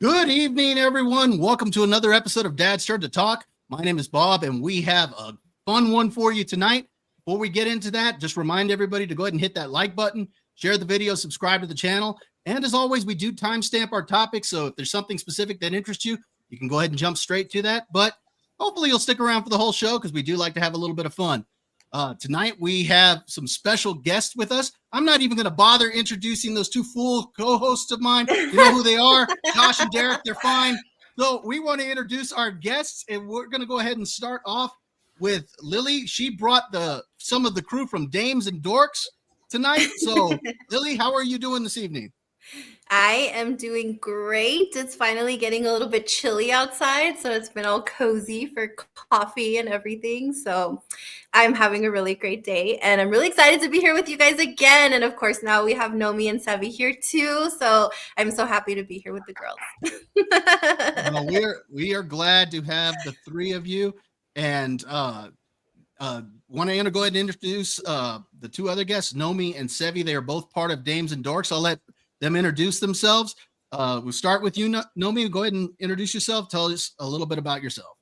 Good evening, everyone. Welcome to another episode of Dad's Turn to Talk. My name is Bob, and we have a fun one for you tonight. Before we get into that, just remind everybody to go ahead and hit that like button, share the video, subscribe to the channel. And as always, we do timestamp our topics, so if there's something specific that interests you, you can go ahead and jump straight to that. But hopefully you'll stick around for the whole show because we do like to have a little bit of fun. Tonight, we have some special guests with us. I'm not even going to bother introducing those two fool co-hosts of mine. You know who they are, Josh and Derek. They're fine. So we want to introduce our guests, and we're going to go ahead and start off with Lily. She brought some of the crew from Dames and Dorks tonight. So, Lily, how are you doing this evening? I am doing great. It's finally getting a little bit chilly outside, so it's been all cozy for coffee and everything. So I'm having a really great day, and I'm really excited to be here with you guys again. And of course, now we have Nomi and Sevi here too. So I'm so happy to be here with the girls. Well, we are glad to have the three of you, and want to go ahead and introduce the two other guests, Nomi and Sevi. They are both part of Dames and Dorks. I'll let them introduce themselves. We'll start with you, Nomi. Go ahead and introduce yourself. Tell us a little bit about yourself.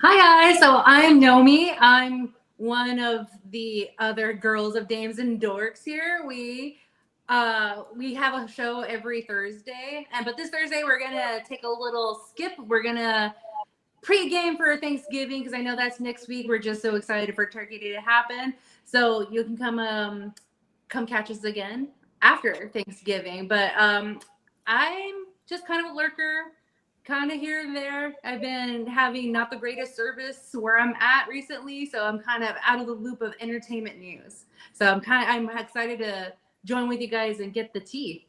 Hi, guys. So I'm Nomi. I'm one of the other girls of Dames and Dorks here. We have a show every Thursday, but this Thursday we're gonna take a little skip. We're gonna pre-game for Thanksgiving because I know that's next week. We're just so excited for Turkey Day to happen. So you can come catch us again after Thanksgiving. But I'm just kind of a lurker, kind of here and there. I've been having not the greatest service where I'm at recently, so I'm kind of out of the loop of entertainment news. So I'm excited to join with you guys and get the tea.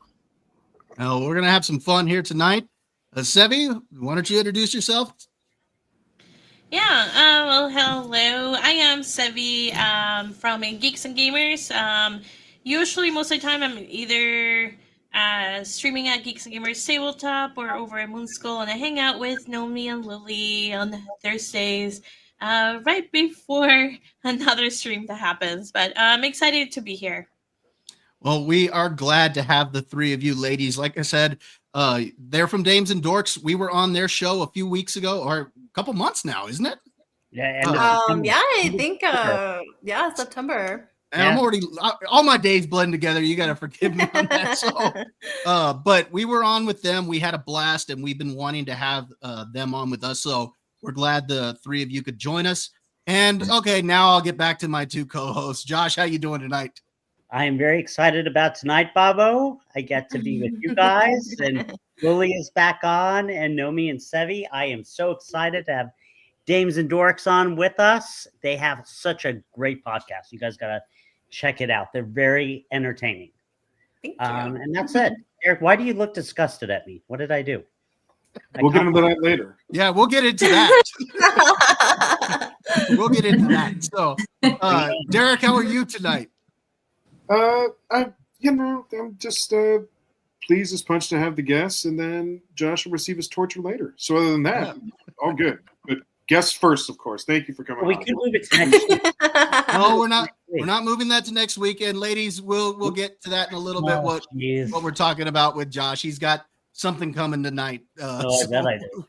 We're gonna have some fun here tonight. Sevi, why don't you introduce yourself? Yeah, well, hello. I am Sevi from Geeks and Gamers. Usually, most of the time, I'm either streaming at Geeks and Gamers Tabletop or over at Moonskull, and I hang out with Nomi and Lily on Thursdays right before another stream that happens. But I'm excited to be here. Well, we are glad to have the three of you ladies. Like I said, they're from Dames and Dorks. We were on their show a few weeks ago, or a couple months now, isn't it? Yeah, I think September. And I'm already, all my days blend together. You got to forgive me on that. So, but we were on with them. We had a blast, and we've been wanting to have them on with us. So we're glad the three of you could join us. And okay, now I'll get back to my two co-hosts. Josh, how you doing tonight? I am very excited about tonight, Bobo. I get to be with you guys, and Lily is back on, and Nomi and Sevi. I am so excited to have Dames and Dorks on with us. They have such a great podcast. You guys got to check it out. They're very entertaining. Thank you. And that's it. Eric, why do you look disgusted at me? What did I do? We'll get into that later. Yeah, we'll get into that. We'll get into that. So, Derek, how are you tonight? I'm just pleased as punch to have the guests, and then Josh will receive his torture later. So other than that, all good. But guests first, of course. Thank you for coming. We could move it to next week. No, we're not. We're not moving that to next weekend, ladies. We'll get to that in a little bit. What we're talking about with Josh? He's got something coming tonight. That I do.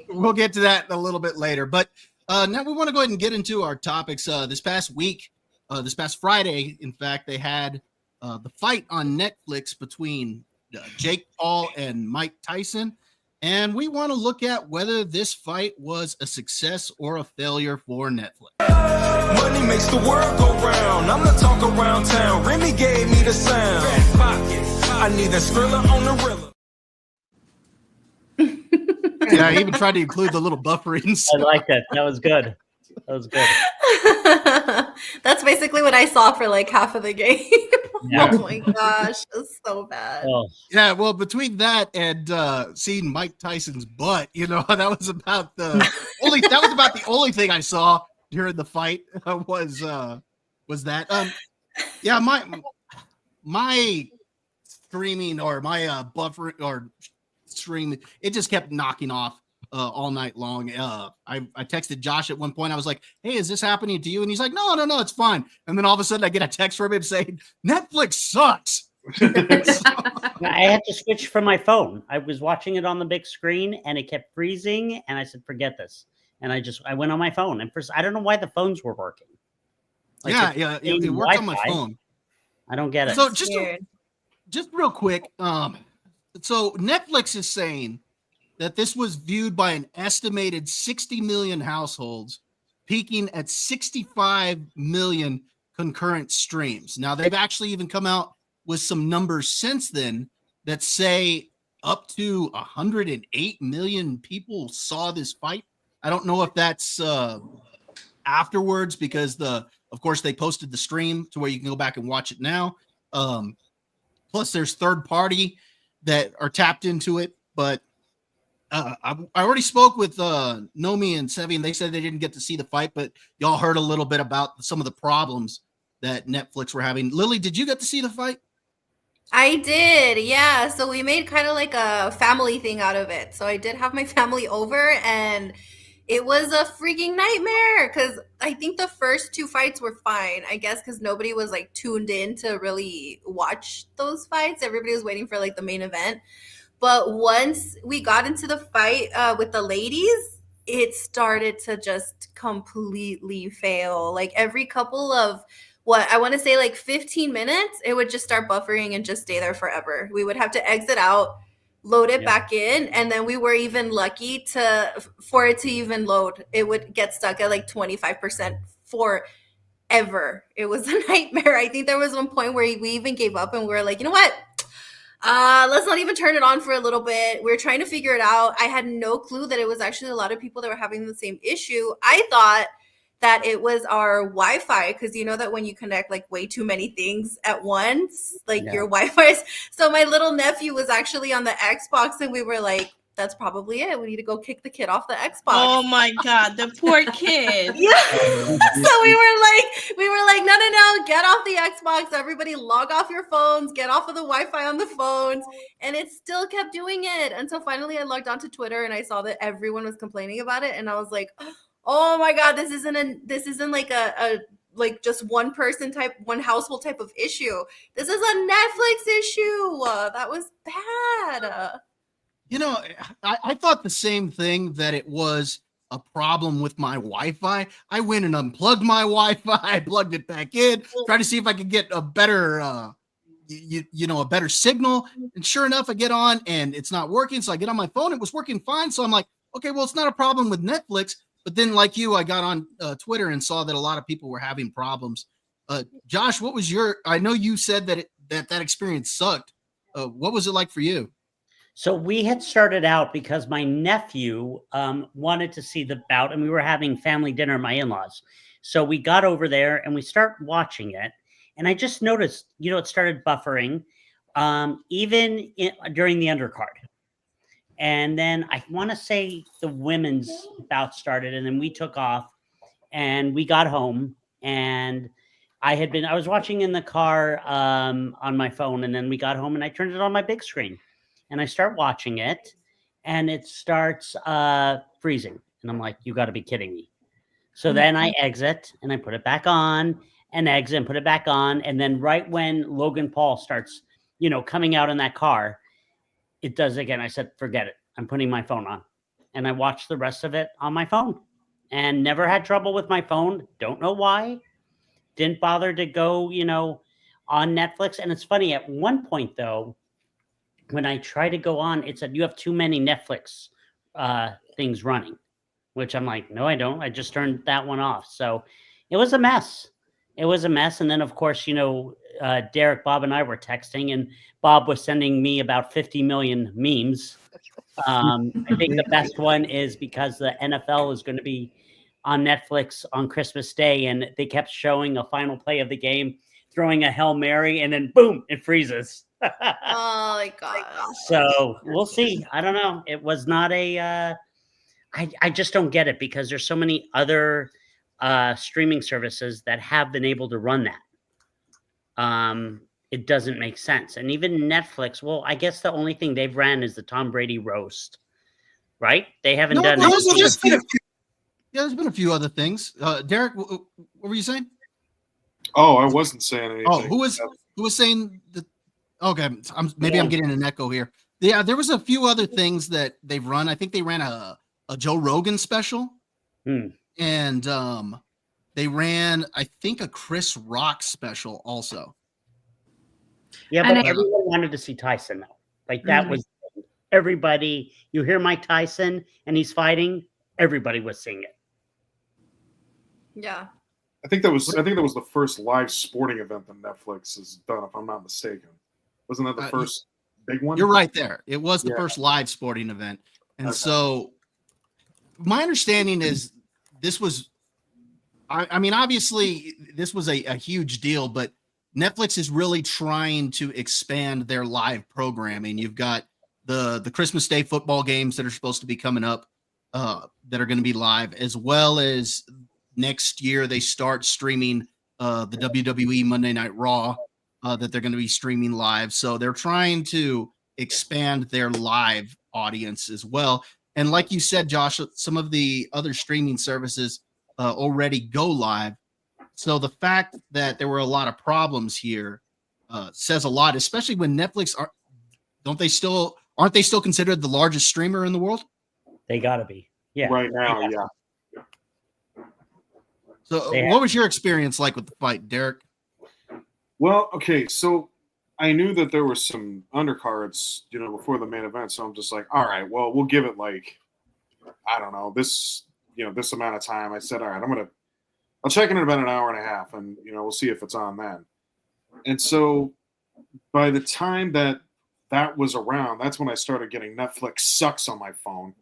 We'll get to that a little bit later. But now we want to go ahead and get into our topics. This past Friday, in fact, they had the fight on Netflix between Jake Paul and Mike Tyson. And we want to look at whether this fight was a success or a failure for Netflix. Money makes the world go round. I'm the talk around town. Remy gave me the sound. I need that Skrilla on the Rilla. Yeah, I even tried to include the little buffering. I like that. That was good. That's basically what I saw for like half of the game. Yeah. Oh my gosh, it's so bad. Oh. Yeah, well, between that and seeing Mike Tyson's butt, that was about the only thing I saw during the fight was that. Yeah, my streaming or my buffer or stream, it just kept knocking off all night long. I texted Josh at one point. I was like, hey, is this happening to you? And he's like, no, it's fine. And then all of a sudden I get a text from him saying, Netflix sucks. I had to switch from my phone. I was watching it on the big screen and it kept freezing. And I said, forget this. And I went on my phone. And first, I don't know why the phones were working. Like it worked on my phone. I don't get it. So just real quick, so Netflix is saying that this was viewed by an estimated 60 million households, peaking at 65 million concurrent streams. Now, they've actually even come out with some numbers since then that say up to 108 million people saw this fight. I don't know if that's afterwards, because of course they posted the stream to where you can go back and watch it now. Plus there's third party that are tapped into it, but I already spoke with Nomi and Sevi, and they said they didn't get to see the fight, but y'all heard a little bit about some of the problems that Netflix were having. Lily, did you get to see the fight? I did, yeah. So we made kind of like a family thing out of it. So I did have my family over, and it was a freaking nightmare because I think the first two fights were fine, I guess, because nobody was like tuned in to really watch those fights. Everybody was waiting for like the main event. But once we got into the fight with the ladies, it started to just completely fail. Like every couple of, what I want to say, like 15 minutes, it would just start buffering and just stay there forever. We would have to exit out, load it back in, and then we were even lucky for it to even load. It would get stuck at like 25% forever. It was a nightmare. I think there was one point where we even gave up and we were like, you know what? Let's not even turn it on for a little bit. We were trying to figure it out. I had no clue that it was actually a lot of people that were having the same issue. I thought that it was our Wi-Fi, because you know that when you connect like way too many things at once, like your Wi-Fi. So my little nephew was actually on the Xbox, and we were like, that's probably it. We need to go kick the kid off the Xbox. Oh my God, the poor kid. Yeah. So we were like, no, get off the Xbox. Everybody log off your phones, get off of the Wi-Fi on the phones. And it still kept doing it until finally I logged onto Twitter and I saw that everyone was complaining about it. And I was like, oh my God, this isn't like a like just one household type of issue. This is a Netflix issue. That was bad. You know, I thought the same thing, that it was a problem with my Wi-Fi. I went and unplugged my Wi-Fi. I plugged it back in, tried to see if I could get a better, a better signal. And sure enough, I get on and it's not working. So I get on my phone. It was working fine. So I'm like, okay, well, it's not a problem with Netflix. But then, like you, I got on Twitter and saw that a lot of people were having problems. Josh, what was I know you said that that experience sucked. What was it like for you? So we had started out because my nephew wanted to see the bout, and we were having family dinner at my in-laws. So we got over there and we start watching it. And I just noticed, it started buffering even during the undercard. And then I want to say the women's bout started, and then we took off and we got home, and I was watching in the car on my phone, and then we got home and I turned it on my big screen. And I start watching it, and it starts freezing. And I'm like, you got to be kidding me. So then I exit, and I put it back on, and exit, and put it back on. And then right when Logan Paul starts, coming out in that car, it does again. I said, forget it. I'm putting my phone on. And I watched the rest of it on my phone and never had trouble with my phone. Don't know why. Didn't bother to go, on Netflix. And it's funny, at one point, though, when I try to go on, it said, you have too many Netflix things running, which I'm like, no, I don't. I just turned that one off. So it was a mess. And then, of course, Derek, Bob, and I were texting, and Bob was sending me about 50 million memes. I think the best one is because the NFL is going to be on Netflix on Christmas Day, and they kept showing a final play of the game, throwing a Hail Mary, and then boom, it freezes. Oh my God. So we'll see. I don't know. It was not I just don't get it, because there's so many other streaming services that have been able to run that. It doesn't make sense. And even Netflix, well, I guess the only thing they've ran is the Tom Brady roast, right? They haven't done it. There's been a few other things. Derek, what were you saying? Oh, I wasn't saying anything. Oh, who was saying that Okay, I'm getting an echo here. Yeah, there was a few other things that they've run. I think they ran a Joe Rogan special, and they ran, I think, a Chris Rock special also. Yeah, And but everyone wanted to see Tyson though. Like that was everybody. You hear Mike Tyson and he's fighting. Everybody was seeing it. Yeah. I think that was the first live sporting event that Netflix has done, if I'm not mistaken. Wasn't that the first big one? You're right there. It was the first live sporting event. And so my understanding is this was, I mean, obviously this was a huge deal, but Netflix is really trying to expand their live programming. You've got the Christmas Day football games that are supposed to be coming up that are going to be live, as well as next year they start streaming the WWE Monday Night Raw that they're going to be streaming live. So they're trying to expand their live audience as well. And like you said, Josh, some of the other streaming services already go live. So the fact that there were a lot of problems here says a lot, especially when Netflix aren't they still considered the largest streamer in the world? They gotta be. Yeah. Right now, yeah. So what was your experience like with the fight, Derek? Well, okay, so I knew that there were some undercards, before the main event. So I'm just like, all right, well, we'll give it like, I don't know, this amount of time. I said, all right, I'll check in about an hour and a half, and we'll see if it's on then. And so by the time that was around, that's when I started getting Netflix sucks on my phone,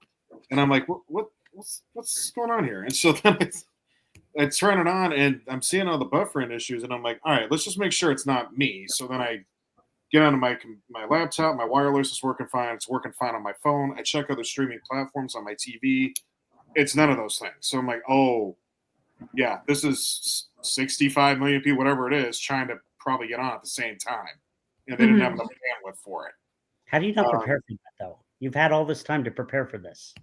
and I'm like, what's going on here? And so then I turn it on, and I'm seeing all the buffering issues, and I'm like, all right, let's just make sure it's not me. So then I get onto my laptop, my wireless is working fine. It's working fine on my phone. I check other streaming platforms on my TV. It's none of those things. So I'm like, oh, yeah, this is 65 million people, whatever it is, trying to probably get on at the same time. And they didn't have enough bandwidth for it. How do you not prepare for that, though? You've had all this time to prepare for this.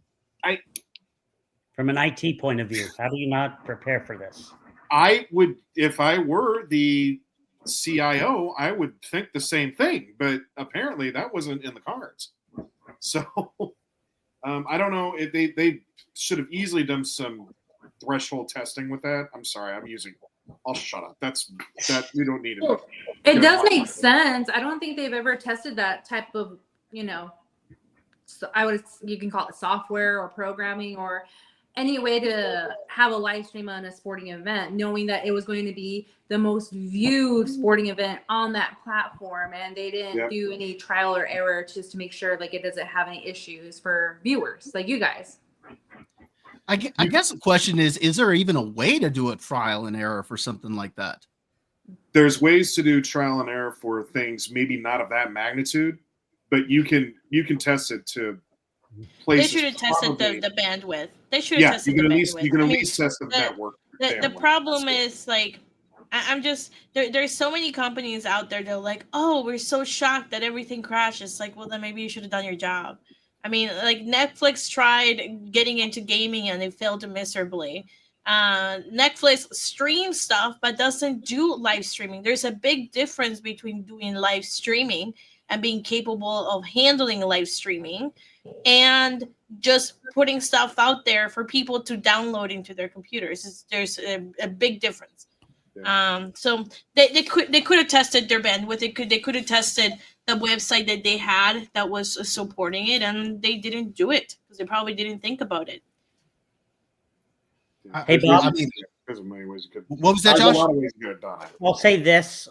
From an IT point of view, how do you not prepare for this? I would, if I were the CIO, I would think the same thing, but apparently that wasn't in the cards. So I don't know if they should have easily done some threshold testing with that. I'm sorry, I'll shut up. We don't need it. It does make sense. I don't think they've ever tested that type of, so you can call it software or programming or any way to have a live stream on a sporting event, knowing that it was going to be the most viewed sporting event on that platform, and they didn't do any trial or error just to make sure like it doesn't have any issues for viewers like you guys. I guess the question is there even a way to do a trial and error for something like that? There's ways to do trial and error for things maybe not of that magnitude, but you can test it to places. They should have tested the bandwidth. They should have tested the bandwidth. You can at least test the network. The problem is like I'm just there's so many companies out there that are like, oh, we're so shocked that everything crashes. Like, well, then maybe you should have done your job. I mean, like Netflix tried getting into gaming and they failed miserably. Netflix streams stuff but doesn't do live streaming. There's a big difference between doing live streaming and being capable of handling live streaming and just putting stuff out there for people to download into their computers. There's a big difference. So they could have tested their bandwidth. They could have tested the website that they had that was supporting it, and they didn't do it because they probably didn't think about it. Hey, Bob. What was that, Josh? I'll say this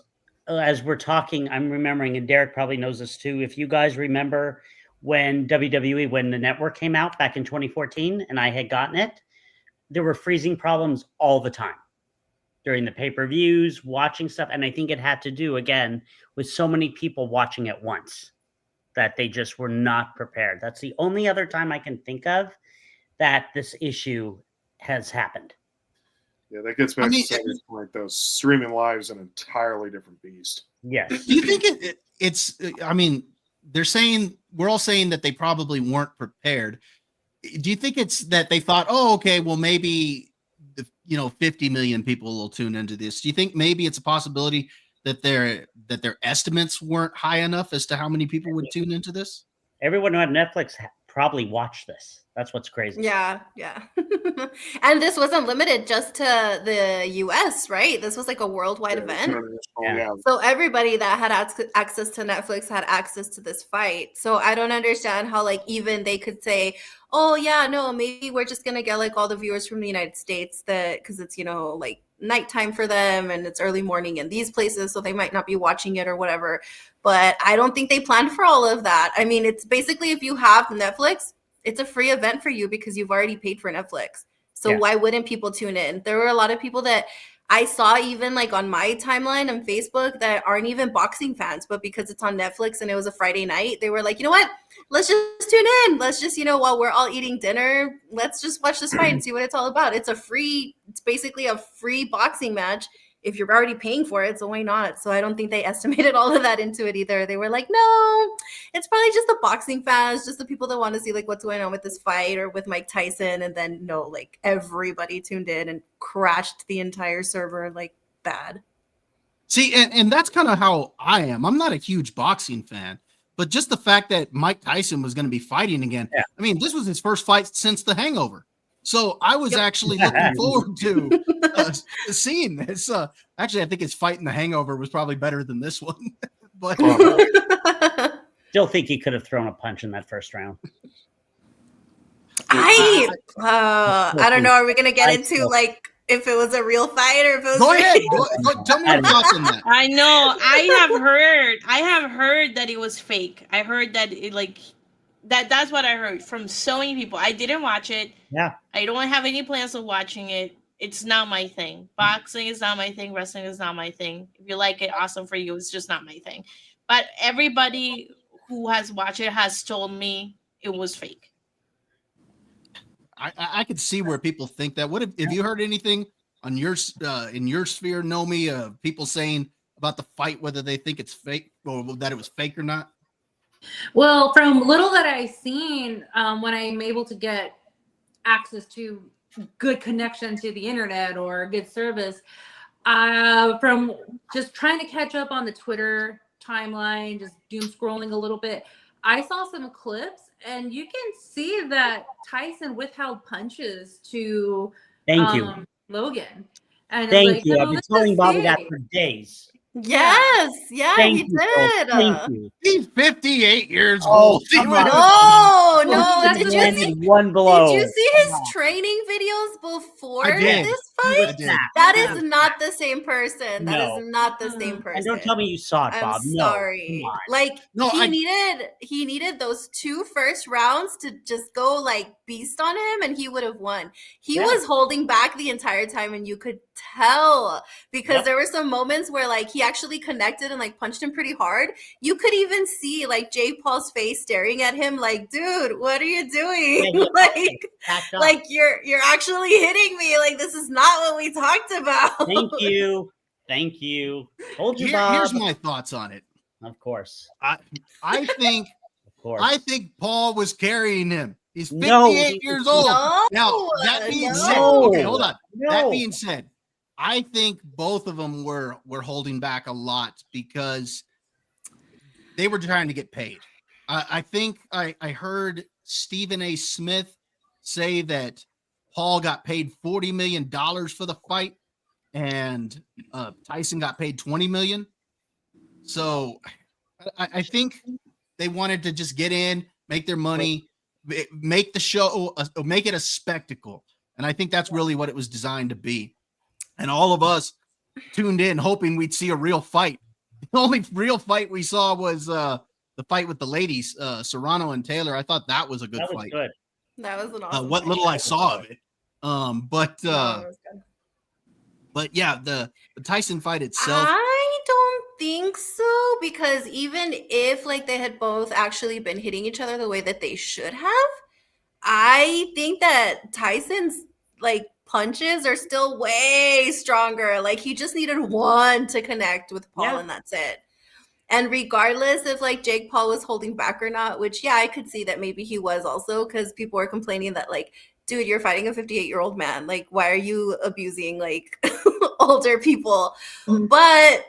as we're talking. I'm remembering, and Derek probably knows this too. If you guys remember when WWE, when the network came out back in 2014, and I had gotten it, there were freezing problems all the time during the pay-per-views, watching stuff. And I think it had to do, again, with so many people watching at once that they just were not prepared. That's the only other time I can think of that this issue has happened. Yeah, that gets back to Sammy's point, though. Streaming live is an entirely different beast. Yes. Do you think it's, I mean, we're all saying that they probably weren't prepared. Do you think it's that they thought, oh, okay, well, maybe 50 million people will tune into this? Do you think maybe it's a possibility that their estimates weren't high enough as to how many people would tune into this? Everyone who had Netflix probably watched this. That's what's crazy. Yeah. And this wasn't limited just to the US, right? This was like a worldwide event. Yeah. So everybody that had access to Netflix had access to this fight. So I don't understand how like even they could say, oh yeah, no, maybe we're just gonna get like all the viewers from the United States that because it's, you know, like nighttime for them and it's early morning in these places, so they might not be watching it or whatever. But I don't think they planned for all of that. I mean, it's basically if you have Netflix, it's a free event for you because you've already paid for Netflix. So why wouldn't people tune in? There were a lot of people that I saw even like on my timeline on Facebook that aren't even boxing fans, but because it's on Netflix and it was a Friday night, they were like, you know what? Let's just tune in. Let's just, you know, while we're all eating dinner, let's just watch this fight and see what it's all about. It's basically a free boxing match if you're already paying for it, so why not? So I don't think they estimated all of that into it either. They were like, no, it's probably just the boxing fans, just the people that want to see like what's going on with this fight or with Mike Tyson. And then no, like everybody tuned in and crashed the entire server like bad. See, and that's kind of how I am. I'm not a huge boxing fan, but just the fact that Mike Tyson was going to be fighting again. I mean, this was his first fight since The Hangover. So I was actually looking forward to seeing this. Actually, I think his fight in The Hangover was probably better than this one. But Still think he could have thrown a punch in that first round. I don't know. Are we gonna get into like if it was a real fight or if it was? Go ahead. Go, tell me your thoughts on that. I know. I have heard that it was fake. I heard that it like. That's what I heard from so many people. I didn't watch it. Yeah. I don't have any plans of watching it. It's not my thing. Boxing is not my thing. Wrestling is not my thing. If you like it, awesome for you. It's just not my thing. But everybody who has watched it has told me it was fake. I could see where people think that. What have you heard anything on your in your sphere, Nomi, of people saying about the fight, whether they think it's fake or that it was fake or not? Well, from little that I've seen, when I'm able to get access to good connection to the internet or good service, from just trying to catch up on the Twitter timeline, just doom scrolling a little bit, I saw some clips and you can see that Tyson withheld punches to Logan. And Thank you. I've been telling Bobby that for days. Yes, yeah, Thank he you, did. Thank you. He's 58 years Oh, old. come on. No, Did did you you see? One blow. Did you see his training videos before I did. this I fight? did. That is not the same person. That No. is not the same person. And don't tell me you saw it, I'm Bob. sorry. No, come on. Like No, he needed those 2 first rounds to just go like beast on him and he would have won. He was holding back the entire time and you could tell because there were some moments where like he actually connected and like punched him pretty hard. You could even see like Jake Paul's face staring at him like, dude, what are you doing? Yeah, like you're actually hitting me. Like this is not what we talked about. Thank you. Thank you. Told you, Bob. Here's my thoughts on it. Of course. I think Of course. I think Paul was carrying him. He's 58 No, years old. No, Now, that being said, no. okay, hold on. No. That being said, I think both of them were holding back a lot because they were trying to get paid. I think I heard Stephen A. Smith say that Paul got paid $40 million for the fight and Tyson got paid $20 million. So I think they wanted to just get in, make their money, make the show, make it a spectacle. And I think that's really what it was designed to be. And all of us tuned in hoping we'd see a real fight. The only real fight we saw was the fight with the ladies, Serrano and Taylor. I thought that was a good fight. Good. That was an awesome What fight. little I saw of it. But No, it was good. But yeah, the Tyson fight itself. I don't think so because even if like they had both actually been hitting each other the way that they should have, I think that Tyson's like punches are still way stronger. Like he just needed one to connect with Paul and that's it. And regardless if like Jake Paul was holding back or not, which I could see that maybe he was also because people were complaining that like, dude, you're fighting a 58-year-old man. Like, why are you abusing like older people? But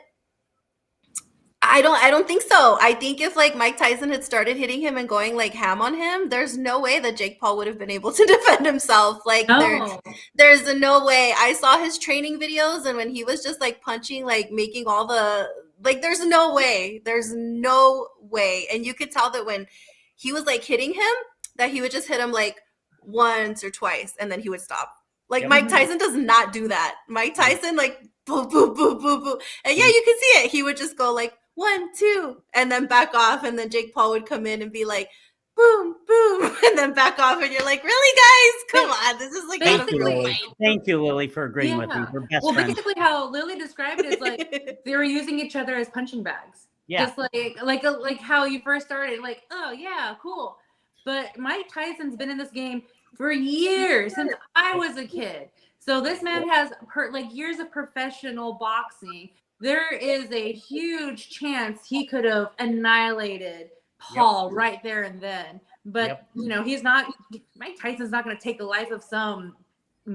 I don't think so. I think if like Mike Tyson had started hitting him and going like ham on him, there's no way that Jake Paul would have been able to defend himself. Like No. there's no way. I saw his training videos, and when he was just like punching, like making all the like, there's no way. There's no way. And you could tell that when he was like hitting him, that he would just hit him like once or twice, and then he would stop. Like Yep. Mike Tyson does not do that. Mike Tyson like boo boo boo boo boo, and yeah, you can see it. He would just go like 1, 2, and then back off, and then Jake Paul would come in and be like boom boom, and then back off, and you're like, really, guys, come on, this is like not a Basically, real Lily. fight. Thank you, Lily, for agreeing with me. Yeah. We're best Well, friends. basically, how Lily described it is like they were using each other as punching bags. Yeah. Just like how you first started, like, oh yeah, cool. But Mike Tyson's been in this game for years, since I was a kid. So this man has like years of professional boxing. There is a huge chance he could have annihilated Paul right there and then. But you know, he's not. Mike Tyson's not going to take the life of some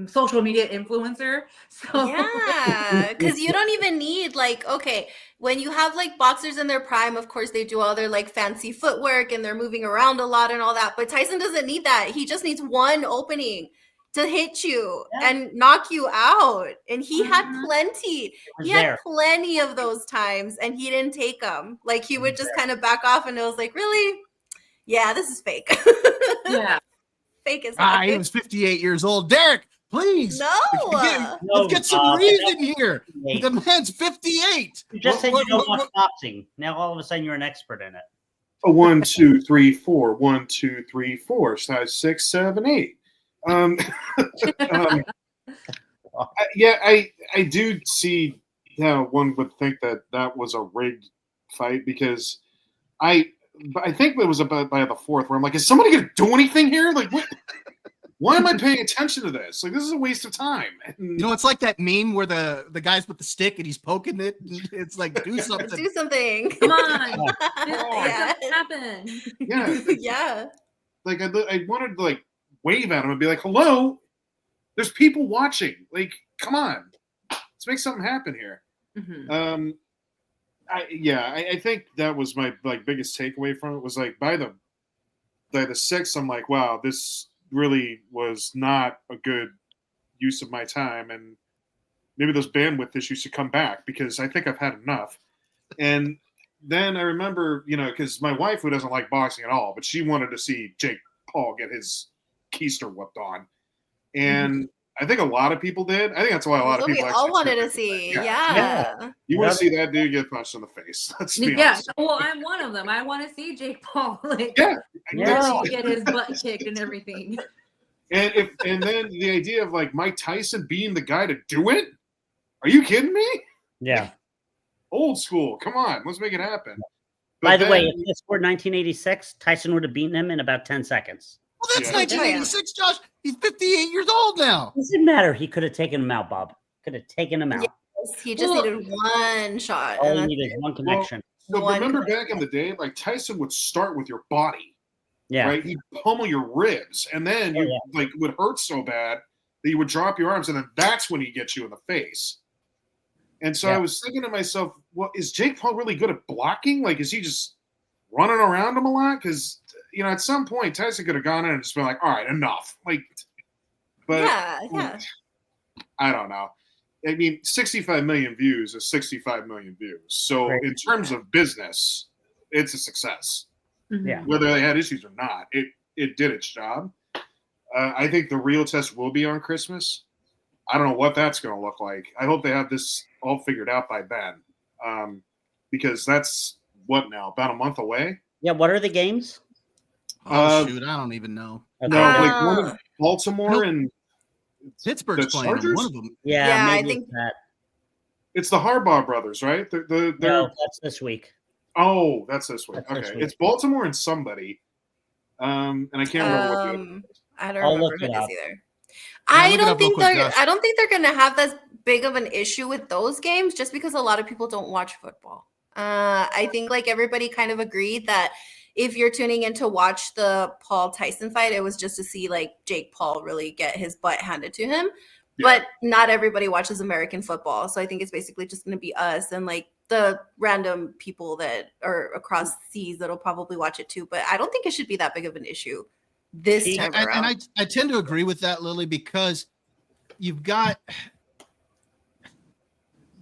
social media influencer. So Yeah, because you don't even need like, okay, when you have like boxers in their prime, of course they do all their like fancy footwork and they're moving around a lot and all that, but Tyson doesn't need that. He just needs one opening to hit you and knock you out, and he had plenty. He had plenty of those times, and he didn't take them. Like he would just kind of back off, and it was like, really, yeah, this is fake. yeah. Fake as hell. He was 58 years old. Derek, please. Let's get some reason here. The man's 58. You just said you don't watch boxing. Now all of a sudden you're an expert in it. A 1, 2, 3, 4. 1, 2, 3, 4. Size 6, 7, 8. Yeah, I do see how one would think that was a rigged fight, because I think it was about by the fourth where I'm like, is somebody going to do anything here? Like, what? Why am I paying attention to this? Like, this is a waste of time. You know, it's like that meme where the guy's with the stick and he's poking it. It's like, do something. Do something. Come on. Yeah. Happen. Yeah. Yeah. Like, I wanted to like wave at him and be like, hello, there's people watching. Like, come on, let's make something happen here. Mm-hmm. I think that was my like biggest takeaway from it, was like by the sixth, I'm like, wow, this really was not a good use of my time, and maybe those bandwidth issues should come back, because I think I've had enough. And then I remember, you know, because my wife, who doesn't like boxing at all, but she wanted to see Jake Paul get his keister whooped on, and I think a lot of people did. I think that's why a lot of people we all wanted to see. Yeah. You want to see that dude get punched in the face? Let's be honest. Well, I'm one of them. I want to see Jake Paul like Exactly. get his butt kicked and everything. And then the idea of like Mike Tyson being the guy to do it? Are you kidding me? Yeah. Old school. Come on, let's make it happen. By the way, if this were 1986, Tyson would have beaten him in about 10 seconds. Well, that's 1986, Josh. He's 58 years old now. Doesn't matter. He could have taken him out, Bob. Could have taken him out. Yes, he just needed one shot. All he needed is one connection. So remember back in the day, like Tyson would start with your body. Yeah. Right? He'd pummel your ribs, and then you like would hurt so bad that you would drop your arms, and then that's when he gets you in the face. And so I was thinking to myself, well, is Jake Paul really good at blocking? Like, is he just running around him a lot? Because, you know, at some point, Tyson could have gone in and just been like, all right, enough. Like, but I don't know. I mean, 65 million views is 65 million views. So in terms of business, it's a success. Yeah. Whether they had issues or not, it did its job. I think the real test will be on Christmas. I don't know what that's going to look like. I hope they have this all figured out by then, because that's what now, about a month away. Yeah. What are the games? Shoot, I don't even know. No, like one of Baltimore and Pittsburgh's playing one of them. Yeah, I think that. It's the Harbaugh brothers, right? No, that's this week. Oh, that's this week. That's this Okay, week. it's Baltimore and somebody, and I can't remember what the I don't I'll remember look who it it is up. either. Yeah, I look it don't up real think quick, they're. Josh. I don't think they're going to have that big of an issue with those games, just because a lot of people don't watch football. I think like everybody kind of agreed that if you're tuning in to watch the Paul Tyson fight, it was just to see like Jake Paul really get his butt handed to him. Yeah. But not everybody watches American football, so I think it's basically just going to be us and like the random people that are across seas that'll probably watch it too. But I don't think it should be that big of an issue this time around. And I tend to agree with that, Lily, because you've got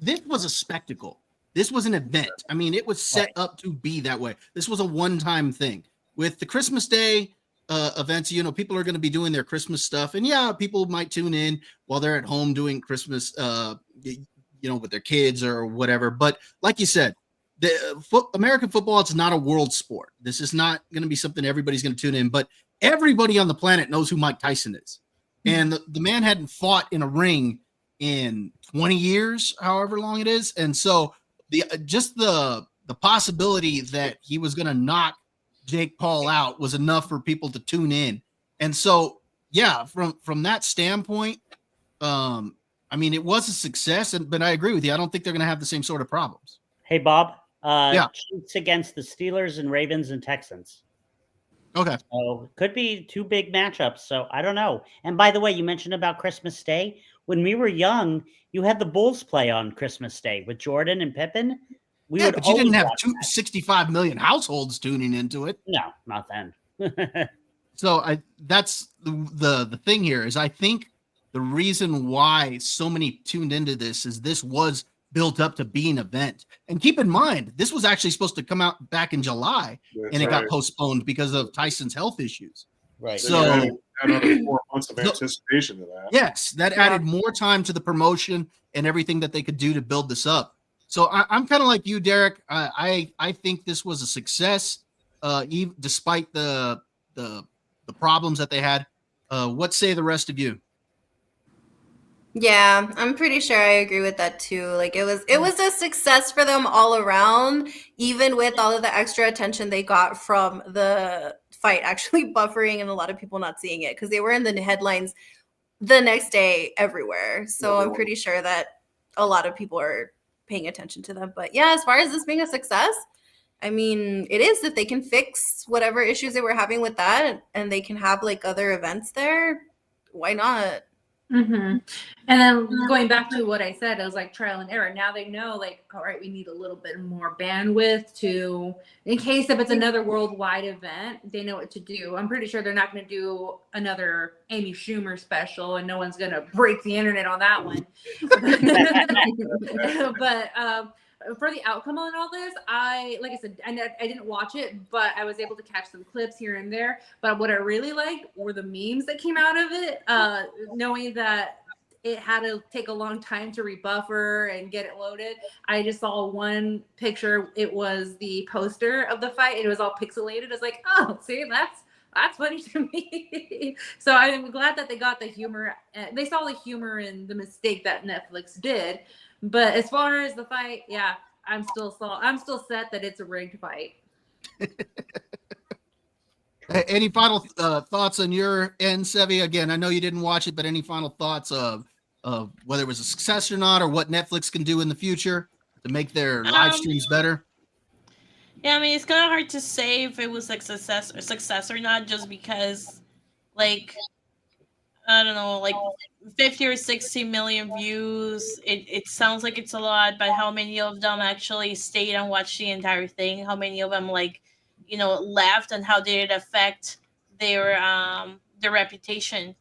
this was a spectacle. This was an event. I mean, it was set up to be that way. This was a one-time thing. With the Christmas Day events, you know, people are going to be doing their Christmas stuff, and yeah, people might tune in while they're at home doing Christmas, you know, with their kids or whatever. But like you said, the American football, it's not a world sport. This is not going to be something everybody's going to tune in. But everybody on the planet knows who Mike Tyson is, and the man hadn't fought in a ring in 20 years, however long it is, and so the possibility that he was going to knock Jake Paul out was enough for people to tune in. And so, yeah, from that standpoint, I mean, it was a success, but I agree with you. I don't think they're going to have the same sort of problems. Hey, Bob. Yeah. Chiefs against the Steelers and Ravens and Texans. Okay. So it could be two big matchups. So I don't know. And by the way, you mentioned about Christmas Day. When we were young, you had the Bulls play on Christmas Day with Jordan and Pippen. But you didn't have 65 million households tuning into it. No, not then. So that's the thing here is I think the reason why so many tuned into this is this was built up to be an event. And keep in mind, this was actually supposed to come out back in July, and it got postponed because of Tyson's health issues. Right. So another 4 months of anticipation to that. Yes, that added more time to the promotion and everything that they could do to build this up. So I'm kind of like you, Derek. I think this was a success, even despite the problems that they had. What say the rest of you? Yeah, I'm pretty sure I agree with that too. Like it was a success for them all around, even with all of the extra attention they got from the fight actually buffering and a lot of people not seeing it because they were in the headlines the next day everywhere. So I'm pretty sure that a lot of people are paying attention to them. But yeah, as far as this being a success, I mean, it is that they can fix whatever issues they were having with that and they can have like other events there. Why not? Mm-hmm. And then going back to what I said, it was like trial and error. Now they know, like, all right, we need a little bit more bandwidth to, in case if it's another worldwide event, they know what to do. I'm pretty sure they're not going to do another Amy Schumer special, and no one's going to break the internet on that one. But for the outcome on all this, like I said, I didn't watch it, but I was able to catch some clips here and there. But what I really liked were the memes that came out of it, knowing that it had to take a long time to rebuffer and get it loaded. I just saw one picture. It was the poster of the fight. It was all pixelated. I was like, oh, see, that's funny to me. So I'm glad that they got the humor. They saw the humor in the mistake that Netflix did. But as far as the fight, yeah, I'm still set that it's a rigged fight. Any final thoughts on your end, Sevi? Again, I know you didn't watch it, but any final thoughts of whether it was a success or not, or what Netflix can do in the future to make their live streams better? Yeah, I mean, it's kind of hard to say if it was a success or not, just because, like, I don't know, like 50 or 60 million views. It sounds like it's a lot, but how many of them actually stayed and watched the entire thing? How many of them, like, you know, left, and how did it affect their reputation?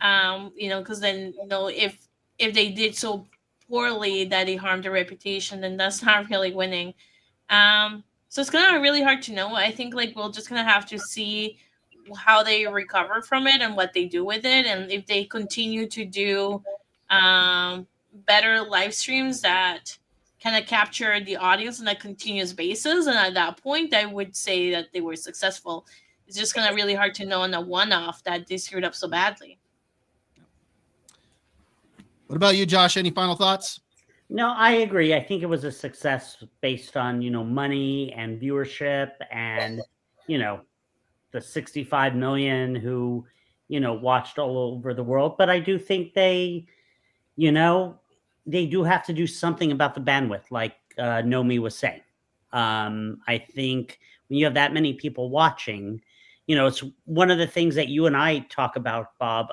You know, because then, you know, if they did so poorly that it harmed their reputation, then that's not really winning. So it's gonna be really hard to know. I think like we're just gonna have to see how they recover from it and what they do with it, and if they continue to do better live streams that kind of capture the audience on a continuous basis. And at that point, I would say that they were successful. It's just gonna be really hard to know on a one-off that they screwed up so badly. What about you, Josh? Any final thoughts? No, I agree. I think it was a success based on, you know, money and viewership and, you know, the 65 million who, you know, watched all over the world. But I do think they, you know, they do have to do something about the bandwidth, like Nomi was saying. I think when you have that many people watching, you know, it's one of the things that you and I talk about, Bob.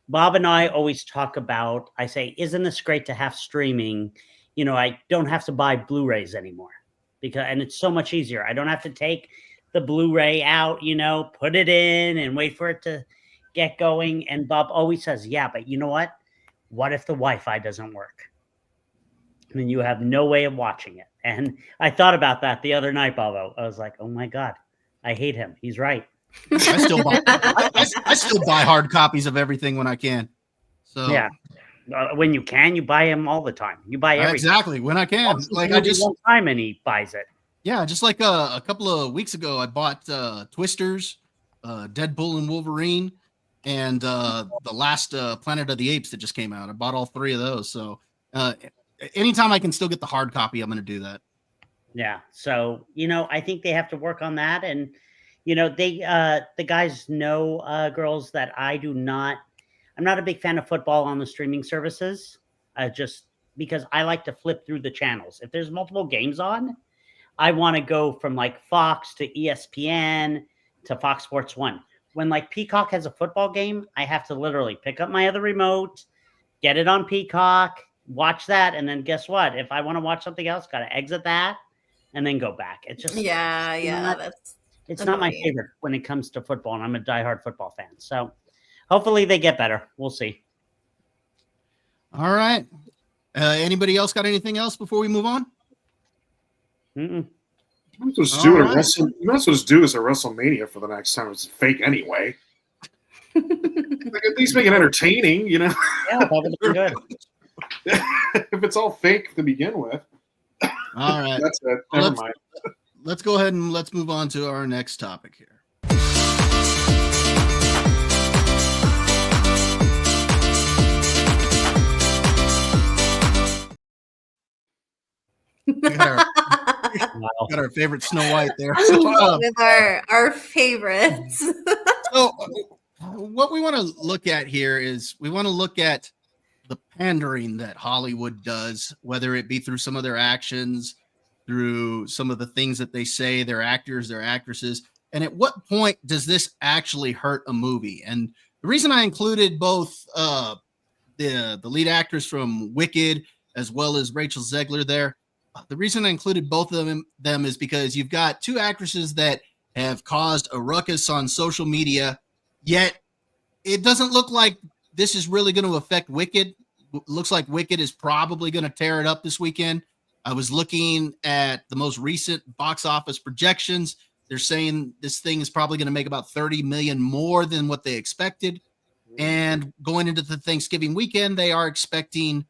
Bob and I always talk about, I say, isn't this great to have streaming? I don't have to buy Blu-rays anymore and it's so much easier. I don't have to take the Blu-ray out, put it in and wait for it to get going. And Bob always says, yeah, but you know what? What if the Wi-Fi doesn't work? And then you have no way of watching it. And I thought about that the other night, Bobo. I was like, oh my God, I hate him. He's right. I still buy I still buy hard copies of everything when I can. So yeah. When you can, you buy him all the time. You buy everything. Exactly, when I can. Like I just one time and he buys it. Yeah, just like a couple of weeks ago, I bought Twisters, Deadpool and Wolverine, and the last Planet of the Apes that just came out. I bought all 3 of those. So anytime I can still get the hard copy, I'm going to do that. Yeah. So, I think they have to work on that. And, the guys know, girls, that I'm not a big fan of football on the streaming services, just because I like to flip through the channels. If there's multiple games on, I want to go from like Fox to ESPN to Fox Sports 1. When like Peacock has a football game, I have to literally pick up my other remote, get it on Peacock, watch that, and then guess what? If I want to watch something else, got to exit that and then go back. It's just it's not my favorite when it comes to football, and I'm a diehard football fan. So hopefully they get better. We'll see. All right. Anybody else got anything else before we move on? Mm-mm. You might as well just do this at WrestleMania for the next time. It's fake anyway. Like, at least make it entertaining, Yeah, that would be good. If it's all fake to begin with. All right. That's it. Never mind. Let's go ahead and let's move on to our next topic here. Got our favorite Snow White there. With our favorites. So what we want to look at here is we want to look at the pandering that Hollywood does, whether it be through some of their actions, through some of the things that they say, their actors, their actresses, and at what point does this actually hurt a movie? And the reason I included both the lead actress from Wicked as well as Rachel Zegler there, the reason I included both of them is because you've got 2 actresses that have caused a ruckus on social media, yet it doesn't look like this is really going to affect Wicked. Looks like Wicked is probably going to tear it up this weekend. I was looking at the most recent box office projections. They're saying this thing is probably going to make about 30 million more than what they expected. And going into the Thanksgiving weekend, they are expecting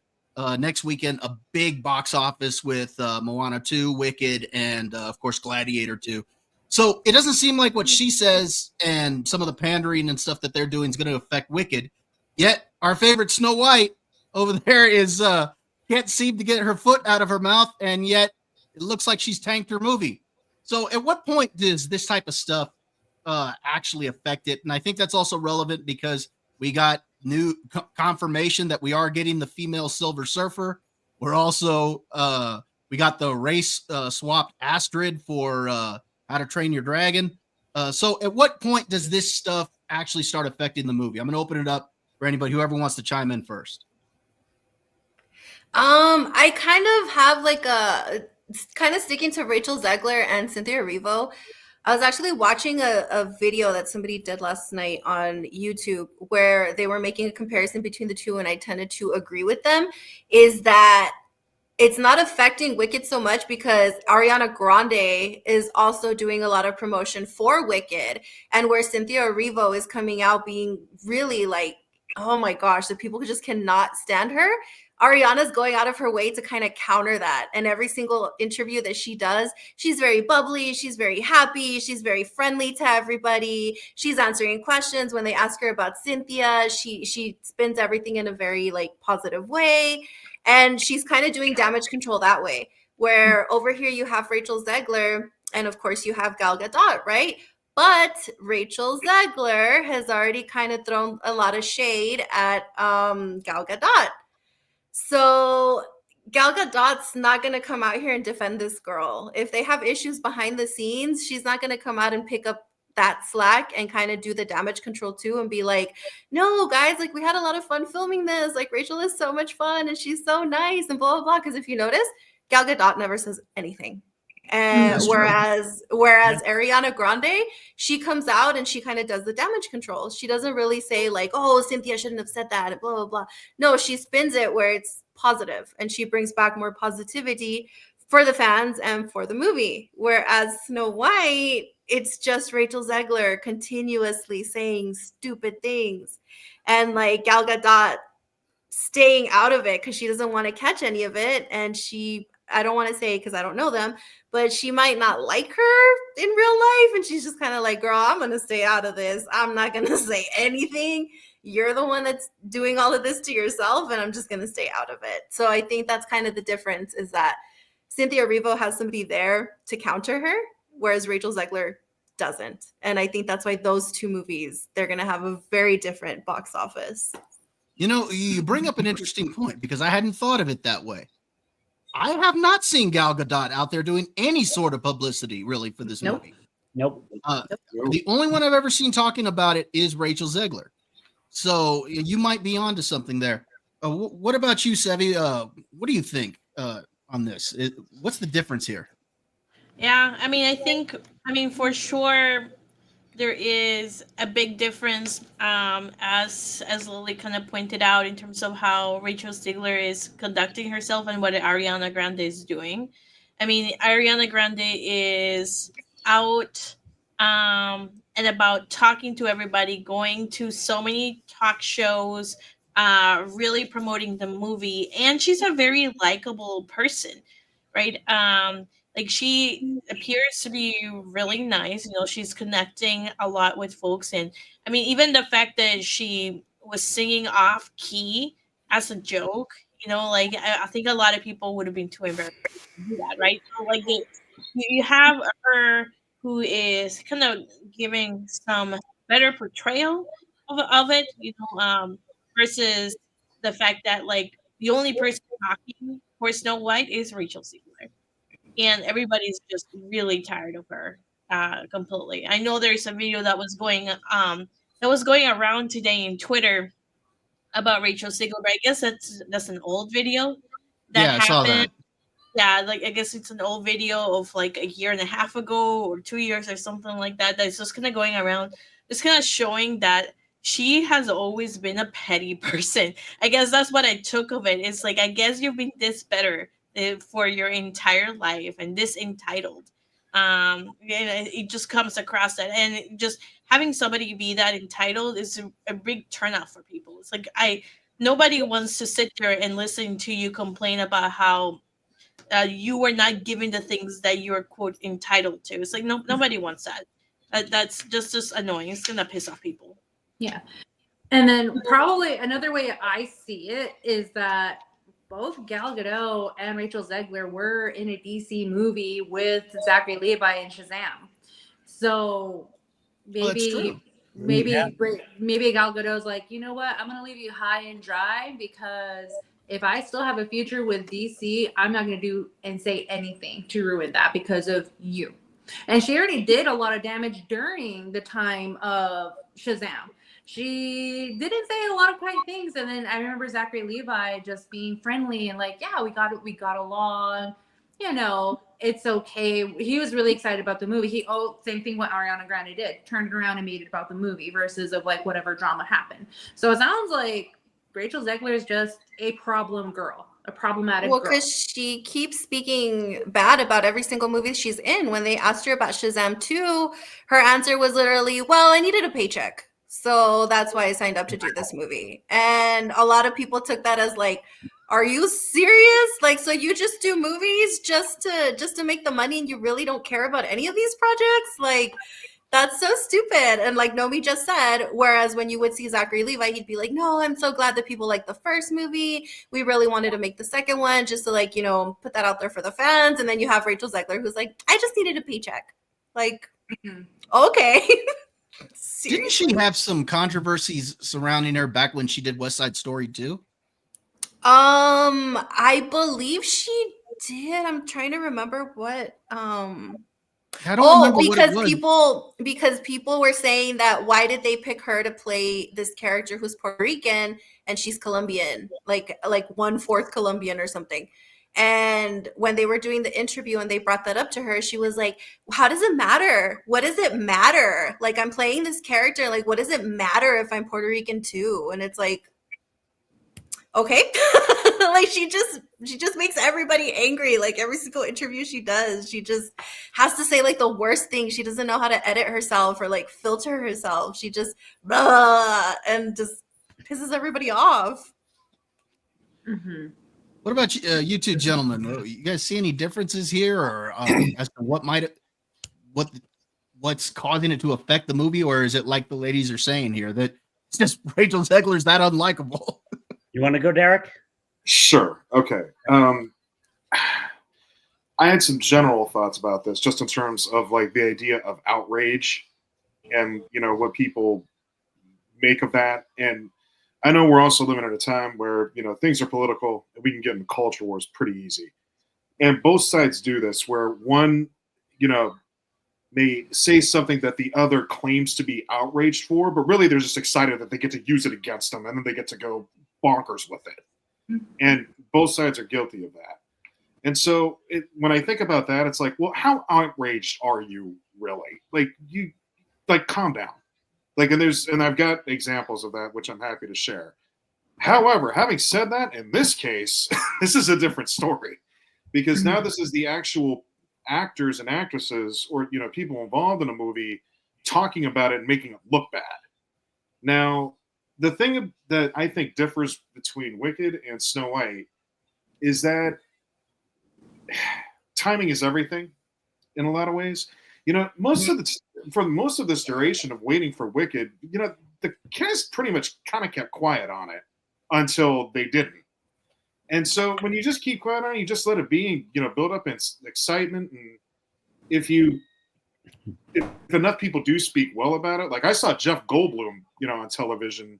next weekend a big box office with Moana 2, Wicked, and of course Gladiator 2. So it doesn't seem like what she says and some of the pandering and stuff that they're doing is going to affect Wicked. Yet our favorite Snow White over there is can't seem to get her foot out of her mouth, and yet it looks like she's tanked her movie. So at what point does this type of stuff actually affect it? And I think that's also relevant because we got new confirmation that we are getting the female Silver Surfer. We're also we got the race swapped Astrid for How to Train Your Dragon. So at what point does this stuff actually start affecting the movie? I'm going to open it up for anybody, whoever wants to chime in first. I kind of have like kind of sticking to Rachel Zegler and Cynthia Erivo. I was actually watching a video that somebody did last night on YouTube where they were making a comparison between the two, and I tended to agree with them, is that it's not affecting Wicked so much because Ariana Grande is also doing a lot of promotion for Wicked, and where Cynthia Erivo is coming out being really like, oh my gosh, the people just cannot stand her. Ariana's going out of her way to kind of counter that. And every single interview that she does, she's very bubbly. She's very happy. She's very friendly to everybody. She's answering questions when they ask her about Cynthia. She spins everything in a very like positive way. And she's kind of doing damage control that way. Where over here you have Rachel Zegler, and of course you have Gal Gadot, right? But Rachel Zegler has already kind of thrown a lot of shade at Gal Gadot. So Gal Gadot's not going to come out here and defend this girl. If they have issues behind the scenes, she's not going to come out and pick up that slack and kind of do the damage control too and be like, no guys, like we had a lot of fun filming this, like Rachel is so much fun and she's so nice and blah blah blah. Because if you notice, Gal Gadot never says anything. And whereas Ariana Grande, she comes out and she kind of does the damage control. She doesn't really say like, oh, Cynthia shouldn't have said that, blah blah blah. No, she spins it where it's positive and she brings back more positivity for the fans and for the movie. Whereas Snow White, it's just Rachel Zegler continuously saying stupid things, and like Gal Gadot staying out of it because she doesn't want to catch any of it. And I don't want to say because I don't know them, but she might not like her in real life. And she's just kind of like, girl, I'm going to stay out of this. I'm not going to say anything. You're the one that's doing all of this to yourself, and I'm just going to stay out of it. So I think that's kind of the difference, is that Cynthia Erivo has somebody there to counter her, whereas Rachel Zegler doesn't. And I think that's why those two movies, they're going to have a very different box office. You know, you bring up an interesting point because I hadn't thought of it that way. I have not seen Gal Gadot out there doing any sort of publicity really for this movie. Nope. The only one I've ever seen talking about it is Rachel Zegler. So you might be onto something there. What about you, Sevi? What do you think on this? What's the difference here? Yeah, I mean, for sure, there is a big difference, as Lily kind of pointed out, in terms of how Rachel Zegler is conducting herself and what Ariana Grande is doing. I mean, Ariana Grande is out and about talking to everybody, going to so many talk shows, really promoting the movie, and she's a very likable person, right? Like, she appears to be really nice. You know, she's connecting a lot with folks. And I mean, even the fact that she was singing off key as a joke, you know, like I think a lot of people would have been too embarrassed to do that, right? So, like, you have her who is kind of giving some better portrayal of it, you know, versus the fact that, like, the only person talking for Snow White is Rachel Zegler, and everybody's just really tired of her completely. I know there's a video that was going around today in Twitter about Rachel Zegler, but I guess that's an old video that Yeah, I saw happened. that. Yeah, like I guess it's an old video of like a year and a half ago or 2 years or something like that. That's just kind of going around, just kind of showing that she has always been a petty person. I guess that's what I took of it. It's like, I guess you've been this better for your entire life and this entitled. And it just comes across that, and just having somebody be that entitled is a big turnoff for people. It's like, nobody wants to sit there and listen to you complain about how you were not given the things that you're, quote, entitled to. It's like, nobody wants that. That's just annoying. It's gonna piss off people. Yeah. And then probably another way I see it is that both Gal Gadot and Rachel Zegler were in a DC movie with Zachary Levi and Shazam. So maybe Gal Gadot's like, you know what? I'm going to leave you high and dry, because if I still have a future with DC, I'm not going to do and say anything to ruin that because of you. And she already did a lot of damage during the time of Shazam. She didn't say a lot of kind things. And then I remember Zachary Levi just being friendly and like, yeah, we got along, you know, it's okay. He was really excited about the movie. Same thing what Ariana Grande did, turned around and made it about the movie versus of like whatever drama happened. So it sounds like Rachel Zegler is just a problem girl, a problematic girl. Well, because she keeps speaking bad about every single movie she's in. When they asked her about Shazam 2, her answer was literally, well, I needed a paycheck, so that's why I signed up to do this movie. And a lot of people took that as like, are you serious? Like, so you just do movies just to make the money and you really don't care about any of these projects? Like, that's so stupid. And like Nomi just said, whereas when you would see Zachary Levi, he'd be like, no, I'm so glad that people like the first movie. We really wanted to make the second one just to, like, you know, put that out there for the fans. And then you have Rachel Zegler, who's like, I just needed a paycheck. Like, okay. Didn't she have some controversies surrounding her back when she did West Side Story too? I believe she did. I'm trying to remember what I don't remember what it was. Because people were saying that why did they pick her to play this character who's Puerto Rican and she's Colombian, like 1/4 Colombian or something. And when they were doing the interview and they brought that up to her, she was like, how does it matter? What does it matter? Like, I'm playing this character. Like, what does it matter if I'm Puerto Rican too? And it's like, okay. Like, she just makes everybody angry. Like, every single interview she does, she just has to say like the worst thing. She doesn't know how to edit herself or like filter herself. She just blah, and just pisses everybody off. Mm-hmm. What about you two gentlemen? You guys see any differences here, or as to what's causing it to affect the movie, or is it like the ladies are saying here that it's just Rachel Zegler's that unlikable? You want to go, Derek? Sure. Okay. I had some general thoughts about this, just in terms of like the idea of outrage, and what people make of that. And I know we're also living at a time where things are political, and we can get into culture wars pretty easy. And both sides do this, where one, may say something that the other claims to be outraged for, but really they're just excited that they get to use it against them, and then they get to go bonkers with it. And both sides are guilty of that. And so when I think about that, it's like, well, how outraged are you really? Like, calm down. Like, and I've got examples of that, which I'm happy to share. However, having said that, in this case, this is a different story, because now this is the actual actors and actresses, or people involved in a movie, talking about it and making it look bad. Now, the thing that I think differs between Wicked and Snow White is that timing is everything in a lot of ways. For most of this duration of waiting for Wicked, the cast pretty much kind of kept quiet on it until they didn't. And so when you just keep quiet on it, you just let it be, build up in excitement. And if enough people do speak well about it, like I saw Jeff Goldblum, on television,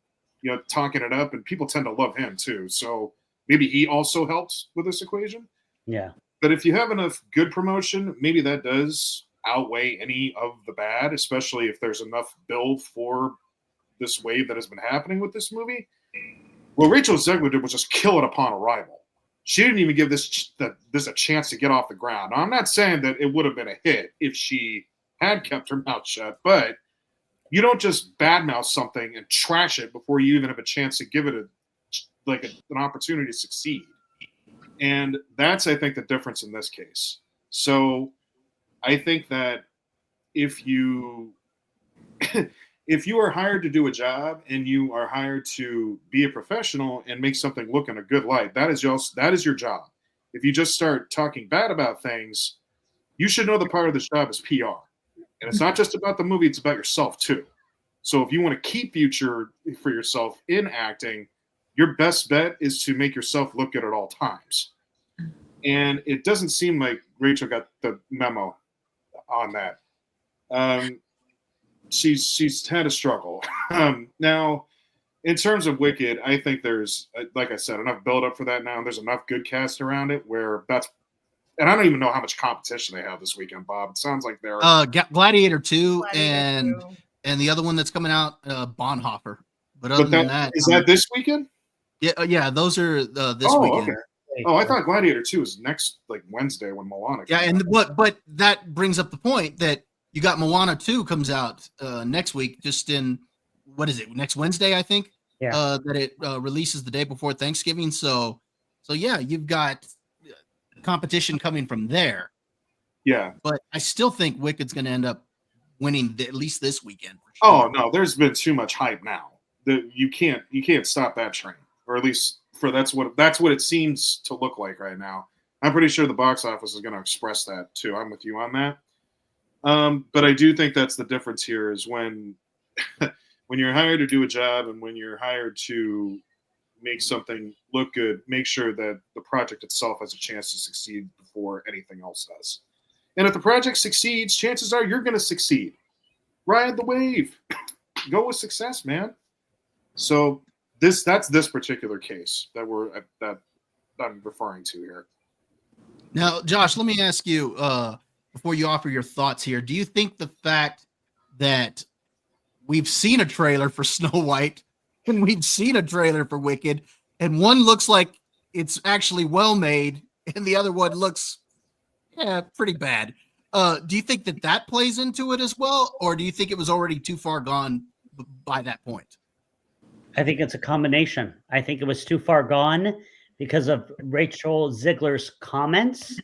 talking it up, and people tend to love him too. So maybe he also helps with this equation. Yeah. But if you have enough good promotion, maybe that does outweigh any of the bad, especially if there's enough build for this wave that has been happening with this movie. What Rachel Zegler did was just kill it upon arrival. She didn't even give this a chance to get off the ground. Now, I'm not saying that it would have been a hit if she had kept her mouth shut, but you don't just badmouth something and trash it before you even have a chance to give it an opportunity to succeed. And that's, I think, the difference in this case. So I think that if you are hired to do a job, and you are hired to be a professional and make something look in a good light, that is your job. If you just start talking bad about things, you should know the part of this job is PR. And it's not just about the movie, it's about yourself too. So if you want to keep future for yourself in acting, your best bet is to make yourself look good at all times. And it doesn't seem like Rachel got the memo on that. She's had a struggle. Now, in terms of Wicked, I think there's, like I said, enough build up for that now. And there's enough good cast around it where and I don't even know how much competition they have this weekend, Bob. It sounds like they're Gladiator 2 and the other one that's coming out, Bonhoeffer. But other than that, is that this weekend? Yeah, those are this weekend. Okay. Oh, I thought Gladiator 2 is next Wednesday when Moana comes out. But that brings up the point that you got Moana 2 comes out next week, just in, what is it, next Wednesday, I think? Yeah. That it releases the day before Thanksgiving. So yeah, you've got competition coming from there. Yeah. But I still think Wicked's going to end up winning at least this weekend. For sure. Oh, no, there's been too much hype now. You can't stop that train. Or at least that's what it seems to look like right now. I'm pretty sure the box office is going to express that too. I'm with you on that. But I do think that's the difference here is when you're hired to do a job and when you're hired to make something look good, make sure that the project itself has a chance to succeed before anything else does. And if the project succeeds, chances are you're going to succeed. Ride the wave. Go with success, man. So that's this particular case that I'm referring to here. Now, Josh, let me ask you, before you offer your thoughts here, do you think the fact that we've seen a trailer for Snow White and we've seen a trailer for Wicked, and one looks like it's actually well made and the other one looks pretty bad, do you think that plays into it as well, or do you think it was already too far gone by that point? I think it's a combination. I think it was too far gone because of Rachel Ziegler's comments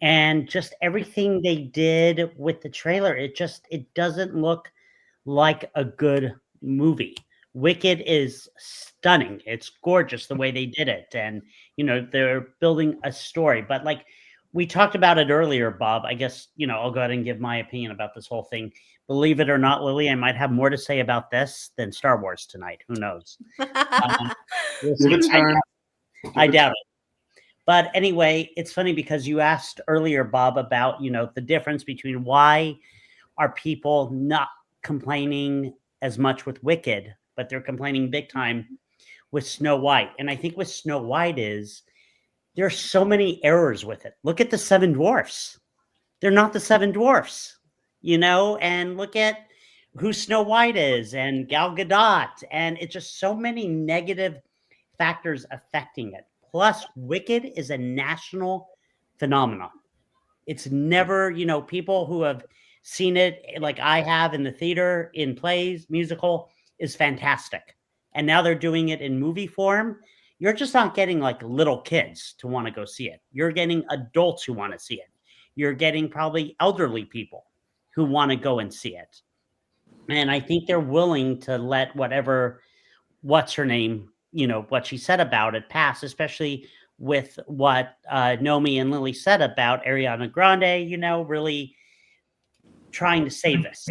and just everything they did with the trailer. It doesn't look like a good movie. Wicked is stunning. It's gorgeous the way they did it. And, they're building a story. But like we talked about it earlier, Bob, I guess, I'll go ahead and give my opinion about this whole thing. Believe it or not, Lily, I might have more to say about this than Star Wars tonight. Who knows? I doubt it. But anyway, it's funny because you asked earlier, Bob, about, the difference between why are people not complaining as much with Wicked, but they're complaining big time with Snow White. And I think with Snow White there's so many errors with it. Look at the Seven Dwarfs. They're not the Seven Dwarfs, and look at who Snow White is and Gal Gadot. And it's just so many negative factors affecting it. Plus, Wicked is a national phenomenon. It's never, people who have seen it like I have in the theater, in plays, musical, is fantastic. And now they're doing it in movie form. You're just not getting like little kids to want to go see it. You're getting adults who want to see it. You're getting probably elderly people who want to go and see it. And I think they're willing to let what's her name, what she said about it pass, especially with what Nomi and Lily said about Ariana Grande, really trying to save us.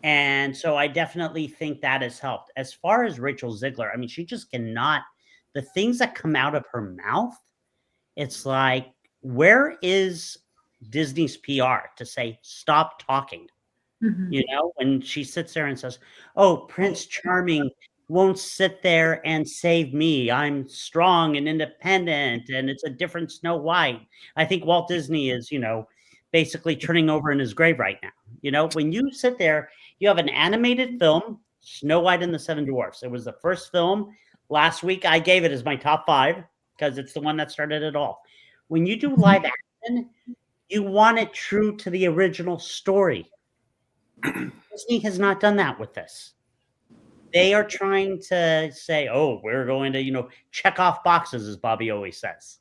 And so I definitely think that has helped. As far as Rachel Ziegler, I mean, she just cannot, the things that come out of her mouth, it's like, where is Disney's PR to say, stop talking? Mm-hmm. When she sits there and says, oh, Prince Charming won't sit there and save me. I'm strong and independent, and it's a different Snow White. I think Walt Disney is, basically turning over in his grave right now. When you sit there, you have an animated film, Snow White and the Seven Dwarfs. It was the first film. Last week, I gave it as my top 5 because it's the one that started it all. When you do live action, you want it true to the original story. Disney has not done that with this. They are trying to say, oh, we're going to, check off boxes, as Bobby always says.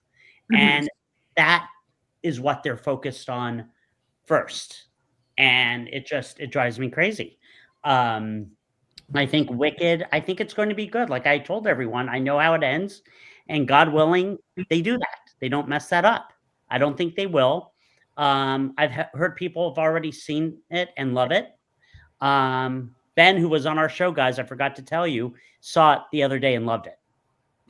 And that is what they're focused on first. And it drives me crazy. I think Wicked, I think it's going to be good. Like I told everyone, I know how it ends. And God willing, they do that. They don't mess that up. I don't think they will. I've heard people have already seen it and love it. Ben, who was on our show, guys, I forgot to tell you, saw it the other day and loved it.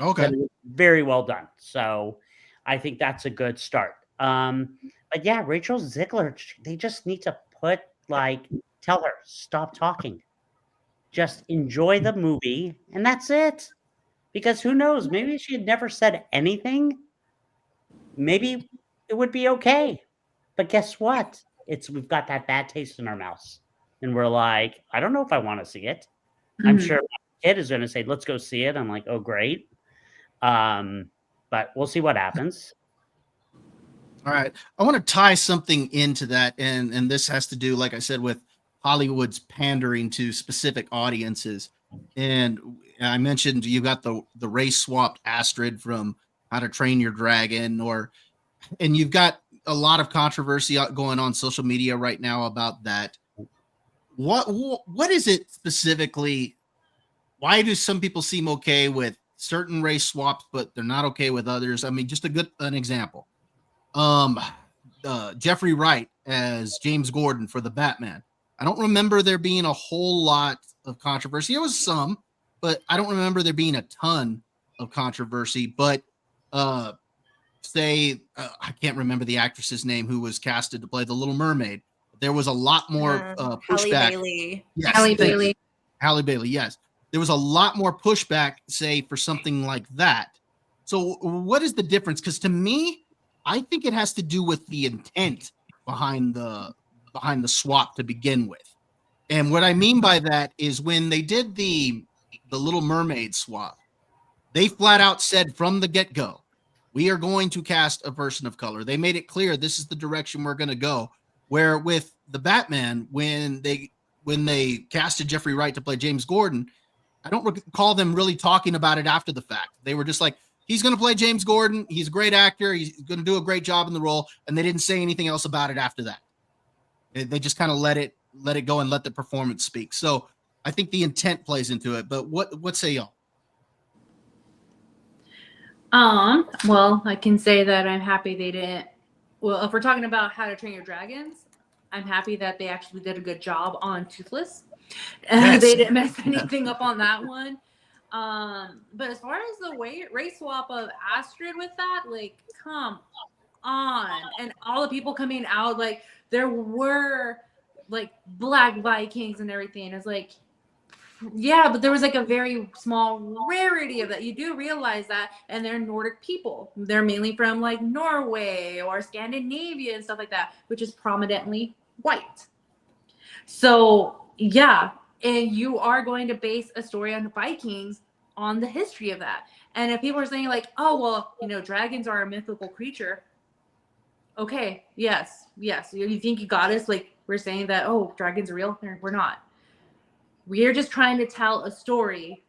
Okay. It was very well done. So I think that's a good start. But yeah, Rachel Ziegler, they just need to tell her, stop talking. Just enjoy the movie, and that's it. Because who knows, maybe if she had never said anything, maybe it would be okay. But guess what? We've got that bad taste in our mouths. And we're like, I don't know if I want to see it. Mm-hmm. I'm sure my kid is going to say, let's go see it. I'm like, oh, great. But we'll see what happens. All right. I want to tie something into that. And this has to do, like I said, with Hollywood's pandering to specific audiences. And I mentioned you got the race swapped Astrid from How to Train Your Dragon, and you've got a lot of controversy going on social media right now about that. What is it specifically? Why do some people seem okay with certain race swaps, but they're not okay with others? I mean, just an example. Jeffrey Wright as James Gordon for the Batman. I don't remember there being a whole lot of controversy. There was some, but I don't remember there being a ton of controversy. But I can't remember the actress's name who was casted to play the Little Mermaid. There was a lot more pushback. Halle Bailey. Yes, Halle Bailey. Yes. There was a lot more pushback, say, for something like that. So what is the difference? Because to me, I think it has to do with the intent behind the swap to begin with. And what I mean by that is when they did the Little Mermaid swap, they flat out said from the get-go, we are going to cast a person of color. They made it clear this is the direction we're going to go. Where with the Batman, when they casted Jeffrey Wright to play James Gordon, I don't recall them really talking about it after the fact. They were just like, he's going to play James Gordon. He's a great actor. He's going to do a great job in the role. And they didn't say anything else about it after that. They just kind of let it go and let the performance speak. So I think the intent plays into it. But what say y'all? Well, I can say that I'm happy they didn't. Well, if we're talking about How to Train Your Dragons, I'm happy that they actually did a good job on Toothless. Yes. They didn't mess anything up on that one. But as far as the race swap of Astrid with that, like, come on. And all the people coming out, like, there were like Black Vikings and everything. It's like, yeah, but there was like a very small rarity of that. You do realize that, and they're Nordic people. They're mainly from like Norway or Scandinavia and stuff like that, which is prominently white. So yeah, and you are going to base a story on the Vikings on the history of that. And if people are saying like, oh, well, you know, dragons are a mythical creature. Okay, yes. You think you got us? Like, we're saying that, oh, dragons are real? We're not. We're just trying to tell a story,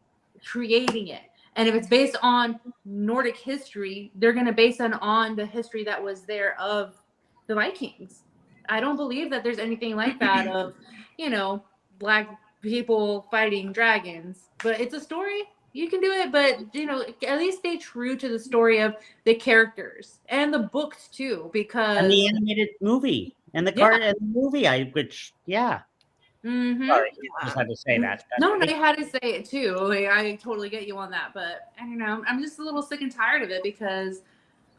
creating it. And if it's based on Nordic history, they're going to base it on the history that was there of the Vikings. I don't believe that there's anything like that of, you know, Black people fighting dragons. But it's a story. You can do it, but, you know, at least stay true to the story of the characters and the books, too, because... And the animated movie. And the movie, Mm-hmm. Sorry, I just had to say that. No, they had to say it too. Like, I totally get you on that, but I don't know. I'm just a little sick and tired of it because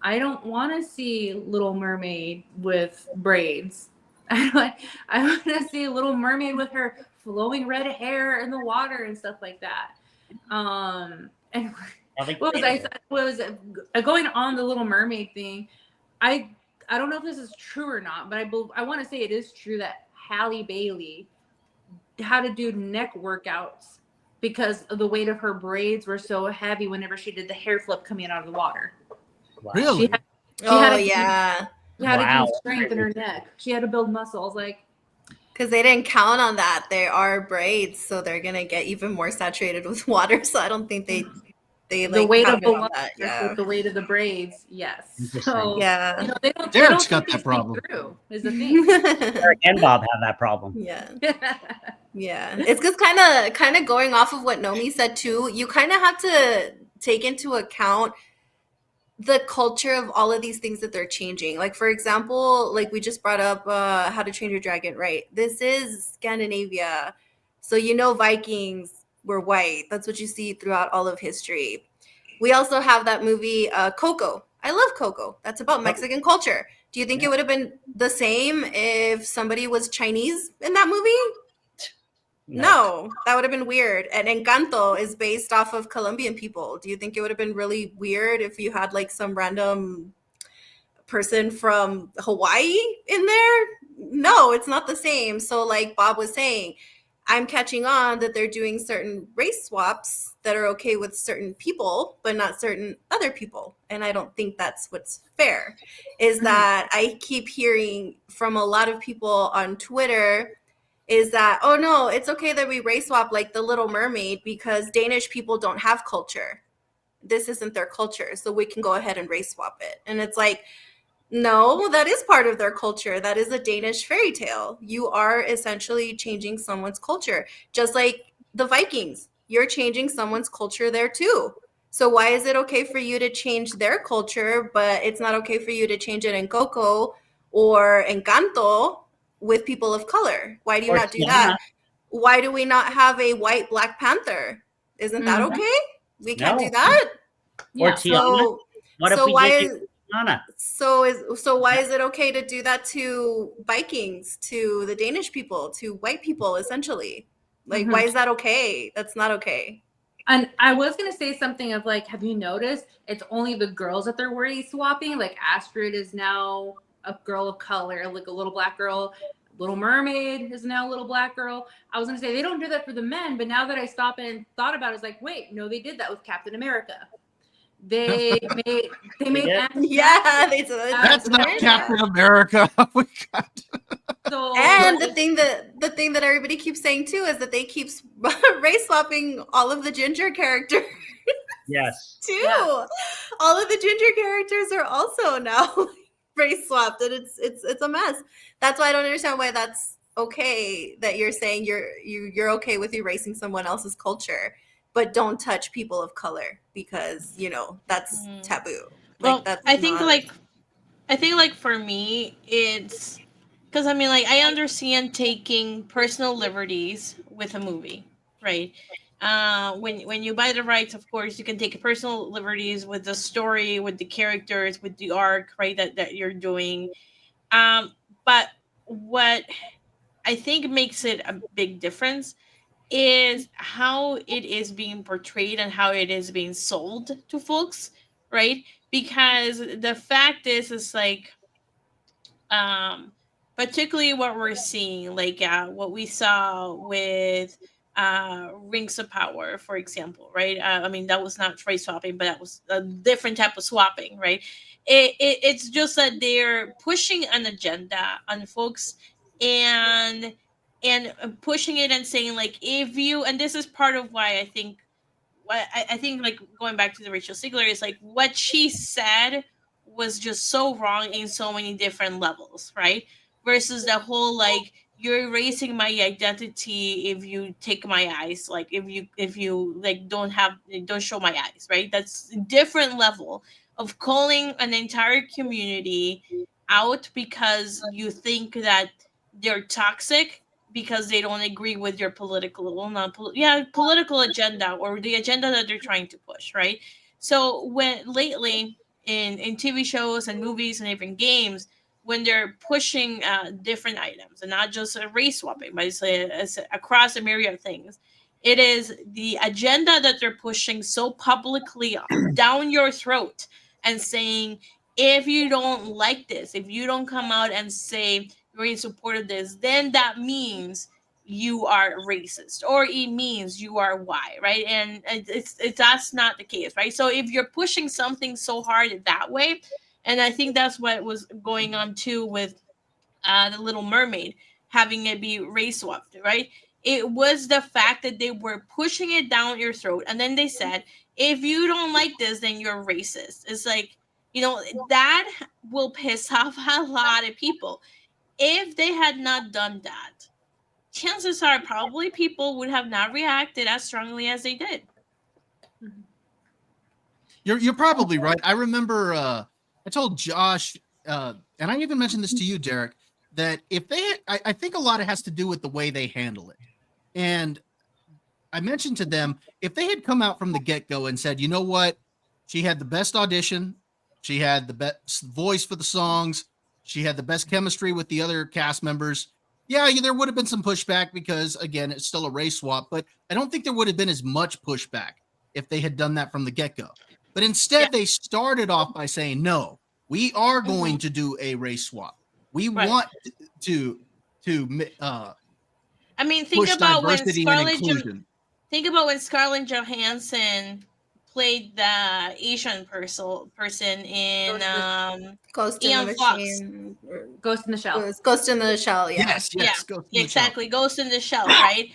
I don't want to see Little Mermaid with braids. I want to see Little Mermaid with her flowing red hair in the water and stuff like that. And what was going on the Little Mermaid thing? I don't know if this is true or not, but I want to say it is true that Halle Bailey had to do neck workouts because of the weight of her braids were so heavy whenever she did the hair flip coming out of the water. Wow. Really? She had to do strength in her neck. She had to build muscles, like, because they didn't count on that. They are braids, so they're gonna get even more saturated with water. So I don't think they like the weight of the on water that. Yeah. with the weight of the braids. Yes. So Yeah. you know, they don't. Derek's they don't got think that problem. through, is the thing. Eric and Bob have that problem. Yeah. Yeah. It's just kind of going off of what Nomi said too. You kind of have to take into account the culture of all of these things that they're changing. Like, for example, like we just brought up How to Train Your Dragon, right? This is Scandinavia. So, you know, Vikings were white. That's what you see throughout all of history. We also have that movie, Coco. I love Coco. That's about Mexican culture. Do you think it would have been the same if somebody was Chinese in that movie? No, that would have been weird. And Encanto is based off of Colombian people. Do you think it would have been really weird if you had like some random person from Hawaii in there? No, it's not the same. So like Bob was saying, I'm catching on that they're doing certain race swaps that are okay with certain people, but not certain other people. And I don't think that's what's fair, is that I keep hearing from a lot of people on Twitter is that, oh no, it's okay that we race swap like the Little Mermaid because Danish people don't have culture. This isn't their culture, so we can go ahead and race swap it. And it's like, no, that is part of their culture. That is a Danish fairy tale. You are essentially changing someone's culture. Just like the Vikings, you're changing someone's culture there too. So why is it okay for you to change their culture, but it's not okay for you to change it in Coco or Encanto with people of color? Why do you not do that? Why do we not have a white Black Panther? Isn't that okay? We can't do that? Or Tiana. What if we did Tiana? So why is it okay to do that to Vikings, to the Danish people, to white people, essentially? Like, why is that okay? That's not okay. And I was going to say something of like, have you noticed it's only the girls that they're worried swapping? Like Astrid is now a girl of color, like a little black girl. Little Mermaid is now a little black girl. I was gonna say they don't do that for the men, but now that I stop and thought about it, it's like, wait, no, they did that with Captain America. They made did? Yeah, they did. That's not America. Captain America. We got- so And the thing that everybody keeps saying too is that they keep race swapping all of the ginger characters Yes. too. Yeah. All of the ginger characters are also now race swapped, and it's a mess. That's why I don't understand why that's okay that you're saying you're okay with erasing someone else's culture, but don't touch people of color because that's taboo. Well, That's I think not. like for me, it's because I mean, like, I understand taking personal liberties with a movie, right? When you buy the rights, of course, you can take personal liberties with the story, with the characters, with the arc, right? That you're doing. Um, but what I think makes it a big difference is how it is being portrayed and how it is being sold to folks, right? Because the fact is like, um particularly what we're seeing, like what we saw with Rings of Power, for example, right? I mean, that was not race swapping, but that was a different type of swapping, right? It's just that they're pushing an agenda on folks, and pushing it and saying, like, if you, and this is part of why I think, I think, like, going back to the Rachel Ziegler, is like what she said was just so wrong in so many different levels, right? Versus the whole, like, you're erasing my identity if you take my eyes, like, if you like don't show my eyes, right? That's a different level of calling an entire community out because you think that they're toxic because they don't agree with your political, well, not political agenda, or the agenda that they're trying to push, right? So when lately in TV shows and movies and even games, when they're pushing different items and not just a race swapping, but it's across a myriad of things, it is the agenda that they're pushing so publicly down your throat and saying, if you don't like this, if you don't come out and say you're in support of this, then that means you are racist, or it means you are Y, right? And it's that's not the case, right? So if you're pushing something so hard that way, and I think that's what was going on too with the Little Mermaid, having it be race swapped, right? It was the fact that they were pushing it down your throat, and then they said, if you don't like this, then you're racist. It's like, that will piss off a lot of people. If they had not done that, chances are probably people would have not reacted as strongly as they did. You're probably right. I remember I told Josh, and I even mentioned this to you, Derek, that if they, I think a lot of it has to do with the way they handle it. And I mentioned to them, if they had come out from the get-go and said, you know what, she had the best audition, she had the best voice for the songs, she had the best chemistry with the other cast members, yeah, there would have been some pushback because, again, it's still a race swap, but I don't think there would have been as much pushback if they had done that from the get-go. But instead, they started off by saying, no, we are going to do a race swap. We want to I mean, push diversity and inclusion. Think about when Scarlett Johansson played the Asian person in Ghost in Ian the Fox. Machine. Ghost in the Shell. Ghost in the Shell, yeah. Yes, exactly. Ghost in the Shell, right?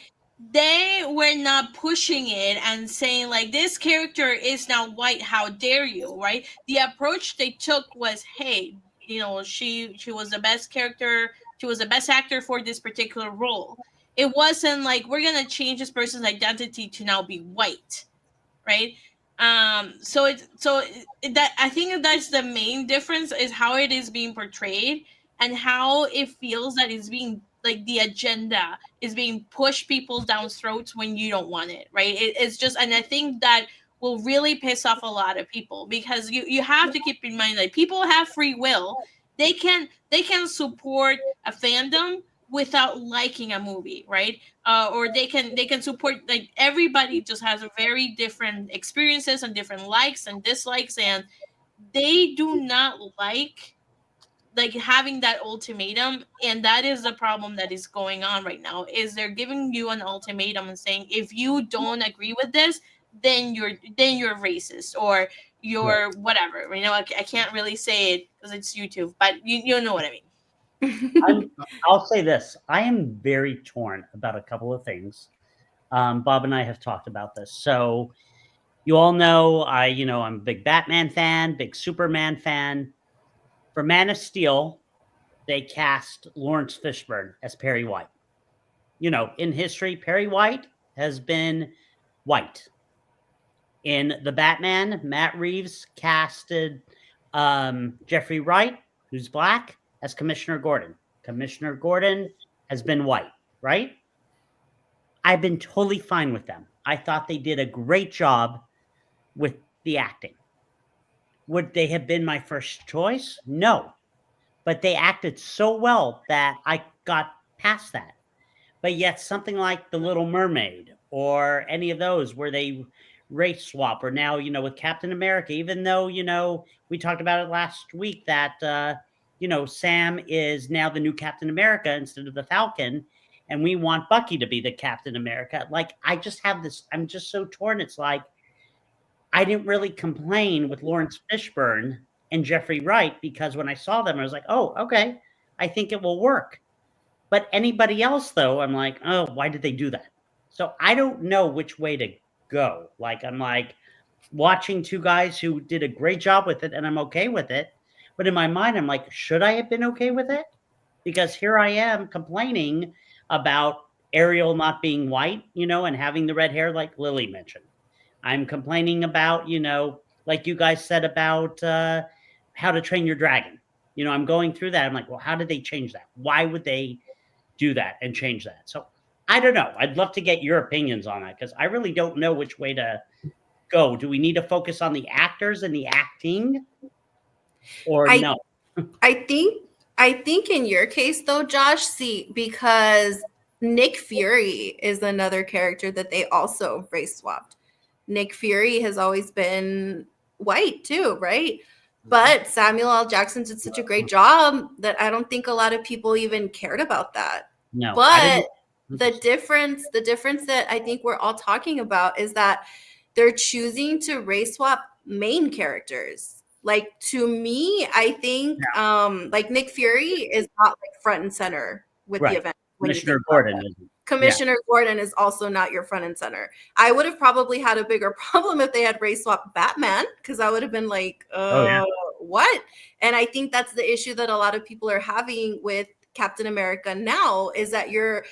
They were not pushing it and saying, like, this character is now white, how dare you, right? The approach they took was, hey, she was the best character, she was the best actor for this particular role. It wasn't like, we're gonna change this person's identity to now be white, right? That, I think that's the main difference, is how it is being portrayed and how it feels that it's being, like, the agenda is being pushed people down throats when you don't want it, right? It's just, and I think that will really piss off a lot of people, because you have to keep in mind that people have free will. They can support a fandom without liking a movie, right? Or they can support, like, everybody just has a very different experiences and different likes and dislikes, and they do not like like having that ultimatum, and that is the problem that is going on right now. Is they're giving you an ultimatum and saying if you don't agree with this, then you're racist or you're whatever. You know, I can't really say it because it's YouTube, but you know what I mean. I'll say this: I am very torn about a couple of things. Bob and I have talked about this. So you all know I'm a big Batman fan, big Superman fan. For Man of Steel, they cast Lawrence Fishburne as Perry White. In history, Perry White has been white. In the Batman, Matt Reeves casted Jeffrey Wright, who's black, as Commissioner Gordon. Commissioner Gordon has been white, right? I've been totally fine with them. I thought they did a great job with the acting. Would they have been my first choice? No. But they acted so well that I got past that. But yet something like The Little Mermaid or any of those where they race swap, or now, with Captain America, even though, we talked about it last week that, Sam is now the new Captain America instead of the Falcon, and we want Bucky to be the Captain America. Like, I'm just so torn. It's like, I didn't really complain with Lawrence Fishburne and Jeffrey Wright because when I saw them, I was like, oh, okay, I think it will work. But anybody else, though, I'm like, oh, why did they do that? So I don't know which way to go. Like, I'm like watching two guys who did a great job with it, and I'm okay with it. But in my mind, I'm like, should I have been okay with it? Because here I am complaining about Ariel not being white, and having the red hair like Lily mentioned. I'm complaining about, like you guys said about How to Train Your Dragon. I'm going through that. I'm like, well, how did they change that? Why would they do that and change that? So I don't know. I'd love to get your opinions on that because I really don't know which way to go. Do we need to focus on the actors and the acting or no? I think in your case though, Josh, see, because Nick Fury is another character that they also race swapped. Nick Fury has always been white too, right? But Samuel L. Jackson did such a great job that I don't think a lot of people even cared about that. No. But the difference that I think we're all talking about is that they're choosing to race swap main characters. Like, to me, I think like Nick Fury is not like front and center with the event. Commissioner Gordon isn't. Commissioner Gordon is also not your front and center. I would have probably had a bigger problem if they had race swapped Batman, because I would have been like, what? And I think that's the issue that a lot of people are having with Captain America now, is that you're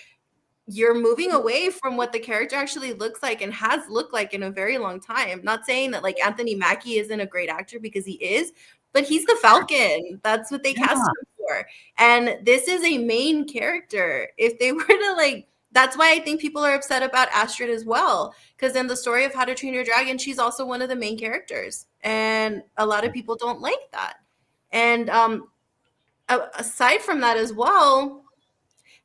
moving away from what the character actually looks like and has looked like in a very long time. Not saying that like Anthony Mackie isn't a great actor, because he is, but he's the Falcon. That's what they cast him for. And this is a main character. If they were to that's why I think people are upset about Astrid as well. Because in the story of How to Train Your Dragon, she's also one of the main characters. And a lot of people don't like that. And aside from that as well,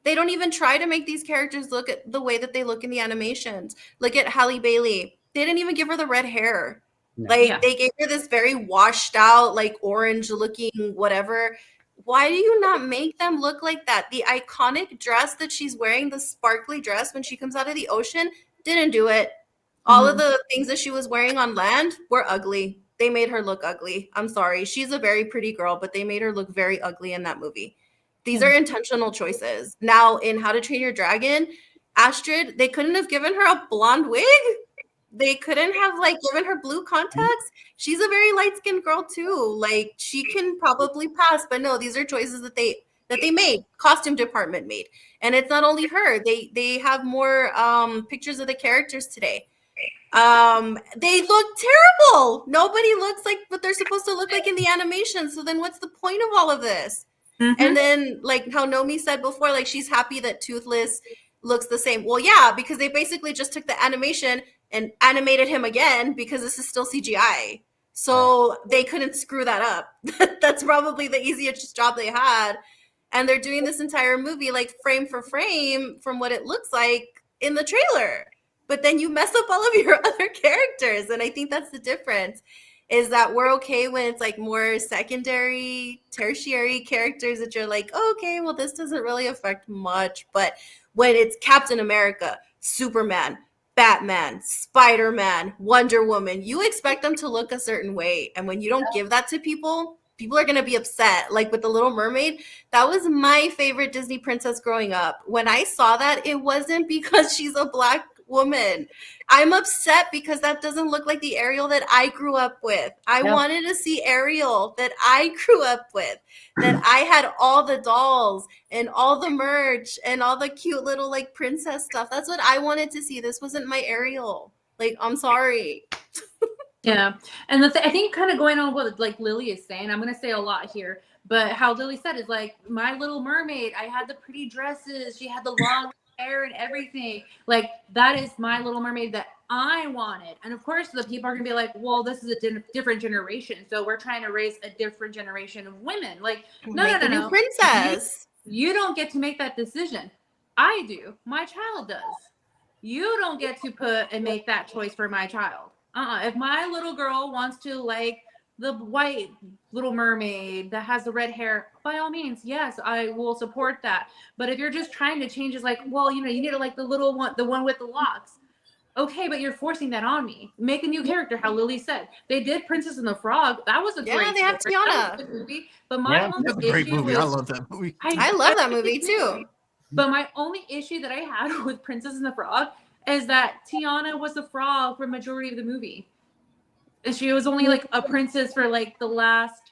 they don't even try to make these characters look at the way that they look in the animations. Look at Halle Bailey. They didn't even give her the red hair. They gave her this very washed out, like orange looking whatever. Why do you not make them look like that? The iconic dress that she's wearing, the sparkly dress when she comes out of the ocean, didn't do it. All of the things that she was wearing on land were ugly. They made her look ugly. I'm sorry. She's a very pretty girl, but they made her look very ugly in that movie. These are intentional choices. Now, in How to Train Your Dragon, Astrid, they couldn't have given her a blonde wig. They couldn't have given her blue contacts. She's a very light-skinned girl too. Like, she can probably pass, but no, these are choices that they made, costume department made. And it's not only her. They have more pictures of the characters today. They look terrible. Nobody looks like what they're supposed to look like in the animation. So then what's the point of all of this? And then like how Nomi said before, like she's happy that Toothless looks the same. Well, yeah, because they basically just took the animation and animated him again, because this is still CGI. So they couldn't screw that up. That's probably the easiest job they had. And they're doing this entire movie like frame for frame from what it looks like in the trailer. But then you mess up all of your other characters. And I think that's the difference. is that we're okay when it's like more secondary, tertiary characters that you're like, oh, okay, well, this doesn't really affect much. But when it's Captain America, Superman, Batman, Spider-Man, Wonder Woman, you expect them to look a certain way. And when you don't give that to people, people are going to be upset. Like with The Little Mermaid, that was my favorite Disney princess growing up. When I saw that, it wasn't because she's a Black woman. I'm upset because that doesn't look like the Ariel that I grew up with. I wanted to see Ariel that I grew up with, that I had all the dolls and all the merch and all the cute little like princess stuff. That's what I wanted to see. This wasn't my Ariel. Like, I'm sorry. Yeah, and I think kind of going on what like Lily is saying, I'm gonna say a lot here, but how Lily said is like My Little Mermaid. I had the pretty dresses, she had the long hair and everything. Like that is My Little Mermaid that I wanted. And of course, the people are gonna be like, "Well, this is a different generation, so we're trying to raise a different generation of women." Like, no, New princess. You don't get to make that decision. I do. My child does. You don't get to put and make that choice for my child. If my little girl wants to like the white Little Mermaid that has the red hair, by all means, yes, I will support that. But if you're just trying to change, it's like, well, you need to like the little one, the one with the locks. Okay, but you're forcing that on me. Make a new character, how Lily said. They did Princess and the Frog. That was a great they have story. Tiana. That was a good movie. But my only That's a great issue movie. I love that movie. I love that movie too. But my only issue that I had with Princess and the Frog is that Tiana was the frog for majority of the movie. And she was only like a princess for like the last,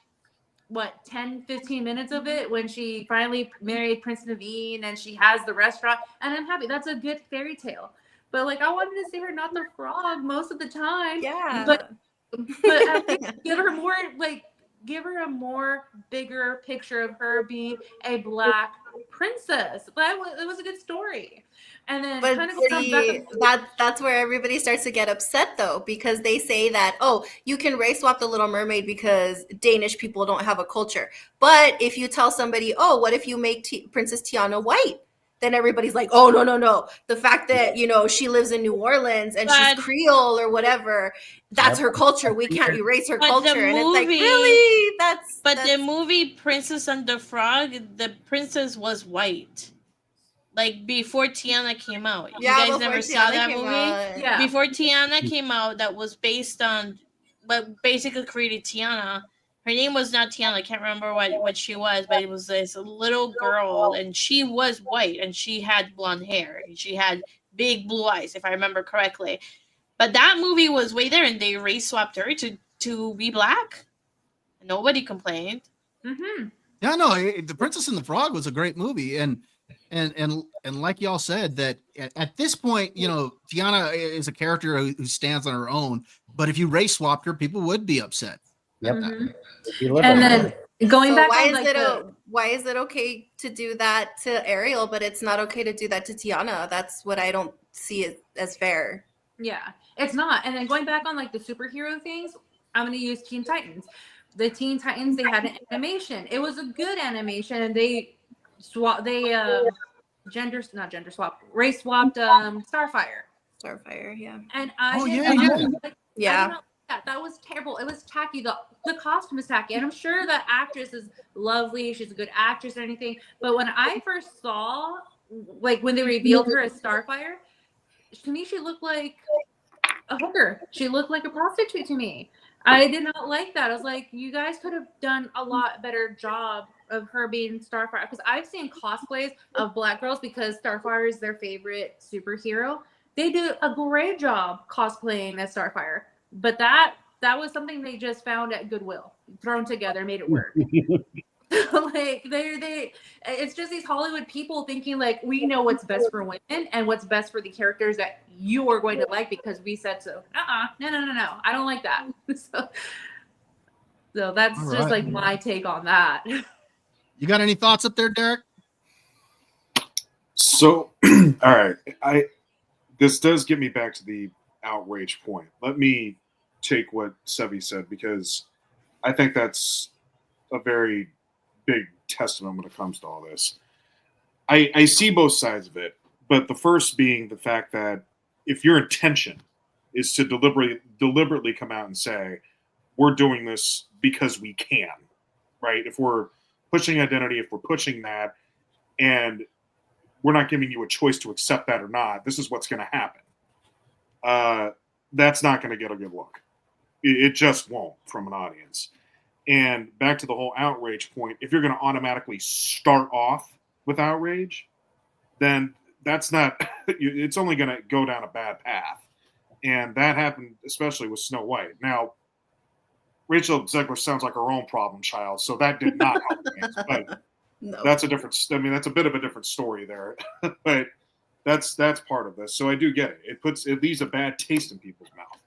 10, 15 minutes of it when she finally married Prince Naveen and she has the restaurant. And I'm happy. That's a good fairy tale. But like I wanted to see her not the frog most of the time. Yeah. But I think give her a more bigger picture of her being a Black princess. It was a good story. And then but kind of see, that's where everybody starts to get upset though, because they say that, oh, you can race swap the Little Mermaid because Danish people don't have a culture. But if you tell somebody, oh, what if you make Princess Tiana white? Then everybody's like, oh, no. The fact that, she lives in New Orleans and she's Creole or whatever, that's her culture. We can't erase her culture. And it's like, really? The movie Princess and the Frog, the princess was white. Like before Tiana came out. You guys never saw that movie? Yeah. Before Tiana came out, that was based on what basically created Tiana. Her name was not Tiana. I can't remember what she was, but it was this little girl, and she was white, and she had blonde hair, and she had big blue eyes, if I remember correctly. But that movie was way there, and they race swapped her to be Black. Nobody complained. Mm-hmm. Yeah, no, The Princess and the Frog was a great movie, and like y'all said, that at this point, Tiana is a character who stands on her own. But if you race swapped her, people would be upset. Yep. Mm-hmm. And then going back, why is it okay to do that to Ariel, but it's not okay to do that to Tiana? That's what I don't see it as fair. Yeah, it's not. And then going back on like the superhero things, I'm going to use Teen Titans. The Teen Titans, they had an animation. It was a good animation, and they race swapped Starfire. Yeah. And that was terrible. It was tacky. The costume is tacky, and I'm sure that actress is lovely. She's a good actress and anything. But when I first saw, like when they revealed her as Starfire, to me she looked like a hooker. She looked like a prostitute to me. I did not like that. I was like, you guys could have done a lot better job of her being Starfire, because I've seen cosplays of Black girls because Starfire is their favorite superhero. They do a great job cosplaying as Starfire, but that was something they just found at Goodwill, thrown together, made it work. Like it's just these Hollywood people thinking like we know what's best for women and what's best for the characters that you are going to like because we said so. No, I don't like that. So that's all just right. like my take on that. You got any thoughts up there, Derek? So, all right, this does get me back to the outrage point. Let me take what Sevi said, because I think that's a very big testament when it comes to all this. I see both sides of it, but the first being the fact that if your intention is to deliberately come out and say, we're doing this because we can, right? If we're pushing identity, if we're pushing that, and we're not giving you a choice to accept that or not, this is what's going to happen. That's not going to get a good look. It just won't from an audience. And back to the whole outrage point, if you're going to automatically start off with outrage, then that's not, it's only going to go down a bad path. And that happened especially with Snow White. Now, Rachel Zegler sounds like her own problem child, so that did not help things. But No. that's a different, I mean, that's a bit of a different story there. But that's part of this. So I do get it. It leaves a bad taste in people's mouth.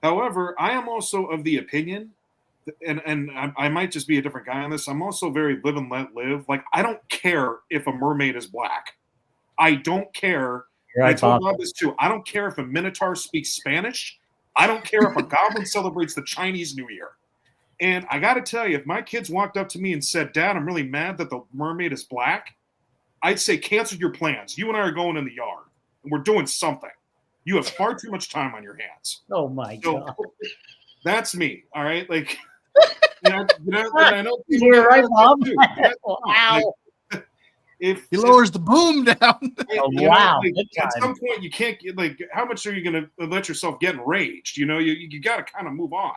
However, I am also of the opinion, and I might just be a different guy on this. I'm also very live and let live. Like, I don't care if a mermaid is black. I don't care. Right, I told Bob. Bob this too. I don't care if a minotaur speaks Spanish. I don't care if a goblin celebrates the Chinese New Year. And I got to tell you, if my kids walked up to me and said, "Dad, I'm really mad that the mermaid is black," I'd say, cancel your plans. You and I are going in the yard, and we're doing something. You have far too much time on your hands. Oh my So God. that's me. All right, like and I know people You're get right, that Bob. too. Wow. If He lowers the boom down. Oh, you know, wow. like, Big at time. some point you can't get, like, how much are you going to let yourself get enraged? You know, you got to kind of move on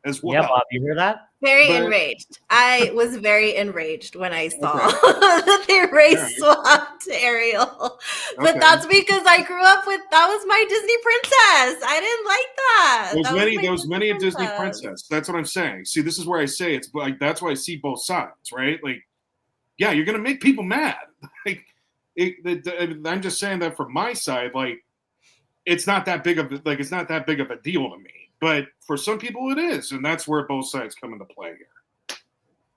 as well. Yeah, Bob, you hear that? Very But- enraged. I was very enraged when I saw Okay. that they race Alright. swapped Ariel. But Okay. that's because I grew up with, that was my Disney princess. I didn't like that. There was many a Disney princess. That's what I'm saying. See, this is where I say it's like, that's why I see both sides, right? Like, yeah, you're going to make people mad. Like, I'm just saying that from my side, like, it's not that big of a deal to me. But for some people, it is, and that's where both sides come into play here.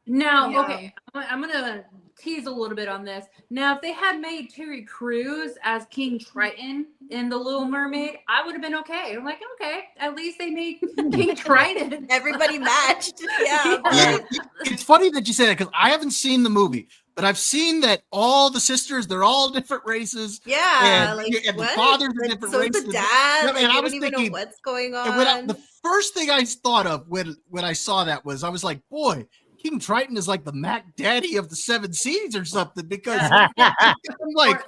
Now, Yeah. okay, I'm gonna tease a little bit on this. Now, if they had made Terry Crews as King Triton in The Little Mermaid, I would have been okay. I'm like, okay, at least they made King Triton. Everybody matched. Yeah. Yeah. It's funny that you say that because I haven't seen the movie, but I've seen that all the sisters, they're all different races. Yeah. And- Like, and the what? fathers are Like, different so is races. the dad. Yeah, Like, and I you was don't even thinking- know what's going on. And the first thing I thought of when I saw that was, I was like, boy, King Triton is like the Mac Daddy of the Seven Seas or something, because I'm like,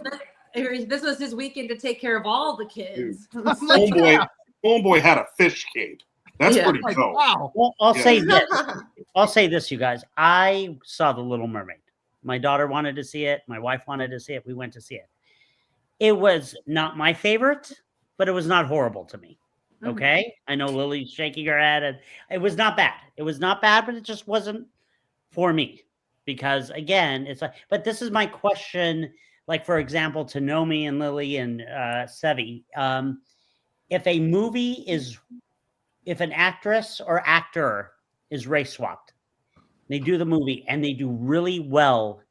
This was his weekend to take care of all the kids. I'm like, Homeboy had a fish cape. That's Yeah. pretty like, dope. wow. Well, I'll Yeah. say this. I'll say this, you guys. I saw The Little Mermaid. My daughter wanted to see it. My wife wanted to see it. We went to see it. It was not my favorite, but it was not horrible to me. Mhm. Okay. I know Lily's shaking her head, and it was not bad. It was not bad, but it just wasn't for me. Because again, it's like, but this is my question, like, for example, to Nomi and Lily and Sevi. If a movie if an actress or actor is race swapped, they do the movie and they do really well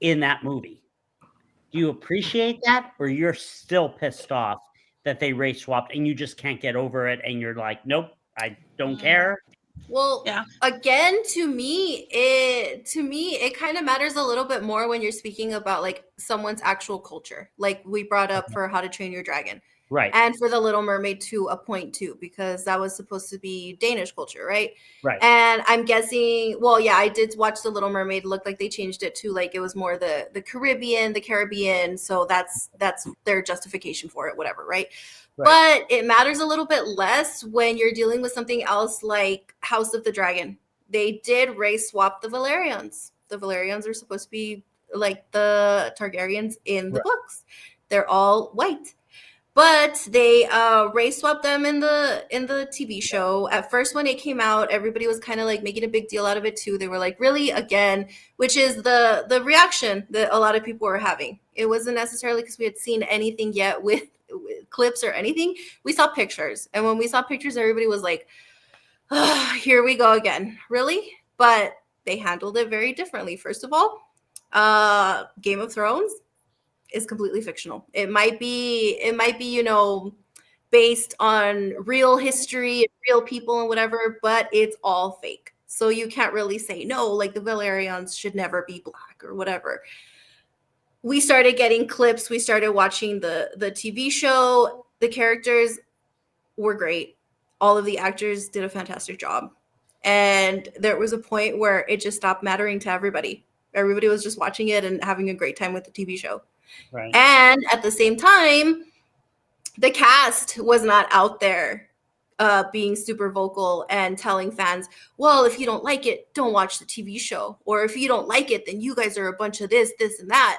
in that movie, do you appreciate that, or you're still pissed off that they race swapped and you just can't get over it and you're like, nope, I don't care? Well, Yeah. again, to me, it kind of matters a little bit more when you're speaking about like someone's actual culture. Like we brought up for How to Train Your Dragon. Right. And for The Little Mermaid to a point too, because that was supposed to be Danish culture, right? Right. And I'm guessing, well, yeah, I did watch The Little Mermaid. It looked like they changed it to like it was more the Caribbean. So that's their justification for it, whatever, right? Right. But it matters a little bit less when you're dealing with something else like House of the Dragon. They did race swap the Valerians. The Valerians are supposed to be like the Targaryens in the Right. books. They're all white. But they race swapped them in the TV show. At first, when it came out, everybody was kind of like making a big deal out of it too. They were like, "Really, again?" Which is the reaction that a lot of people were having. It wasn't necessarily because we had seen anything yet with clips or anything. We saw pictures, and when we saw pictures, everybody was like, oh, "Here we go again, really?" But they handled it very differently. First of all, Game of Thrones is completely fictional. It might be, you know, based on real history, real people and whatever, but it's all fake. So you can't really say no, like the Valerians should never be black or whatever. We started getting clips. We started watching the TV show. The characters were great. all of the actors did a fantastic job. And there was a point where it just stopped mattering to everybody. Everybody was just watching it and having a great time with the TV show. Right. And at the same time, the cast was not out there being super vocal and telling fans, well, if you don't like it, don't watch the TV show. Or if you don't like it, then you guys are a bunch of this, and that.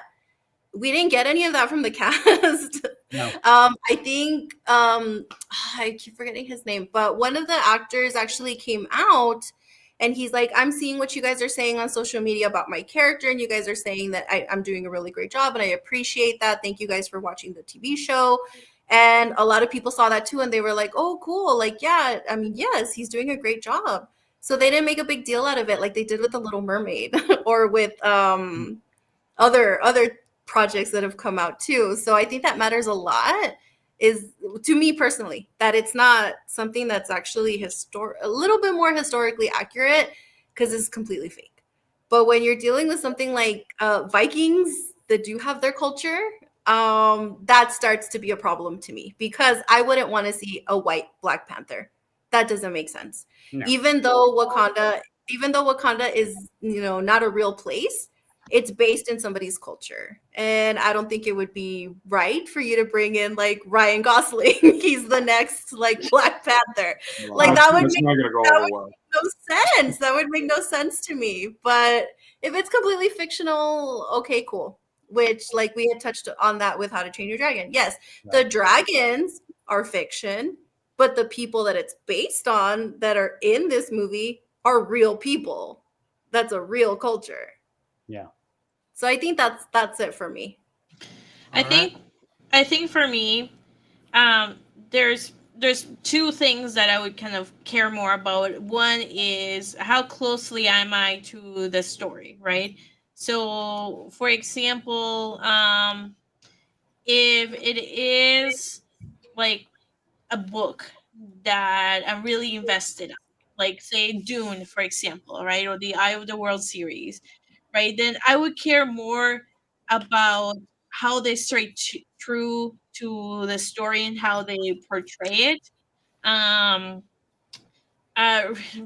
We didn't get any of that from the cast. No. I think I keep forgetting his name, but one of the actors actually came out and he's like, I'm seeing what you guys are saying on social media about my character, and you guys are saying that I'm doing a really great job, and I appreciate that. Thank you guys for watching the TV show. And a lot of people saw that too, and they were like, oh, cool. Like, yeah, I mean, yes, he's doing a great job. So they didn't make a big deal out of it like they did with The Little Mermaid or with other projects that have come out too. So I think that matters a lot, is to me personally, that it's not something that's actually a little bit more historically accurate, because it's completely fake. But when you're dealing with something like Vikings that do have their culture, that starts to be a problem to me, because I wouldn't want to see a white Black Panther. That doesn't make sense. No. Even though Wakanda is, not a real place, it's based in somebody's culture. And I don't think it would be right for you to bring in like Ryan Gosling. He's the next like Black Panther. Like that would make no sense. That would make no sense to me. But if it's completely fictional, okay, cool. Which, like, we had touched on that with How to Train Your Dragon. Yes, the dragons are fiction, but the people that it's based on that are in this movie are real people. That's a real culture. Yeah. So I think that's it for me. I think for me, there's two things that I would kind of care more about. One is how closely am I to the story, right? So, for example, if it is like a book that I'm really invested in, like say Dune, for example, right, or the Eye of the World series, right, then I would care more about how they stay true to the story and how they portray it. Um,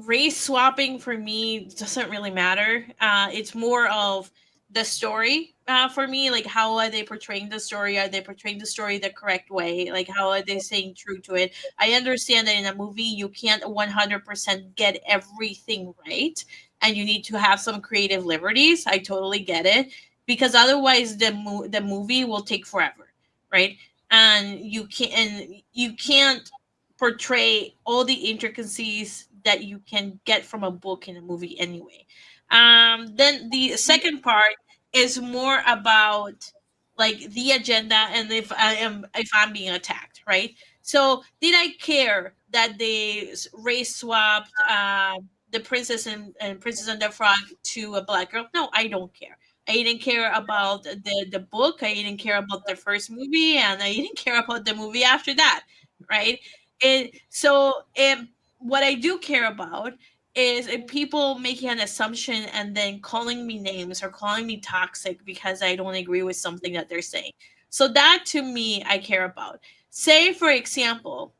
Race swapping for me doesn't really matter. It's more of the story for me. Like, how are they portraying the story? Are they portraying the story the correct way? Like, how are they staying true to it? I understand that in a movie you can't 100% get everything right, and you need to have some creative liberties. I totally get it, because otherwise the movie will take forever, right? And you can't portray all the intricacies that you can get from a book in a movie anyway. Then the second part is more about like the agenda, and if I'm being attacked, right? So did I care that they race swapped the princess and Princess and the Frog to a black girl? No, I don't care. I didn't care about the book. I didn't care about the first movie, and I didn't care about the movie after that, right? What I do care about is if people making an assumption and then calling me names or calling me toxic because I don't agree with something that they're saying. So that to me, I care about. Say, for example,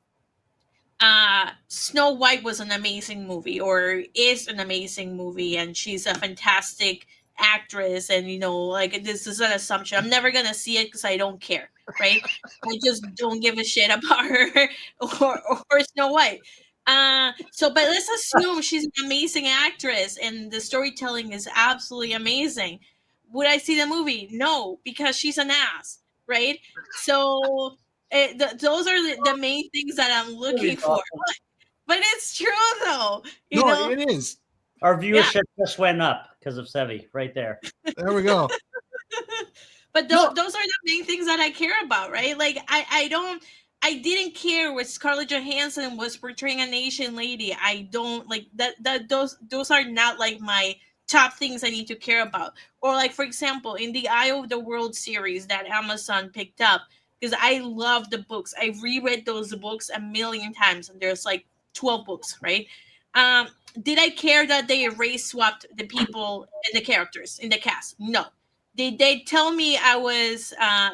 Snow White was an amazing movie, or is an amazing movie, and she's a fantastic actress, and like, this is an assumption. I'm never gonna see it because I don't care, right? I just don't give a shit about her or Snow White. But let's assume she's an amazing actress and the storytelling is absolutely amazing. Would I see the movie? No, because she's an ass, right? So those are the main things that I'm looking for. But it's true though, you know. It is. Our viewership just went up because of Sevi right there. There we go. But those are the main things that I care about, right? Like I didn't care when Scarlett Johansson was portraying an Asian lady. I don't like that those are not like my top things I need to care about. Or like, for example, in the Eye of the World series that Amazon picked up, because I love the books. I reread those books a million times, and there's like 12 books, right? Did I care that they race swapped the people and the characters in the cast? No. they did tell me I was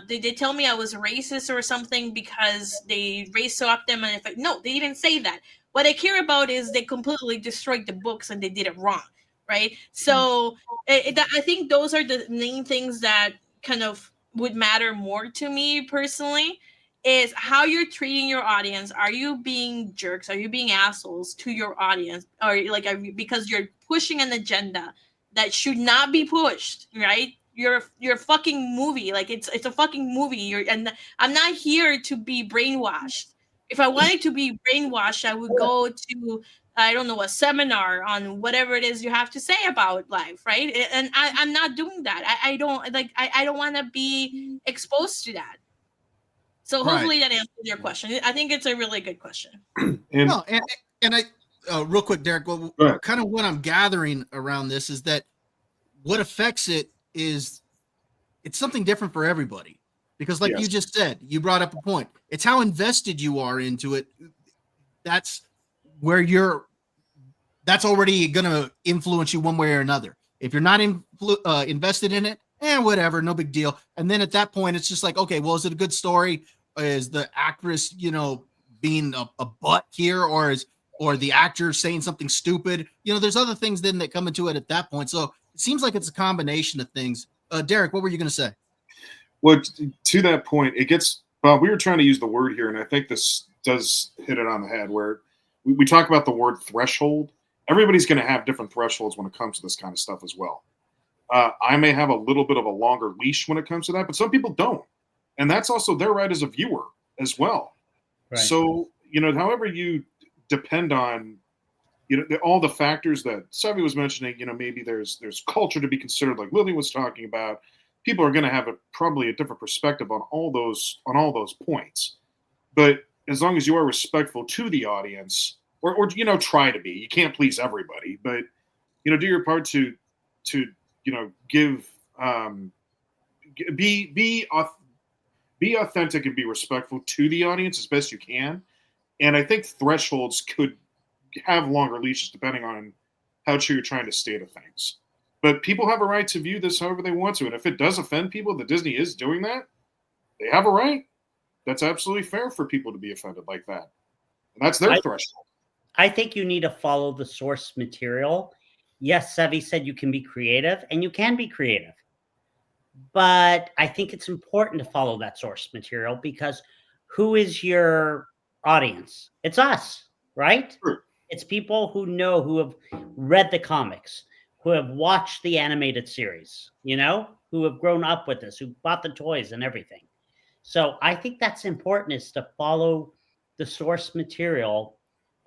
they did tell me I was racist or something because they race swapped them, and no, they didn't say that. What I care about is they completely destroyed the books and they did it wrong, right? So I think those are the main things that kind of would matter more to me personally, is how you're treating your audience. Are you being jerks? Are you being assholes to your audience? Or like, because you're pushing an agenda that should not be pushed, right? You're a fucking movie. Like, it's a fucking movie. And I'm not here to be brainwashed. If I wanted to be brainwashed, I would go to, I don't know, a seminar on whatever it is you have to say about life, right? And I'm not doing that. I don't like. I don't want to be exposed to that. So hopefully that answers your question. I think it's a really good question. And I real quick, Derek. Well, kind of what I'm gathering around this is that what affects it is it's something different for everybody. Because like you just said, you brought up a point. It's how invested you are into it. That's where that's already going to influence you one way or another. If you're not invested in it, whatever, no big deal. And then at that point, it's just like, okay, well, is it a good story? Is the actress, being a butt here, or the actor saying something stupid? There's other things then that come into it at that point. So it seems like it's a combination of things. Derek, what were you going to say? Well, to that point, it gets, Bob, we were trying to use the word here, and I think this does hit it on the head, where we talk about the word threshold. Everybody's going to have different thresholds when it comes to this kind of stuff as well. I may have a little bit of a longer leash when it comes to that, but some people don't. And that's also their right as a viewer as well. Right. So, however you depend on, all the factors that Savvy was mentioning, maybe there's culture to be considered, like Lily was talking about. People are going to have probably a different perspective on all those points. But as long as you are respectful to the audience, or try to be, you can't please everybody, but do your part to give be authentic and be respectful to the audience as best you can. And I think thresholds could have longer leashes depending on how true you're trying to state of things. But people have a right to view this however they want to. And if it does offend people that Disney is doing that, they have a right. That's absolutely fair for people to be offended like that. And that's their threshold. I think you need to follow the source material. Yes, Sevi said you can be creative, and you can be creative. But I think it's important to follow that source material, because who is your audience? It's us, right? Sure. It's people who have read the comics, who have watched the animated series, who have grown up with this, who bought the toys and everything. So I think that's important, is to follow the source material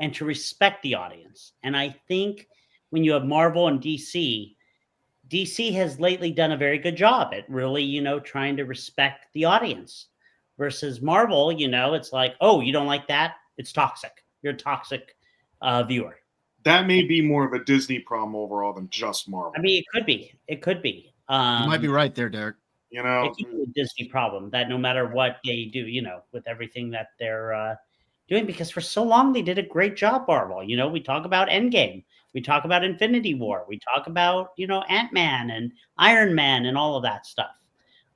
and to respect the audience. And I think when you have Marvel and DC has lately done a very good job at really, trying to respect the audience, versus Marvel, it's like, oh, you don't like that? It's toxic. You're a toxic viewer. That may be more of a Disney problem overall than just Marvel. I mean, it could be. You might be right there, Derek. It could be a Disney problem, that no matter what they do, with everything that they're doing, because for so long they did a great job, Marvel. We talk about Endgame. We talk about Infinity War. We talk about, Ant-Man and Iron Man and all of that stuff.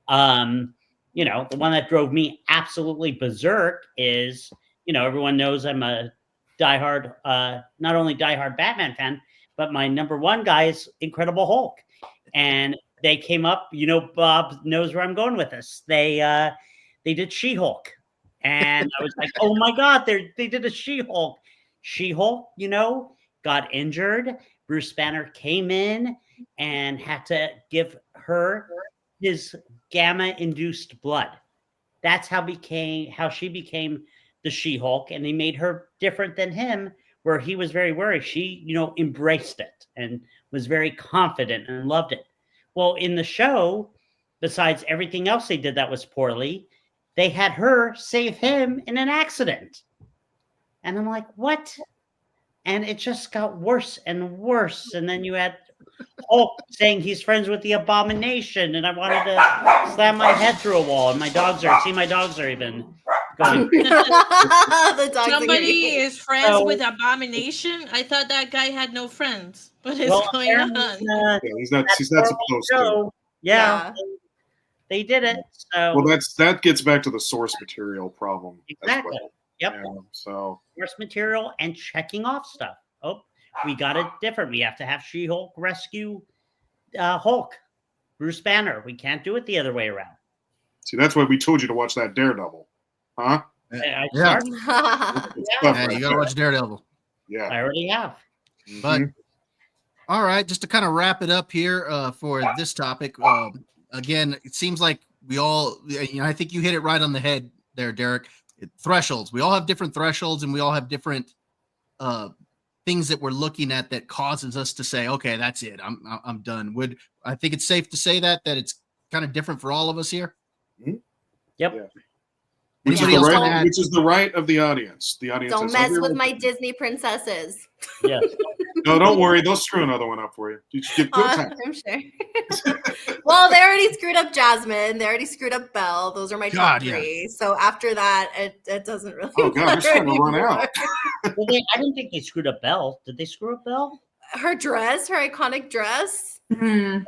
The one that drove me absolutely berserk is, everyone knows I'm a diehard, not only diehard Batman fan, but my number one guy is Incredible Hulk. And they came up, Bob knows where I'm going with this. They did She-Hulk. And I was like, oh my God, they did a She-Hulk. She-Hulk, got injured. Bruce Banner came in and had to give her his gamma-induced blood. That's how she became the She-Hulk, and they made her different than him, where he was very worried. She, embraced it and was very confident and loved it. Well, in the show, besides everything else they did that was poorly, they had her save him in an accident. And I'm like, what? And it just got worse and worse. And then you had Hulk saying he's friends with the Abomination, and I wanted to slam my head through a wall. And my dogs are even going. Somebody is friends with Abomination? I thought that guy had no friends. What is going on? He's not supposed to. Yeah, they did it. So Well, that gets back to the source material problem. exactly. As well. Yep. Yeah, so Source material and checking off stuff. Oh, we got it different. We have to have She-Hulk rescue Hulk, Bruce Banner. We can't do it the other way around. see, that's why we told you to watch that Daredevil, huh? I Yeah. started. It's Yeah. tough Yeah, right you gotta there. watch Daredevil. Yeah. I already have. But Mhm. all right, just to kind of wrap it up here for this topic. Again, it seems like we all, I think you hit it right on the head there, Derek. Thresholds. We all have different thresholds, and we all have different things that we're looking at that causes us to say, okay, that's it. I'm done. I think it's safe to say that it's kind of different for all of us here. Yep. Yeah. Which Anybody else wanna add? is the right of the audience. The audience Don't has mess every with right my to- Disney princesses. Yes. No, don't worry. They'll screw another one up for you. You just give good time. I'm sure. Well, they already screwed up Jasmine. They already screwed up Belle. Those are my top God, yeah. 3. So after that, it doesn't really. Oh, God, they're starting to run matter out. anymore. Well, I didn't think they screwed up Belle. Did they screw up Belle? Her dress, her iconic dress. Her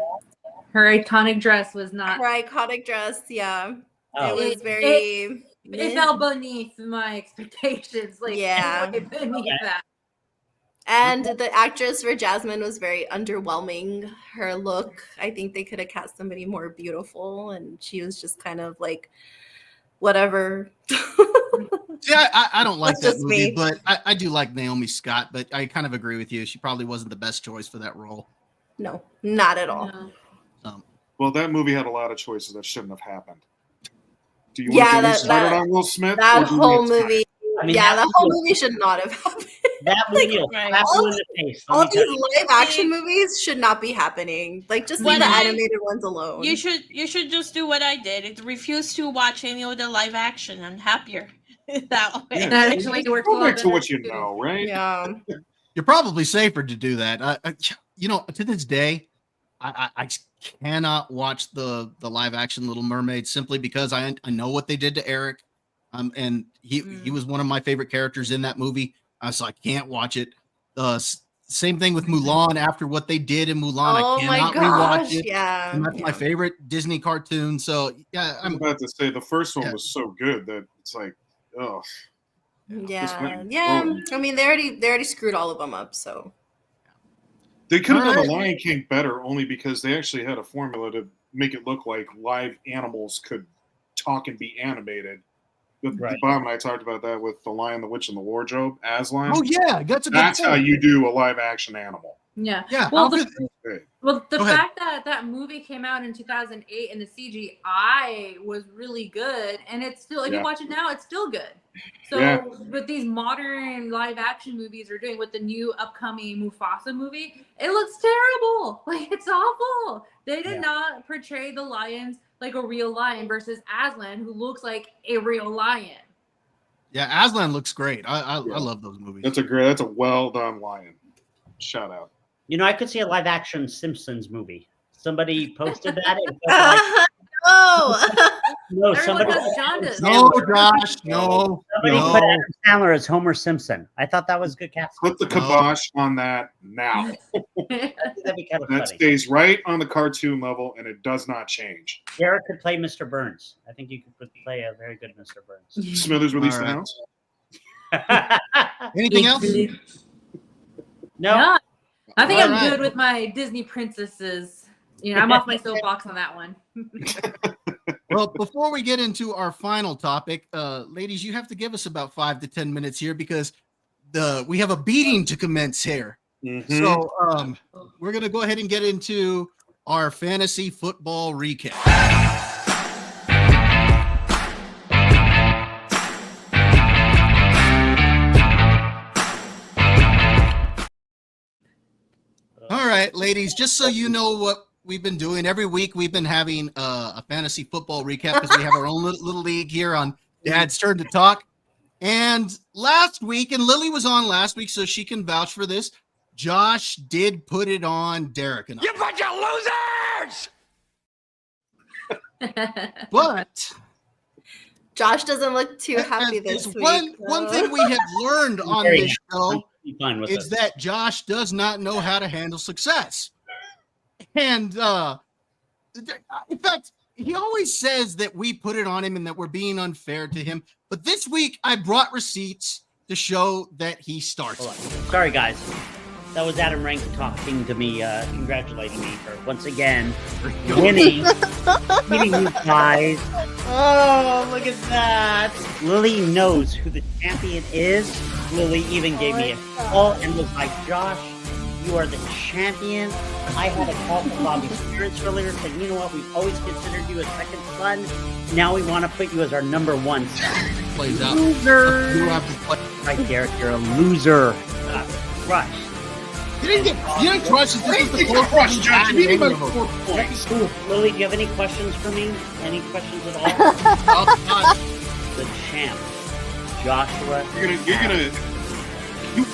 iconic dress was not. Her iconic dress, yeah. Oh. It was It- very. It fell beneath my expectations. Like, Yeah. way beneath that. And the actress for Jasmine was very underwhelming. Her look, I think they could have cast somebody more beautiful, and she was just kind of like, whatever. Yeah, I don't like That's that just movie, me. but I do like Naomi Scott, but I kind of agree with you. She probably wasn't the best choice for that role. No, not at all. No. Well, that movie had a lot of choices that shouldn't have happened. Do you Yeah, want to get me that- started that- on Will Smith? That or do we whole have time? movie, I mean, that that whole movie- movie should not have happened. That movie will right. slap you in the face. Let All me tell these you. live action movies should not be happening. Like, just leave What the I- animated ones alone. You should just do what I did. It refuse to watch any of the live action and happier that way. Yeah. That actually works a Go lot back to better, what you too. know, right? Yeah. You're probably safer to do that. To this day, I cannot watch the live action Little Mermaid simply because I know what they did to Eric, and he was one of my favorite characters in that movie. So I can't watch it. Same thing with Mulan. After what they did in Mulan, Oh I my cannot gosh. rewatch it. Yeah. And that's my favorite Disney cartoon. So yeah, I'm I'm about to say the first one Yeah. was so good that it's like, oh, Yeah. went Yeah. wrong. I mean, they already screwed all of them up. So they could have done Alright. The Lion King better only because they actually had a formula to make it look like live animals could talk and be animated. Right. Bob and I talked about that with The Lion, the Witch, and the Wardrobe. Aslan. oh yeah, that's a good That's point. how you do a live action animal. Yeah. Yeah, Well, how the, good- Okay. well, the Go ahead. fact that that movie came out in 2008 and the CGI was really good, and it's still, if Yeah. you watch it now, it's still good. So, Yeah. with these modern live action movies are doing with the new upcoming Mufasa movie, it looks terrible. Like, it's awful. They did Yeah. not portray the lions like a real lion versus Aslan, who looks like a real lion. Yeah, Aslan looks great. I Yeah. love those movies. That's a well done lion. Shout out. You know, I could see a live action Simpsons movie. Somebody posted that. And put like, no. no, Everyone somebody, has jaundice. No, Josh, no. somebody no. put Adam Sandler as Homer Simpson. I thought that was good casting. Put the kibosh on that now. That'd be kind of That funny. stays right on the cartoon level and it does not change. Derek could play Mr. Burns. I think you could play a very good Mr. Burns. Smithers released the Alright. house. Anything else? No, No, I think All I'm right. good with my Disney princesses. I'm off my soapbox on that one. Well, before we get into our final topic, ladies, you have to give us about 5 to 10 minutes here because we have a beating to commence here. Mhm. So we're gonna go ahead and get into our fantasy football recap. All right, ladies, just so you know what we've been doing, every week we've been having a fantasy football recap because we have our own little league here on Dad's Turn to Talk. And last week, and Lily was on last week, so she can vouch for this, Josh did put it on Derek and I. You bunch of losers! But Josh doesn't look too happy there's this week. one thing we have learned on Very this show be fine with is it. that Josh does not know how to handle success. And In fact, he always says that we put it on him and that we're being unfair to him. But this week, I brought receipts to show that he starts. Sorry, guys. That was Adam Rank talking to me, congratulating me for once again winning, beating you guys. Oh, look at that! Lily knows who the champion is. Lily even gave me a call and was like, "Josh, you are the champion." I had a call from Bobby's parents earlier saying, "You know what? We've always considered you a second son. Now we want to put you as our number one son." Plays out. Loser. You have to play. Right, Derek, you're a loser. Crush. You didn't crush. This is the Crush, Josh. You beat him by 4 points. Lily, do you have any questions for me? Any questions at all? The champ, Joshua. You're gonna.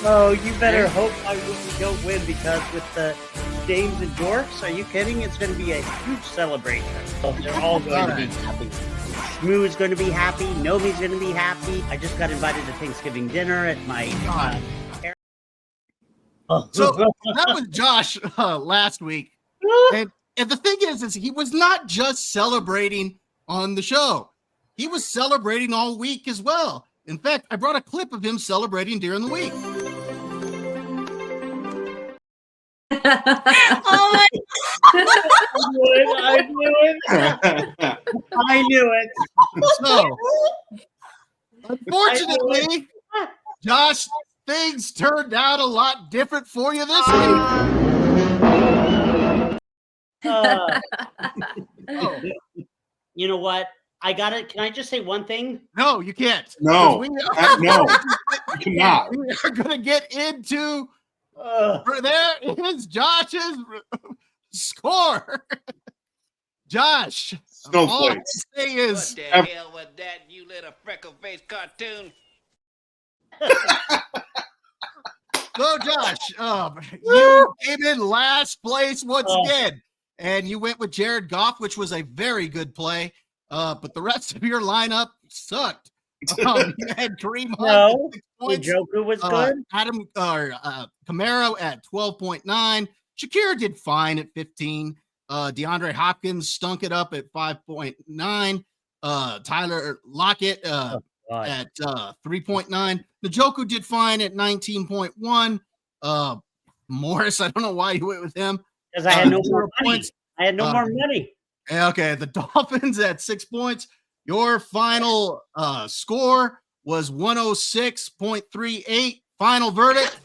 Oh, you better hope I don't win, because with the Dames and Dorks, are you kidding? It's going to be a huge celebration. They're all going to be happy. Smoo's going to be happy. Nomi's going to be happy. I just got invited to Thanksgiving dinner at my. So that was Josh last week, and the thing is he was not just celebrating on the show; he was celebrating all week as well. In fact, I brought a clip of him celebrating during the week. Oh my I knew it. I knew it. So, unfortunately, Josh, things turned out a lot different for you this week. You know what? I got it. Can I just say one thing? No, you can't. No, no, you cannot. We are going to get into. There is Josh's score. Josh, all I can say is, what the hell was that, you little freckle-faced cartoon? So Josh, you came in last place once again, and you went with Jared Goff, which was a very good play. But the rest of your lineup sucked. You had Kareem Hunt at 6 points. Njoku was good. Adam Camaro at 12.9. Shakira did fine at 15. DeAndre Hopkins stunk it up at 5.9. Tyler Lockett at 3.9. Njoku did fine at 19.1. Morris, I don't know why you went with him. Because I had no more money. I had no more money. Okay, the Dolphins at 6 points. Your final score was 106.38. Final verdict.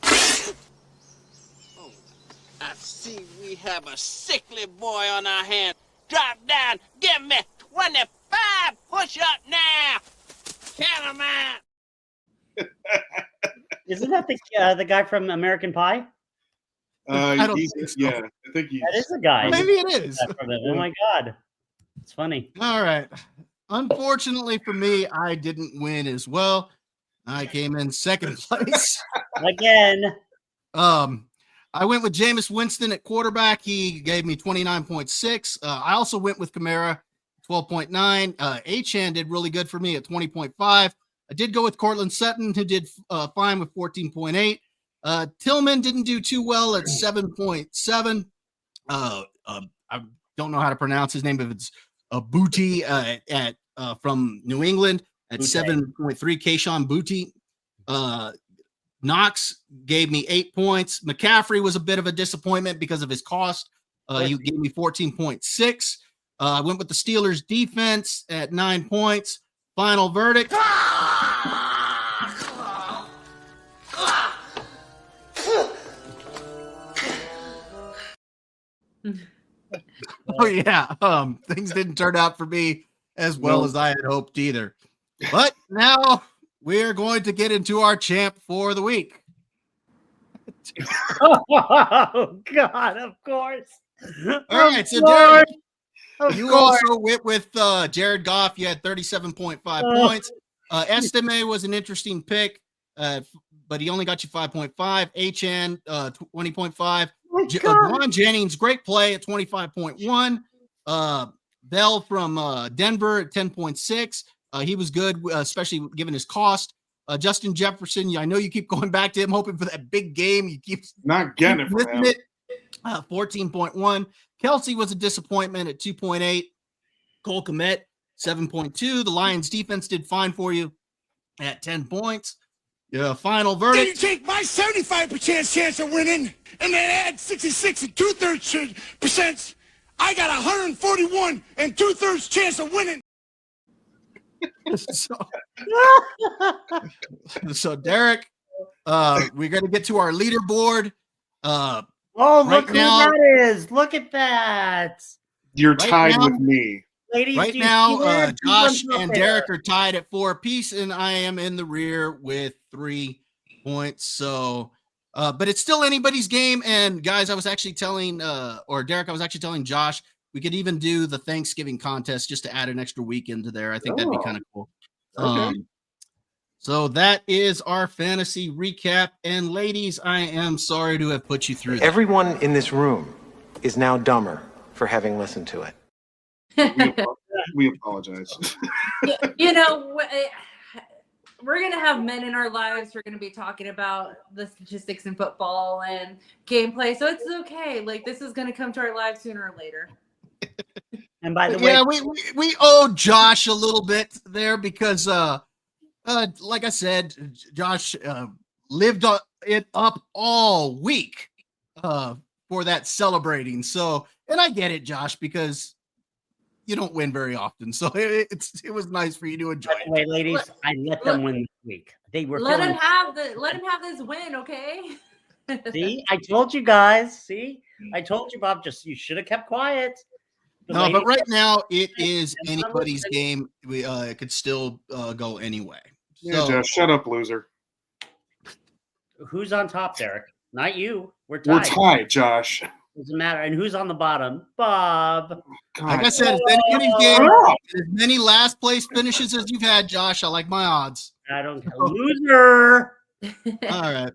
Oh, I see we have a sickly boy on our hands. Drop down. Give me 25. Push up now. Count 'em out. Isn't that the guy from American Pie? I don't think so. Yeah, I think he's. That is the guy. Maybe it is. Oh my God. It's funny. All right. Unfortunately for me, I didn't win as well. I came in second place. Again. I went with Jameis Winston at quarterback. He gave me 29.6. I also went with Kamara, 12.9. Achane did really good for me at 20.5. I did go with Cortland Sutton, who did fine with 14.8. Tillman didn't do too well at 7.7. I don't know how to pronounce his name, but it's Booty at from New England at 7.3. Kayshon Booty. Knox gave me 8 points. McCaffrey was a bit of a disappointment because of his cost. You gave me 14.6. I went with the Steelers defense at 9 points. Final verdict. Oh yeah, things didn't turn out for me as well as I had hoped either. But now we're going to get into our champ for the week. Oh God, of course. All right, so Derek, you also went with Jared Goff. You had 37.5 points. Estime was an interesting pick, but he only got you 5.5. Achane, 20.5. Ron Jennings, great play at 25.1. Bell from Denver at 10.6. He was good, especially given his cost. Justin Jefferson, I know you keep going back to him, hoping for that big game. You keep not getting it for him. 14.1. Kelsey was a disappointment at 2.8. Cole Kmet, 7.2. The Lions defense did fine for you at 10 points. Final Then verdict. you take my 75% chance of winning and then add 66 and 2/3%. I got 141 and 2/3 chance of winning. So Derek, we're going to get to our leaderboard. Oh, Right look who now- that is. Look at that. You're Right tied now- with me. Ladies, Right do you now, see that? Who's Josh on top and there? Derek are tied at 4 apiece, and I am in the rear with 3 points. So, but it's still anybody's game. And guys, I was actually telling, or Derek, I was actually telling Josh, we could even do the Thanksgiving contest just to add an extra week into there. I think that'd be Oh, kind of cool. okay. So that is our fantasy recap. And ladies, I am sorry to have put you through that. Everyone in this room is now dumber for having listened to it. We apologize. You know, we're going to have men in our lives who are going to be talking about the statistics in football and gameplay. So it's okay. Like, this is going to come to our lives sooner or later. And by the Yeah, way, we owe Josh a little bit there because, like I said, Josh lived it up all week for that celebrating. So, and I get it, Josh, because you don't win very often. So it was nice for you to enjoy by the way, it. ladies, I let them win this week. They were Let feeling. him have this win, okay? See, I told you guys. See, I told you, Bob. Just you should have kept quiet. The No, but ladies- right now it is And anybody's listen. game. It could still go anyway. Yeah, So, Josh, shut up, loser. Who's on top, Derek? Not you. We're We're tied. tied, Josh. Doesn't matter. And who's on the bottom? Bob. like I God. said, it's anybody's game. Oh. As many last place finishes as you've had, Josh. I like my odds. I don't care. Loser. All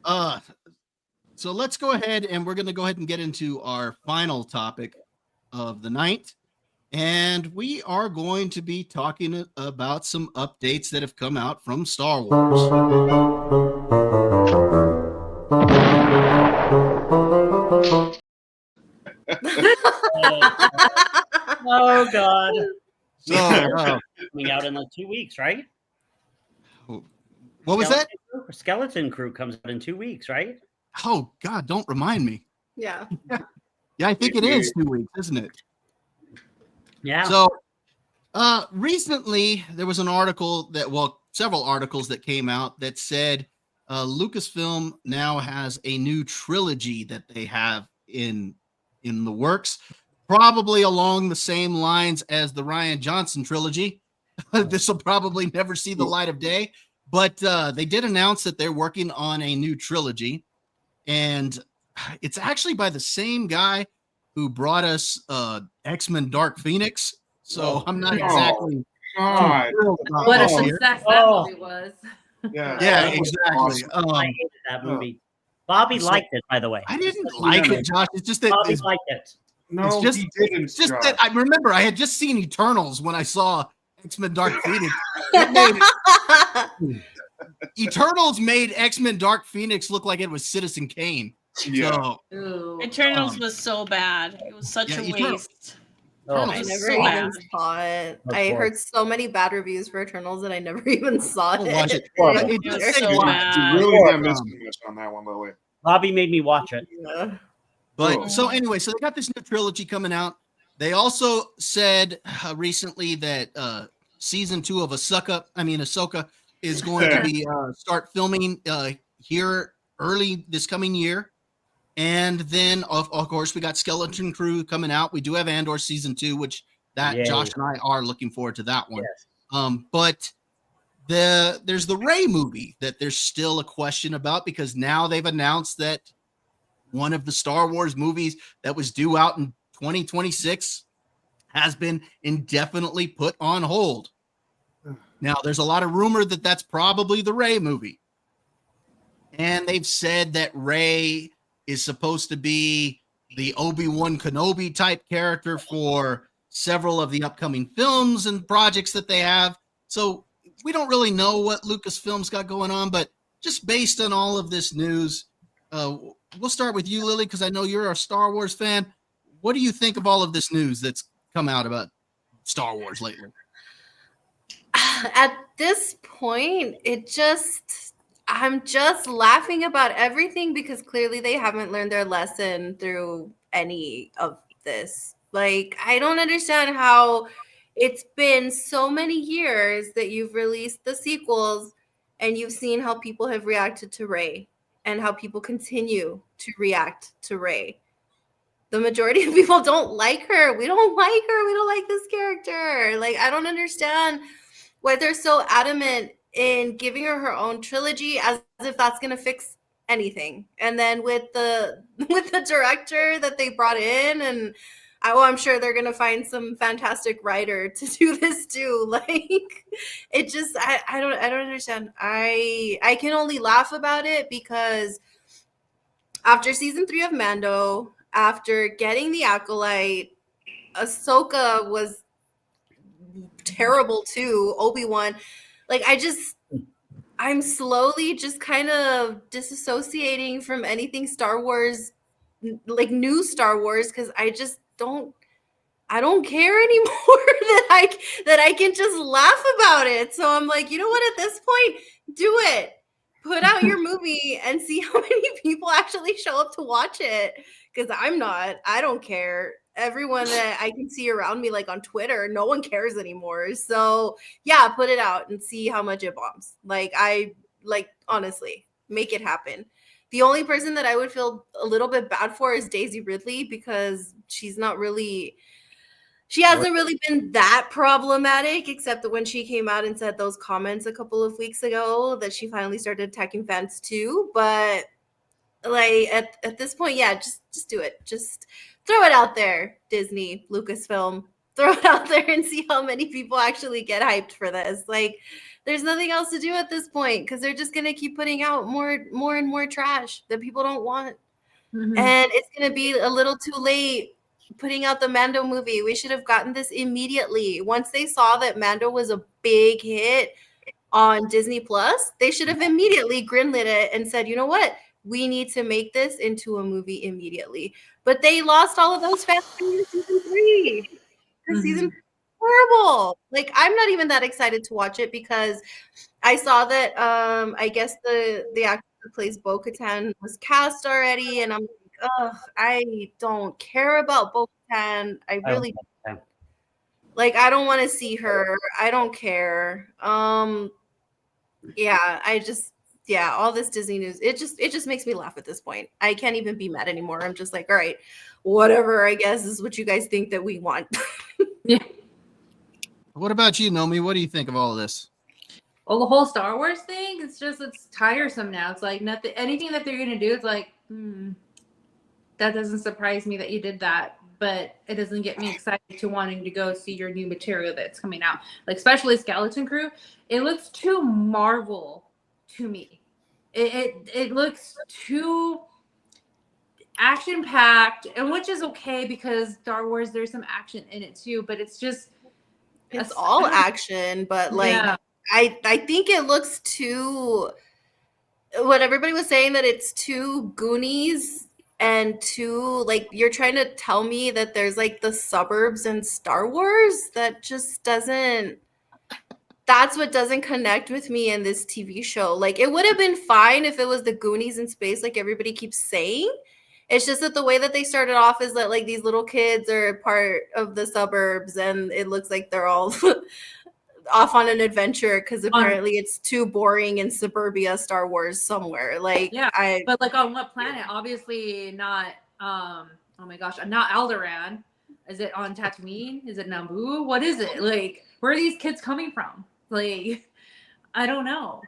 right. So let's go ahead and we're going to go ahead and get into our final topic of the night. And we are going to be talking about some updates that have come out from Star Wars. Oh God. So, Coming out in like 2 weeks, right? what was that? Skeleton Crew comes out in 2 weeks, right? Oh, God, don't remind me. Yeah. Yeah, I think it is 2 weeks, isn't it? Yeah. So, recently there was an article several articles that came out that said Lucasfilm now has a new trilogy that they have in the works, probably along the same lines as the Rian Johnson trilogy. This will probably never see the light of day, but they did announce that they're working on a new trilogy, and it's actually by the same guy who brought us X-Men Dark Phoenix. So I'm not exactly God. thrilled about What a this here. success that Oh. movie was. Yeah, Yeah, that was exactly. awesome. I hated that movie. Bobby So- liked it, by the way. I didn't like it, Josh. It's just that Bobby it's liked it. No, It's just- he didn't. just Josh. that I remember I had just seen Eternals when I saw X-Men Dark Phoenix. It made- Eternals made X-Men Dark Phoenix look like it was Citizen Kane. Yeah. So Ooh. Eternals Um, was so bad. It was such yeah, a Eternals. waste. Oh, Eternals I is never so even bad. saw it. Of I course. heard so many bad reviews for Eternals that I never even saw I'll it. watch it. Horrible. It It just was said so watch. bad. You really got missed Um, much on that one, Lily. Bobby made me watch it. Yeah. But Oh. so anyway, so they got this new trilogy coming out. They also said recently that season 2 of Ahsoka is going to be start filming here early this coming year. And then of course we got Skeleton Crew coming out. We do have Andor season 2, which that Yay. Josh and I are looking forward to that one. Yes. But there's the Rey movie that there's still a question about, because now they've announced that one of the Star Wars movies that was due out in 2026 has been indefinitely put on hold. Now, there's a lot of rumor that that's probably the Rey movie. And they've said that Rey is supposed to be the Obi-Wan Kenobi type character for several of the upcoming films and projects that they have. So we don't really know what Lucasfilm's got going on, but just based on all of this news, we'll start with you, Lily, because I know you're a Star Wars fan. What do you think of all of this news that's come out about Star Wars lately? At this point, I'm just laughing about everything because clearly they haven't learned their lesson through any of this. Like, I don't understand how it's been so many years that you've released the sequels and you've seen how people have reacted to Rey and how people continue to react to Rey. The majority of people don't like her. We don't like her. We don't like this character. Like, I don't understand why they're so adamant in giving her own trilogy as if that's going to fix anything. And then with the director that they brought in, and I'm sure they're going to find some fantastic writer to do this too. Like, it just, I don't understand. I can only laugh about it because after season 3 of Mando, after getting the Acolyte, Ahsoka was terrible too. Obi-Wan, like, I'm slowly just kind of disassociating from anything Star Wars, like new Star Wars, because I don't care anymore that I can just laugh about it. So I'm like, you know what, at this point, do it. Put out your movie and see how many people actually show up to watch it. Because I don't care. Everyone that I can see around me, like on Twitter, no one cares anymore. So yeah, put it out and see how much it bombs. Honestly, make it happen. The only person that I would feel a little bit bad for is Daisy Ridley, because she hasn't really been that problematic, except that when she came out and said those comments a couple of weeks ago, that she finally started attacking fans too. But like at this point, yeah, just do it. Just throw it out there, Disney, Lucasfilm. Throw it out there and see how many people actually get hyped for this. Like, there's nothing else to do at this point because they're just gonna keep putting out more and more trash that people don't want. Mhm. And it's gonna be a little too late putting out the Mando movie. We should have gotten this immediately. Once they saw that Mando was a big hit on Disney Plus, they should have immediately greenlit it and said, you know what? We need to make this into a movie immediately. But they lost all of those fans in season 3. Because season 3 was horrible. Like, I'm not even that excited to watch it because I saw that I guess the actor who plays Bo-Katan was cast already, and I'm like, ugh, I don't care about Bo-Katan. I really like, I don't want to see her. I don't care. Yeah, all this Disney news, it just makes me laugh at this point. I can't even be mad anymore. I'm just like, all right, whatever, I guess is what you guys think that we want. Yeah. What about you, Nomi? What do you think of all of this? Well, the whole Star Wars thing, it's tiresome now. It's like anything that they're gonna do, it's like, that doesn't surprise me that you did that, but it doesn't get me excited to wanting to go see your new material that's coming out. Like, especially Skeleton Crew, it looks too Marvel to me. It looks too action packed, and which is okay because Star Wars, there's some action in it too, but it's just all action, but like, yeah. I think it looks too, what everybody was saying, that it's too Goonies and too, like, you're trying to tell me that there's like the suburbs in Star Wars. That just doesn't, that's what doesn't connect with me in this TV show. Like, it would have been fine if it was the Goonies in space, like everybody keeps saying. It's just that the way that they started off is that, like, these little kids are part of the suburbs and it looks like they're all off on an adventure because apparently it's too boring in suburbia Star Wars somewhere. Like, yeah, but like on what planet? Obviously not, oh my gosh, not Alderaan. Is it on Tatooine? Is it Naboo? What is it? Like, where are these kids coming from? Like, I don't know.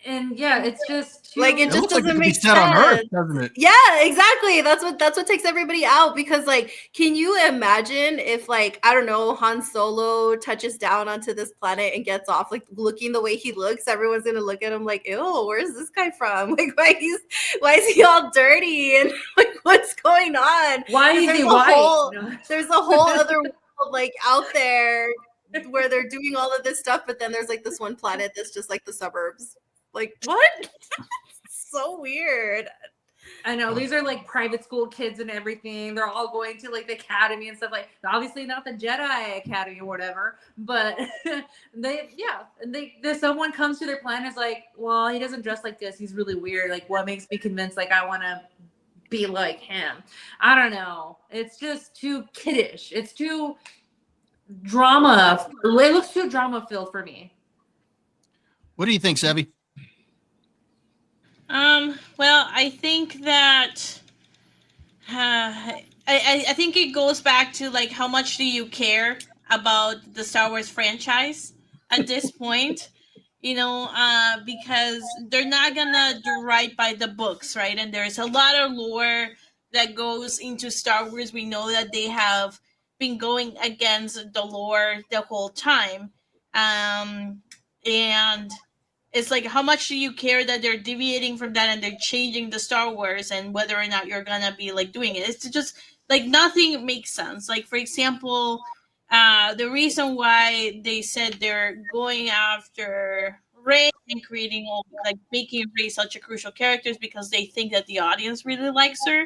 And yeah, it's just too, like, it just doesn't make sense on Earth, doesn't it? Yeah, exactly. That's what takes everybody out, because like, can you imagine if, like, I don't know, Han Solo touches down onto this planet and gets off, like, looking the way he looks, everyone's gonna look at him like, ew, where's this guy from? Like, why is he all dirty, and like, what's going on? Why is he white? There's a whole other world, like, out there where they're doing all of this stuff, but then there's like this one planet that's just like the suburbs. Like, what? So weird. I know these are like private school kids and everything. They're all going to like the academy and stuff, like obviously not the Jedi Academy or whatever, but someone comes to their plan is like, well, he doesn't dress like this. He's really weird. Like, what makes me convinced like I want to be like him? I don't know. It's just too kiddish. It's too drama. It looks too drama filled for me. What do you think, Sevi? Well, I think that I think it goes back to like how much do you care about the Star Wars franchise at this point? Because they're not gonna do right by the books, right? And there's a lot of lore that goes into Star Wars. We know that they have been going against the lore the whole time, and it's like, how much do you care that they're deviating from that and they're changing the Star Wars, and whether or not you're gonna be like doing it? It's just like nothing makes sense. Like, for example, the reason why they said they're going after Rey and making Rey such a crucial character is because they think that the audience really likes her,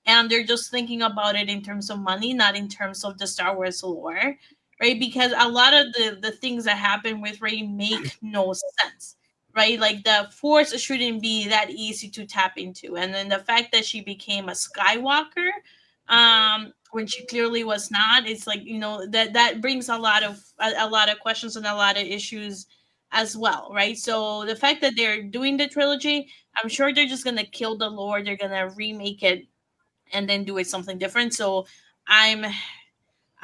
and they're just thinking about it in terms of money, not in terms of the Star Wars lore, right? Because a lot of the things that happen with Rey make no sense. Right, like the Force shouldn't be that easy to tap into, and then the fact that she became a Skywalker, when she clearly was not, it's like, that brings a lot of questions and a lot of issues as well, right? So the fact that they're doing the trilogy, I'm sure they're just gonna kill the lore, they're gonna remake it, and then do it something different. So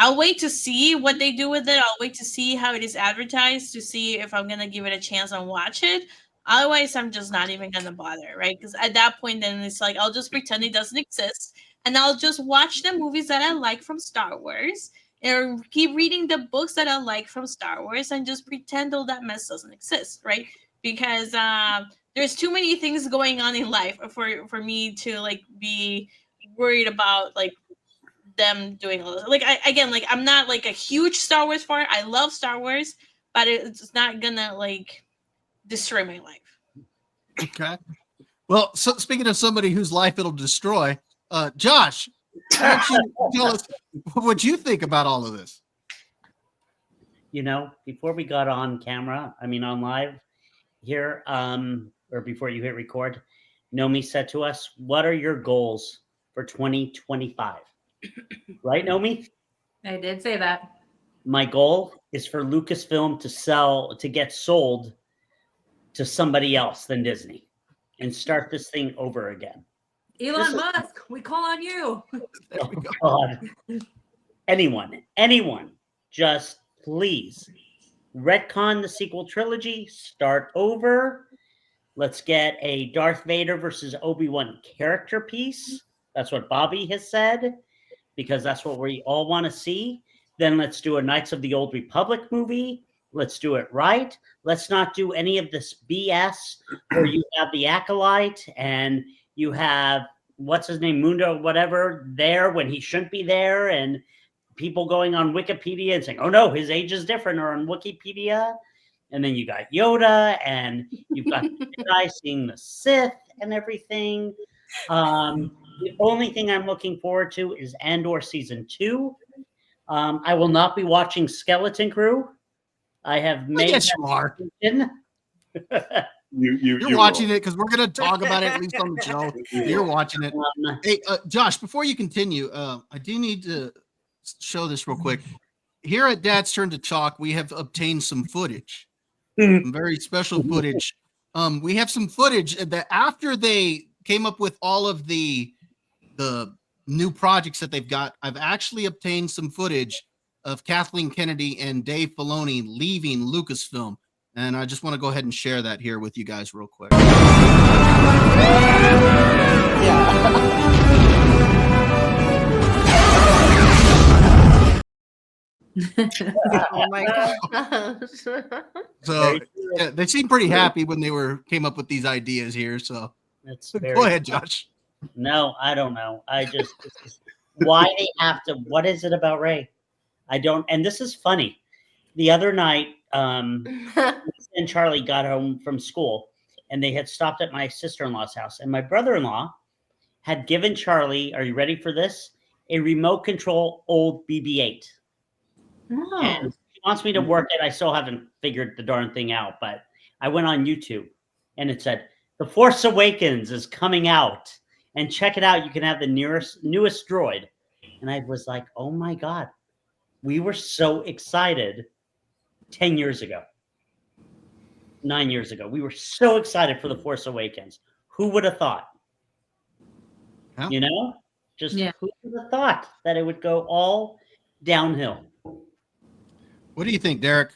I'll wait to see what they do with it. I'll wait to see how it is advertised to see if I'm going to give it a chance and watch it. Otherwise, I'm just not even going to bother, right? Because at that point, then it's like, I'll just pretend it doesn't exist. And I'll just watch the movies that I like from Star Wars, or keep reading the books that I like from Star Wars, and just pretend all that mess doesn't exist, right? Because there's too many things going on in life for me to like be worried about like them doing all this. Like, I'm not like a huge Star Wars fan. I love Star Wars, but it's not gonna like destroy my life. Okay. Well, so speaking of somebody whose life it'll destroy, Josh, why don't you tell us what you think about all of this? Before we got on camera, on live here, or before you hit record, Nomi said to us, "What are your goals for 2025?" Right, Nomi? I did say that. My goal is for Lucasfilm to get sold to somebody else than Disney and start this thing over again. Elon Musk, we call on you. Oh, God. Anyone, just please retcon the sequel trilogy, start over. Let's get a Darth Vader versus Obi-Wan character piece. That's what Bobby has said, because that's what we all want to see. Then let's do a Knights of the Old Republic movie. Let's do it right. Let's not do any of this BS where you have the Acolyte and you have, what's his name, Mundo, whatever, there when he shouldn't be there, and people going on Wikipedia and saying, oh no, his age is different, or on Wikipedia. And then you got Yoda, and you've got the Jedi seeing the Sith and everything. The only thing I'm looking forward to is Andor season 2. I will not be watching Skeleton Crew. I have made. Yes, you are. You're watching it because we're going to talk about it at least on the show. You're watching it. Hey, Josh, before you continue, I do need to show this real quick. Here at Dad's Turn to Talk, we have obtained some footage, some very special footage. We have some footage that after they came up with all of the new projects that they've got, I've actually obtained some footage of Kathleen Kennedy and Dave Filoni leaving Lucasfilm. And I just want to go ahead and share that here with you guys real quick. Oh my gosh. So yeah, they seemed pretty happy when they came up with these ideas here. So go ahead, Josh. No, I don't know. Why they have to, what is it about Rey? I don't, and this is funny. The other night, Lisa and Charlie got home from school, and they had stopped at my sister-in-law's house, and my brother-in-law had given Charlie, are you ready for this? A remote control old BB-8. Oh. And he wants me to work it. I still haven't figured the darn thing out, but I went on YouTube and it said, The Force Awakens is coming out. And check it out. You can have the newest droid. And I was like, oh my God. We were so excited 10 years ago. 9 years ago. We were so excited for The Force Awakens. Who would have thought? Yeah. You know? Just who would have thought that it would go all downhill? What do you think, Derek?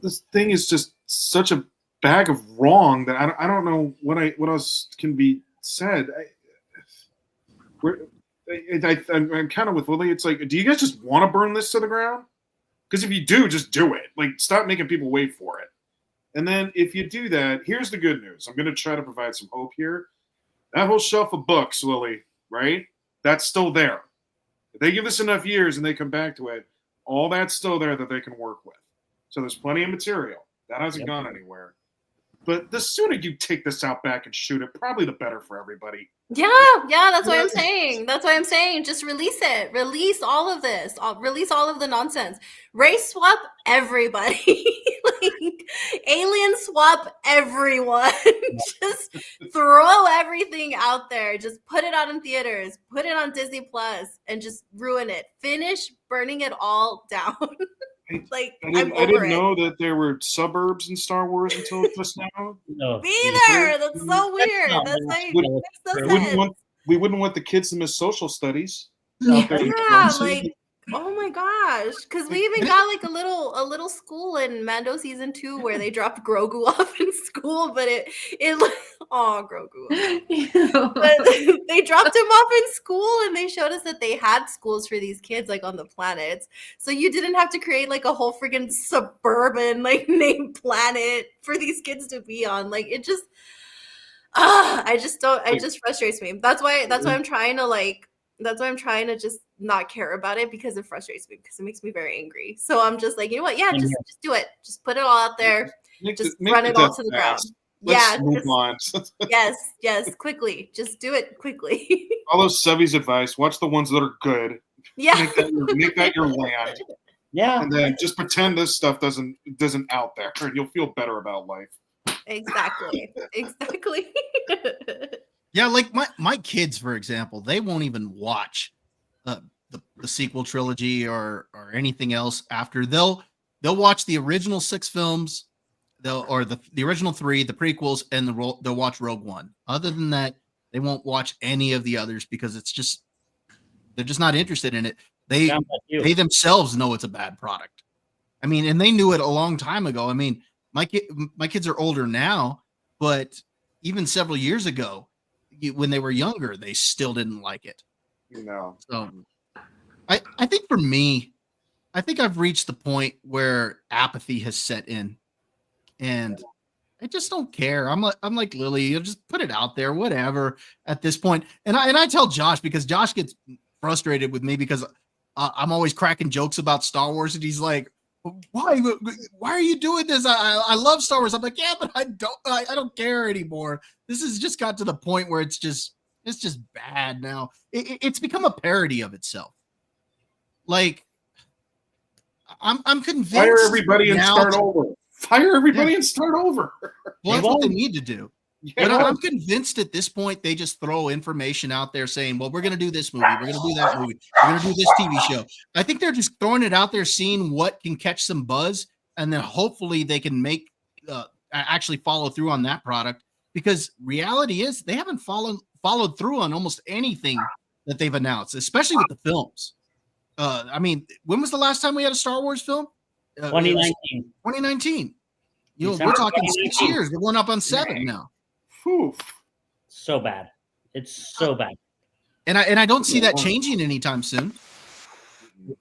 This thing is just such a bag of wrong that I don't know what else can be said. I'm kind of with Lily. It's like, do you guys just want to burn this to the ground? Because if you do, just do it. Like, stop making people wait for it. And then if you do that, here's the good news. I'm going to try to provide some hope here. That whole shelf of books, Lily, right? That's still there. If they give us enough years and they come back to it, all that's still there that they can work with. So there's plenty of material. That hasn't gone anywhere. But the sooner you take this out back and shoot it, probably the better for everybody. Yeah, that's what I'm saying. That's what I'm saying. Just release it. Release all of this. Release all of the nonsense. Race swap everybody. Like, alien swap everyone. Just throw everything out there. Just put it out in theaters. Put it on Disney Plus and just ruin it. Finish burning it all down. Like, I didn't know that there were suburbs in Star Wars until just now. No. Neither. That's so weird. That's like, makes no sense. We wouldn't want the kids to miss social studies. Yeah, like, oh my gosh, because we even got like a little school in Mando season 2 where they dropped Grogu off in school, but it oh Grogu, but they dropped him off in school and they showed us that they had schools for these kids like on the planets, so you didn't have to create like a whole freaking suburban like named planet for these kids to be on. Like, it just it just frustrates me. That's why I'm trying to just not care about it, because it frustrates me, because it makes me very angry. So I'm just like, you know what? Yeah, just do it. Just put it all out there. Just run it all to the ground. Let's move on. yes, quickly. Just do it quickly. Follow Sevy's advice. Watch the ones that are good. Yeah. Make that your land. Yeah. And then just pretend this stuff doesn't out there, and you'll feel better about life. Exactly. Yeah, like my kids, for example, they won't even watch the sequel trilogy or anything else after. They'll watch the original 6 films, the original 3, the prequels, and they'll watch Rogue One. Other than that, they won't watch any of the others because they're just not interested in it. They themselves know it's a bad product. I mean, and they knew it a long time ago. I mean, my kids are older now, but even several years ago, when they were younger, they still didn't like it. So I think for me, I think I've reached the point where apathy has set in, and I just don't care. I'm like Lily, you just put it out there, whatever at this point. And I tell Josh, because Josh gets frustrated with me because I'm always cracking jokes about Star Wars, and he's like, why are you doing this? I love Star Wars. I'm like, yeah, but I don't care anymore. This has just got to the point where it's just bad now. It's become a parody of itself. Like, I'm convinced. Fire everybody and start over. Fire everybody and start over. Well, that's what they need to do. Yeah. But I'm convinced at this point they just throw information out there saying, well, we're going to do this movie. We're going to do that movie. We're going to do this TV show. I think they're just throwing it out there, seeing what can catch some buzz. And then hopefully they can make actually follow through on that product, because reality is they haven't followed through on almost anything that they've announced, especially with the films. I mean, when was the last time we had a Star Wars film? 2019. 2019. You know, we're talking 6 years. We're going up on 7 now. Whew. So bad. It's so bad. And I don't see that changing anytime soon.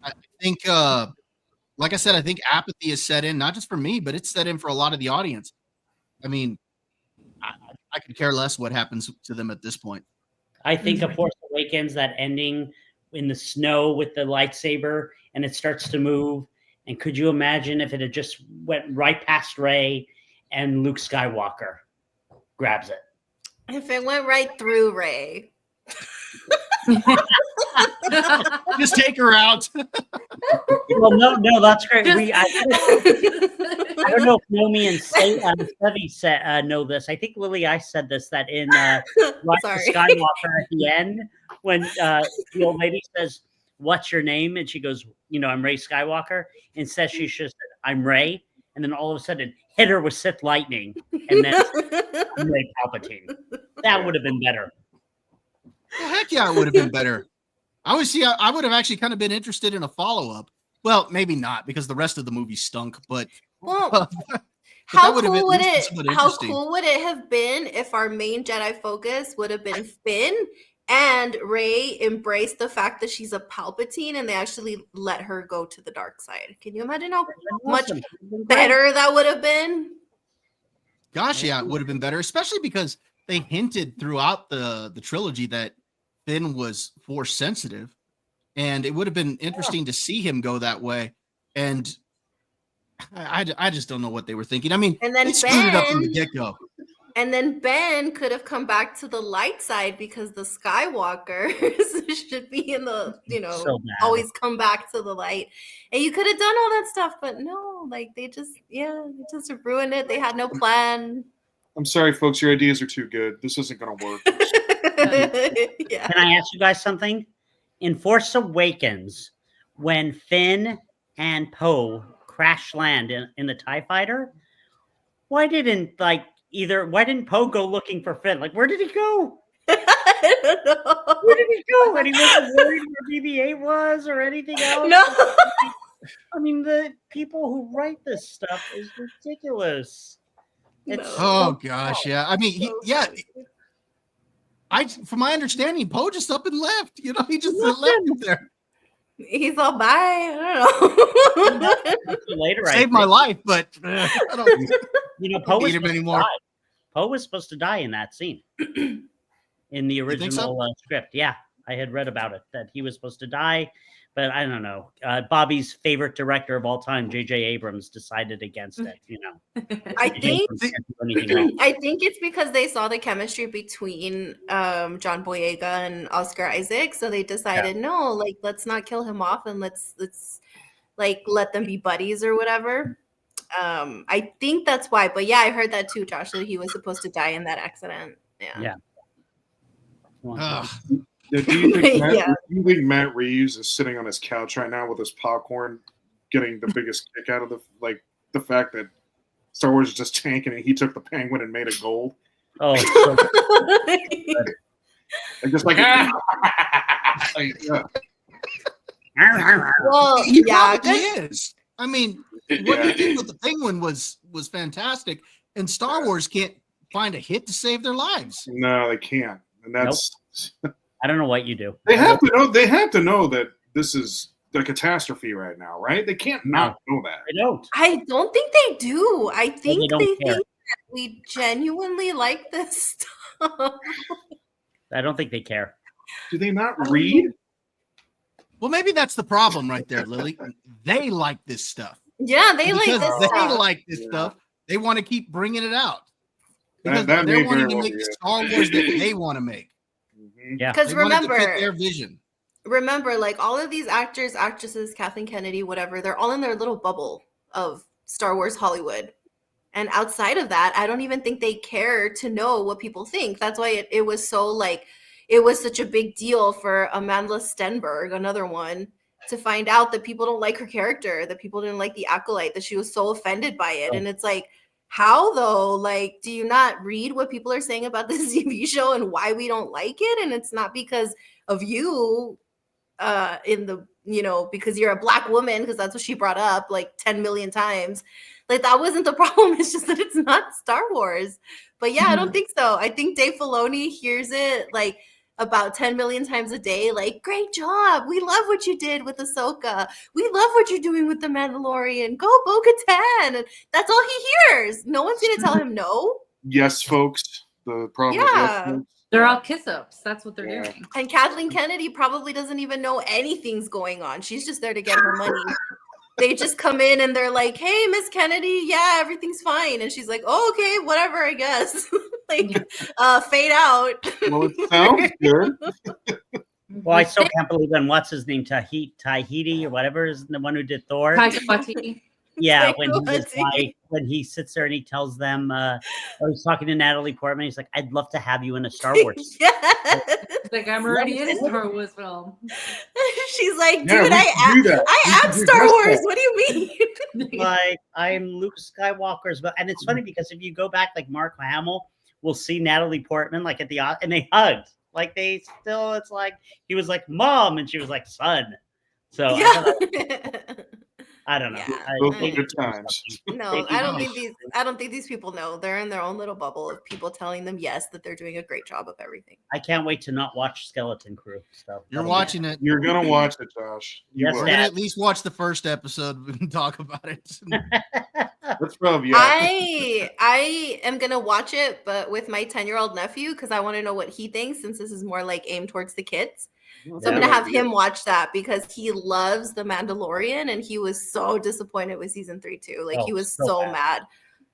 I think, like I said, I think apathy is set in, not just for me, but it's set in for a lot of the audience. I mean, I could care less what happens to them at this point. I think of Force Awakens, that ending in the snow with the lightsaber, and it starts to move. And could you imagine if it had just went right past Rey and Luke Skywalker? grabs it. If it went right through Ray. Just take her out. Well, no, that's great. Just- I don't know if Nomi and Sevi know this. I think Lily, I said this, that in Rise of Sorry. Skywalker at the end, when the old lady says, "What's your name?" and she goes, "I'm Ray Skywalker," and says she should have said, "I'm Ray," and then all of a sudden hit her with Sith lightning, and then I'm Ray Palpatine. That would have been better. Well, heck yeah, it would have been better. I would have actually kind of been interested in a follow-up. Well, maybe not, because the rest of the movie stunk, but Well, that how would have cool at would least been it? somewhat How interesting. cool would it have been if our main Jedi focus would have been Finn and Rey embraced the fact that she's a Palpatine and they actually let her go to the dark side? Can you imagine how much better that would have been? Gosh, yeah, it would have been better, especially because they hinted throughout the trilogy that Finn was force sensitive, and it would have been interesting to see him go that way. And I just don't know what they were thinking. I mean, And then they screwed it up from the Ben- get-go. And then Ben could have come back to the light side because the Skywalkers should be in the, So bad. always come back to the light. And you could have done all that stuff, but no, they just ruined it. They had no plan. I'm sorry, folks. Your ideas are too good. This isn't going to work. Yeah. Can I ask you guys something? In Force Awakens, when Finn and Poe crash land in the TIE fighter, why didn't Poe go looking for Finn? Like, where did he go? I don't know. Where did he go? And he wasn't worried where BB-8 was or anything else. No. I mean, the people who write this stuff is ridiculous. It's No. Oh gosh, yeah. I mean, from my understanding, Poe just up and left. He just left him there. He's all bye. I don't know. later. I Saved my think. life, but I don't Poe was need him supposed to anymore. die. Poe was supposed to die in that scene in the think so? original script. Yeah, I had read about it that he was supposed to die, but I don't know. Bobby's favorite director of all time, J.J. Abrams, decided against it. I J.J. think Abrams can't do anything else. I think it's because they saw the chemistry between John Boyega and Oscar Isaac, so they decided no, let's not kill him off and let's let them be buddies or whatever. I think that's why, but yeah, I heard that too, Josh, that he was supposed to die in that accident. Yeah. Ugh. Yeah, do you think Yeah. do you think Matt Reeves is sitting on his couch right now with his popcorn, getting the biggest kick out of the fact that Star Wars is just tanking and he took the Penguin and made it gold? Oh, so And just like, yeah. Well, He yeah, probably good. is. I mean, what they did with the Penguin was fantastic, and Star Wars can't find a hit to save their lives. No, they can't, and that's I don't know what you do. they have to know. They have to know that this is the catastrophe right now, right? They can't not know that. I don't. I don't think they do. I think don't they care. think that we genuinely like this stuff. I don't think they care. Do they not read? Well, maybe that's the problem right there, Lily. They like this stuff. Yeah, they like Because this they stuff. like this stuff. They want to keep bringing it out because That may they're wanting very to well make be it. Star Wars that they want to make. Mhm. Yeah. Because They want it to fit remember, their vision. all of these actors, actresses, Kathleen Kennedy, whatever, they're all in their little bubble of Star Wars Hollywood. And outside of that, I don't even think they care to know what people think. That's why it was so it was such a big deal for Amanda Stenberg, another one, to find out that people don't like her character, that people didn't like the Acolyte, that she was so offended by it. And it's like, how though? Do you not read what people are saying about this TV show and why we don't like it? And it's not because of you, because you're a Black woman, because that's what she brought up 10 million times. That wasn't the problem. It's just that it's not Star Wars. But yeah, I don't think so. I think Dave Filoni hears it about 10 million times a day. Great job. We love what you did with Ahsoka. We love what you're doing with The Mandalorian. Go Bo-Katan. And that's all he hears. No one's going to tell him no. Yes, folks. The problem. Yeah. Yes, folks. They're all kiss-ups. That's what they're Yeah. doing. And Kathleen Kennedy probably doesn't even know anything's going on. She's just there to get her money. They just come in and they're like, hey, Miss Kennedy, yeah, everything's fine. And she's like, oh, okay, whatever, I guess. like fade out. Well, it sounds good. Well, I still can't believe when what's his name, Tahiti or whatever is the one who did Thor. Taika Waititi. Yeah, Taika when he was Waititi. like, when he sits there and he tells them, or he's talking to Natalie Portman, he's like, "I'd love to have you in a Star Wars." Yes. Like, I'm already in a Star Wars film. She's like, Yeah, dude, we can do that. We I can am do Star just Wars. that. What do you mean? Like, I'm Luke Skywalker's, but and it's funny because if you go back, like Mark Hamill will see Natalie Portman like at the and they hugged, like they still. It's like he was like mom and she was like son. So I don't know. Yeah. Those are good times. No, I don't think these people know. They're in their own little bubble of people telling them yes that they're doing a great job of everything. I can't wait to not watch Skeleton Crew. So You're watching it. You're gonna watch it, Josh. You Yes, will. We're gonna at least watch the first episode and talk about it. That's probably I am gonna watch it, but with my 10-year-old nephew because I want to know what he thinks since this is more like aimed towards the kids. So I'm gonna have him watch that because he loves The Mandalorian and he was so disappointed with season 3 too. Like he was so mad.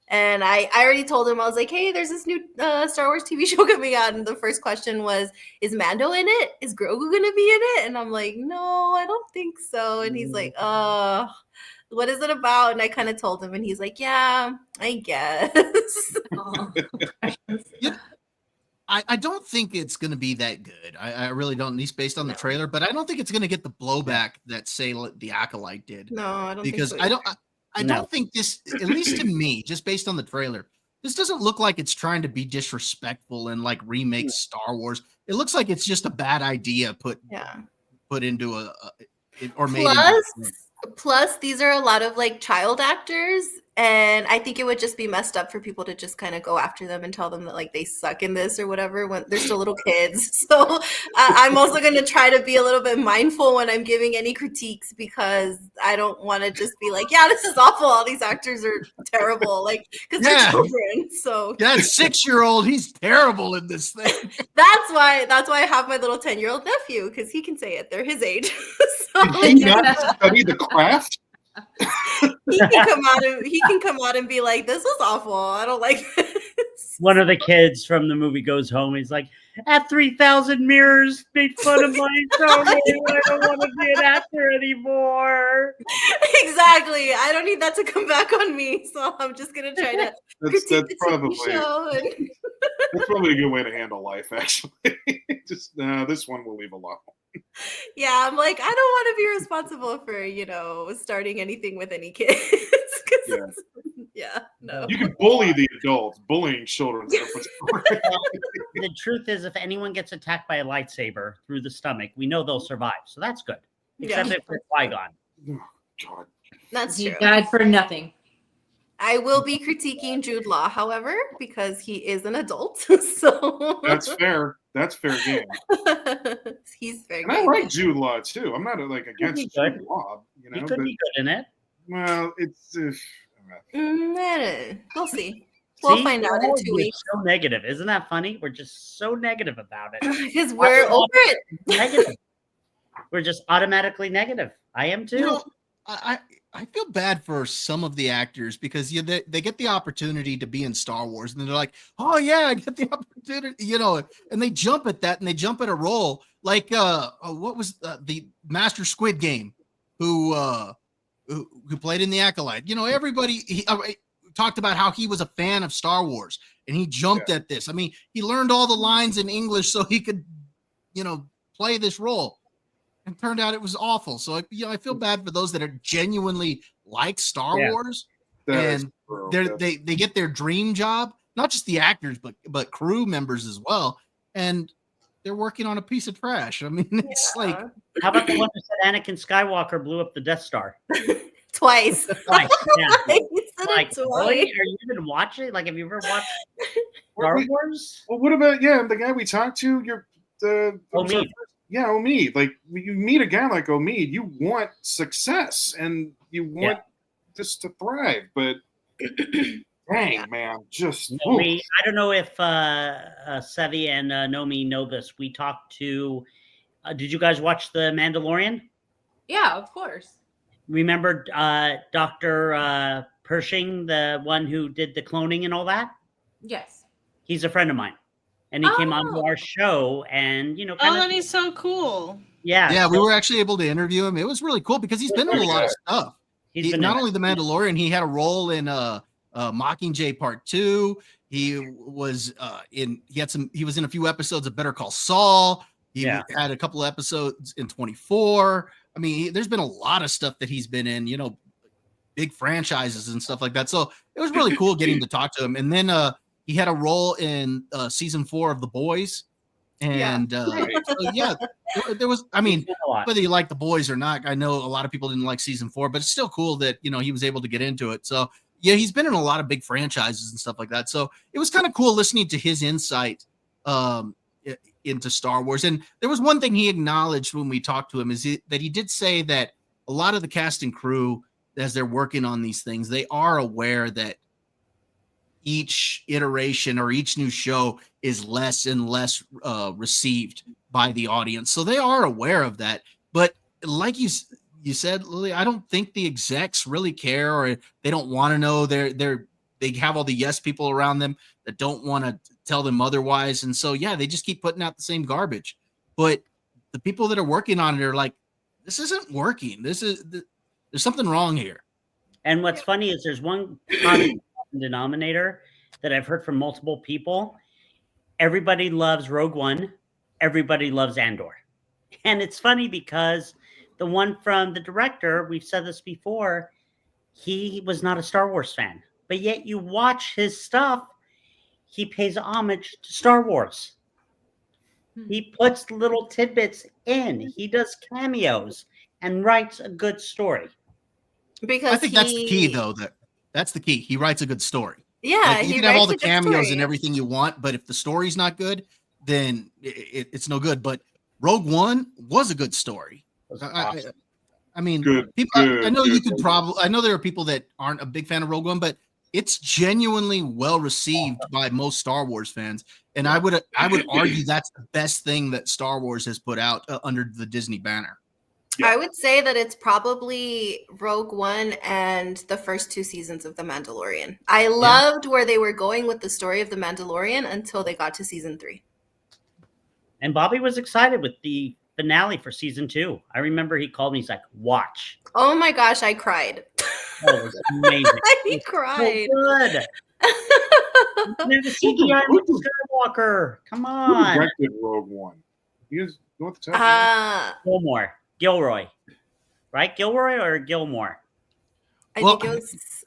And I already told him, I was like, hey, there's this new Star Wars TV show coming out. And the first question was, is Mando in it? Is Grogu gonna be in it? And I'm like, no, I don't think so. And he's like, what is it about? And I kind of told him, and he's like, yeah, I guess. I don't think it's going to be that good. I really don't, at least based on the trailer. But I don't think it's going to get the blowback that, say, The Acolyte did. No, I don't because think so. I don't think this, at least to me, just based on the trailer, this doesn't look like it's trying to be disrespectful and like remake Star Wars. It looks like it's just a bad idea put into or made. Plus, these are a lot of like child actors, and I think it would just be messed up for people to just kind of go after them and tell them that like they suck in this or whatever when they're still little kids. So I'm also going to try to be a little bit mindful when I'm giving any critiques because I don't want to just be like, yeah, this is awful. All these actors are terrible, like because they're children. So that 6-year-old, he's terrible in this thing. That's why I have my little 10-year-old nephew because he can say it. They're his age. So, did he not study the craft? he can come out and be like, this was awful. I don't like this. One of the kids from the movie goes home. He's like, at 3,000 mirrors made fun of my family. I don't want to be an actor anymore. Exactly. I don't need that to come back on me. So I'm just gonna try to that's probably a good way to handle life, actually. Just this one we'll leave alone. Yeah, I'm like, I don't want to be responsible for, starting anything with any kids. No. You can bully the adults. Bullying children. The truth is, if anyone gets attacked by a lightsaber through the stomach, we know they'll survive. So that's good. Except if it's Qui-Gon. Oh, God. That's He true. died for nothing. I will be critiquing Jude Law, however, because he is an adult. So that's fair. That's fair game. He's very and I like Jude Law too. I'm not against Jude Law. He could be good in it. Well, it's we'll see. We'll find out in 2 weeks. So negative, isn't that funny? We're just so negative about it because we're over it. Negative. We're just automatically negative. I am too. I feel bad for some of the actors because they get the opportunity to be in Star Wars and they're like, oh yeah, I get the opportunity, and they jump at that and they jump at a role like what was the Master Squid Game who played in The Acolyte. Everybody talked about how he was a fan of Star Wars and he jumped at this. I mean, he learned all the lines in English so he could, play this role. And turned out it was awful. So I feel bad for those that are genuinely like Star Wars, and they get their dream job. Not just the actors, but crew members as well. And they're working on a piece of trash. I mean, it's like, how about the one who said Anakin Skywalker blew up the Death Star? Twice. Yeah. Like, really? Are you even watching? Like, have you ever watched Star Wars? Well, what about the guy we talked to? Omid. Yeah, Omid. Like, you meet a guy like Omid, you want success and you want this to thrive, but dang, man, just I don't know if Sevi and Nomi know this. We talked to. Did you guys watch The Mandalorian? Yeah, of course. Remember Dr. Pershing, the one who did the cloning and all that? Yes. He's a friend of mine, and he came onto Oh. our show, and Oh, that is so cool. Yeah, so we were actually able to interview him. It was really cool because he's been in a lot of stuff. he's been Not in only The Mandalorian, he had a role in Mockingjay Part 2. He was he was in a few episodes of Better Call Saul. He had a couple of episodes in 24. I mean, there's been a lot of stuff that he's been in, you know, big franchises and stuff like that. So it was really cool getting to talk to him. And then he had a role in season 4 of The Boys. And so, yeah, there was, I mean, whether you like The Boys or not, I know a lot of people didn't like season 4, but it's still cool that, you know, he was able to get into it. So yeah, he's been in a lot of big franchises and stuff like that. So it was kind of cool listening to his insight into Star Wars. And there was one thing he acknowledged when we talked to him that he did say that a lot of the cast and crew, as they're working on these things, they are aware that each iteration or each new show is less and less received by the audience. So they are aware of that. But like you said, Lily, I don't think the execs really care, or they don't want to know. They have all the yes people around them that don't want to tell them otherwise. And so, yeah, they just keep putting out the same garbage. But the people that are working on it are like, this isn't working. There's something wrong here. And what's funny is there's one common denominator that I've heard from multiple people. Everybody loves Rogue One. Everybody loves Andor. And it's funny because the one from the director, we've said this before, he was not a Star Wars fan. But yet you watch his stuff, he pays homage to Star Wars. He puts little tidbits in. He does cameos and writes a good story. Because I think that's the key, though. That's the key. He writes a good story. Yeah, like, you can have all the cameos and everything you want, but if the story's not good, then it's no good. But Rogue One was a good story. I mean, I know you could probably. I know there are people that aren't a big fan of Rogue One, but it's genuinely well received by most Star Wars fans. And I would argue that's the best thing that Star Wars has put out under the Disney banner. I would say that it's probably Rogue One and the first 2 seasons of The Mandalorian. I loved where they were going with the story of The Mandalorian until they got to season 3. And Bobby was excited with the finale for season 2. I remember he called me. He's like, "Watch." Oh my gosh, I cried. Oh, it was amazing. He cried. So good. Never CGI Skywalker. Come on. Who directed Rogue One? You guys know what the title is? Gilroy, right? Gilroy or Gilmore? I think it was.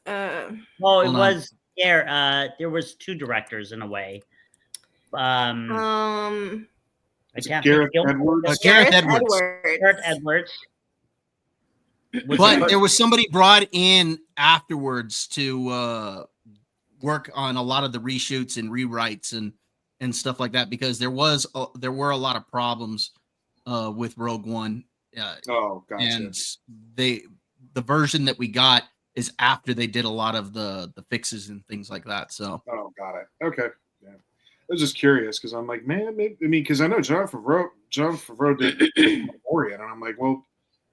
Well, it was. There was 2 directors in a way. I can't. Gareth Edwards. Gareth Edwards. Gareth Edwards. But there was somebody brought in afterwards to work on a lot of the reshoots and rewrites and stuff like that, because there were a lot of problems with Rogue One. Gotcha. And the version that we got is after they did a lot of the fixes and things like that. So got it. Okay. Yeah. I was just curious because I'm like, man, maybe, I mean, because I know John Favreau did Mandalorian, and I'm like, well,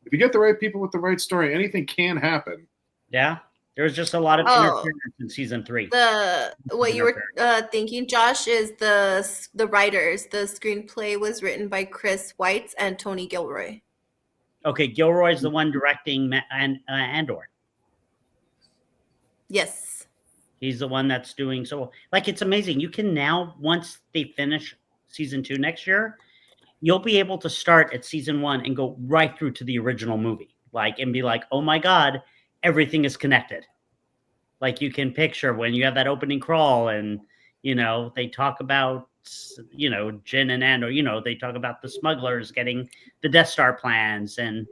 if you get the right people with the right story, anything can happen. Yeah. There was just a lot of interference in season 3. What you were thinking, Josh, is the writers. The screenplay was written by Chris Weitz and Tony Gilroy. Okay, Gilroy's the one directing Andor. Yes. He's the one that's doing so. Like, it's amazing. You can now, once they finish season 2 next year, you'll be able to start at season 1 and go right through to the original movie. Like, and be like, oh my God, everything is connected. Like, you can picture when you have that opening crawl and, you know, they talk about, you know, Jin and Andor, you know, they talk about the smugglers getting the Death Star plans, and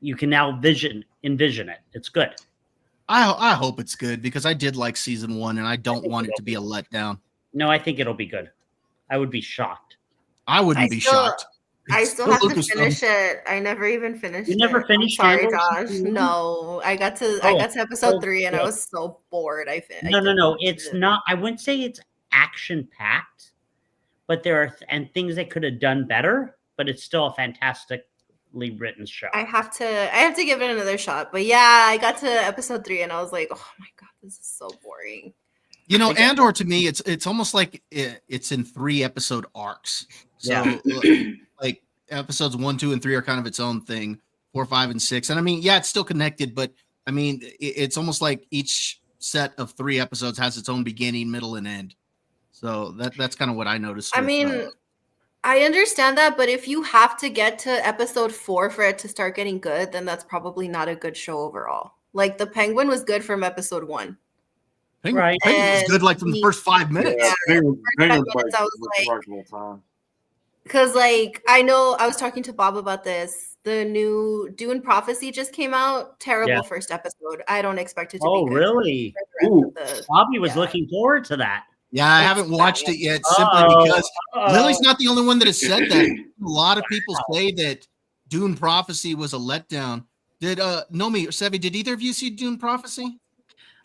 you can now envision it. It's good. I hope it's good, because I did like season 1 and I don't want it to be a letdown. No, I think it'll be good. I would be shocked. I wouldn't be shocked. I still have to finish it. I never even finished it. You never finished it? Sorry, Josh. No, I got to episode 3 and I was so bored. No. It's not. I wouldn't say it's action packed, but there are things they could have done better. But it's still a fantastically written show. I have to give it another shot. But yeah, I got to episode 3 and I was like, oh my God, this is so boring. You know, Andor to me, it's almost like it's in 3 episode arcs. So like episodes 1, 2, and 3 are kind of its own thing. 4, 5, and 6, and I mean, yeah, it's still connected, but I mean, it's almost like each set of 3 episodes has its own beginning, middle, and end. So that's kind of what I noticed. I mean, I understand that, but if you have to get to episode 4 for it to start getting good, then that's probably not a good show overall. Like the Penguin was good from episode 1. Penguin was good like from the first 5 minutes. Yeah, Penguin I was was like, remarkable time. because like I know I was talking to Bob about this. The new Dune Prophecy just came out. Terrible first episode. I don't expect it to be good. Really? Bobby was looking forward to that. Yeah, I haven't watched it yet simply because Lily's not the only one that has said that. A lot of people say that Dune Prophecy was a letdown. Did Nomi or Sevi, did either of you see Dune Prophecy?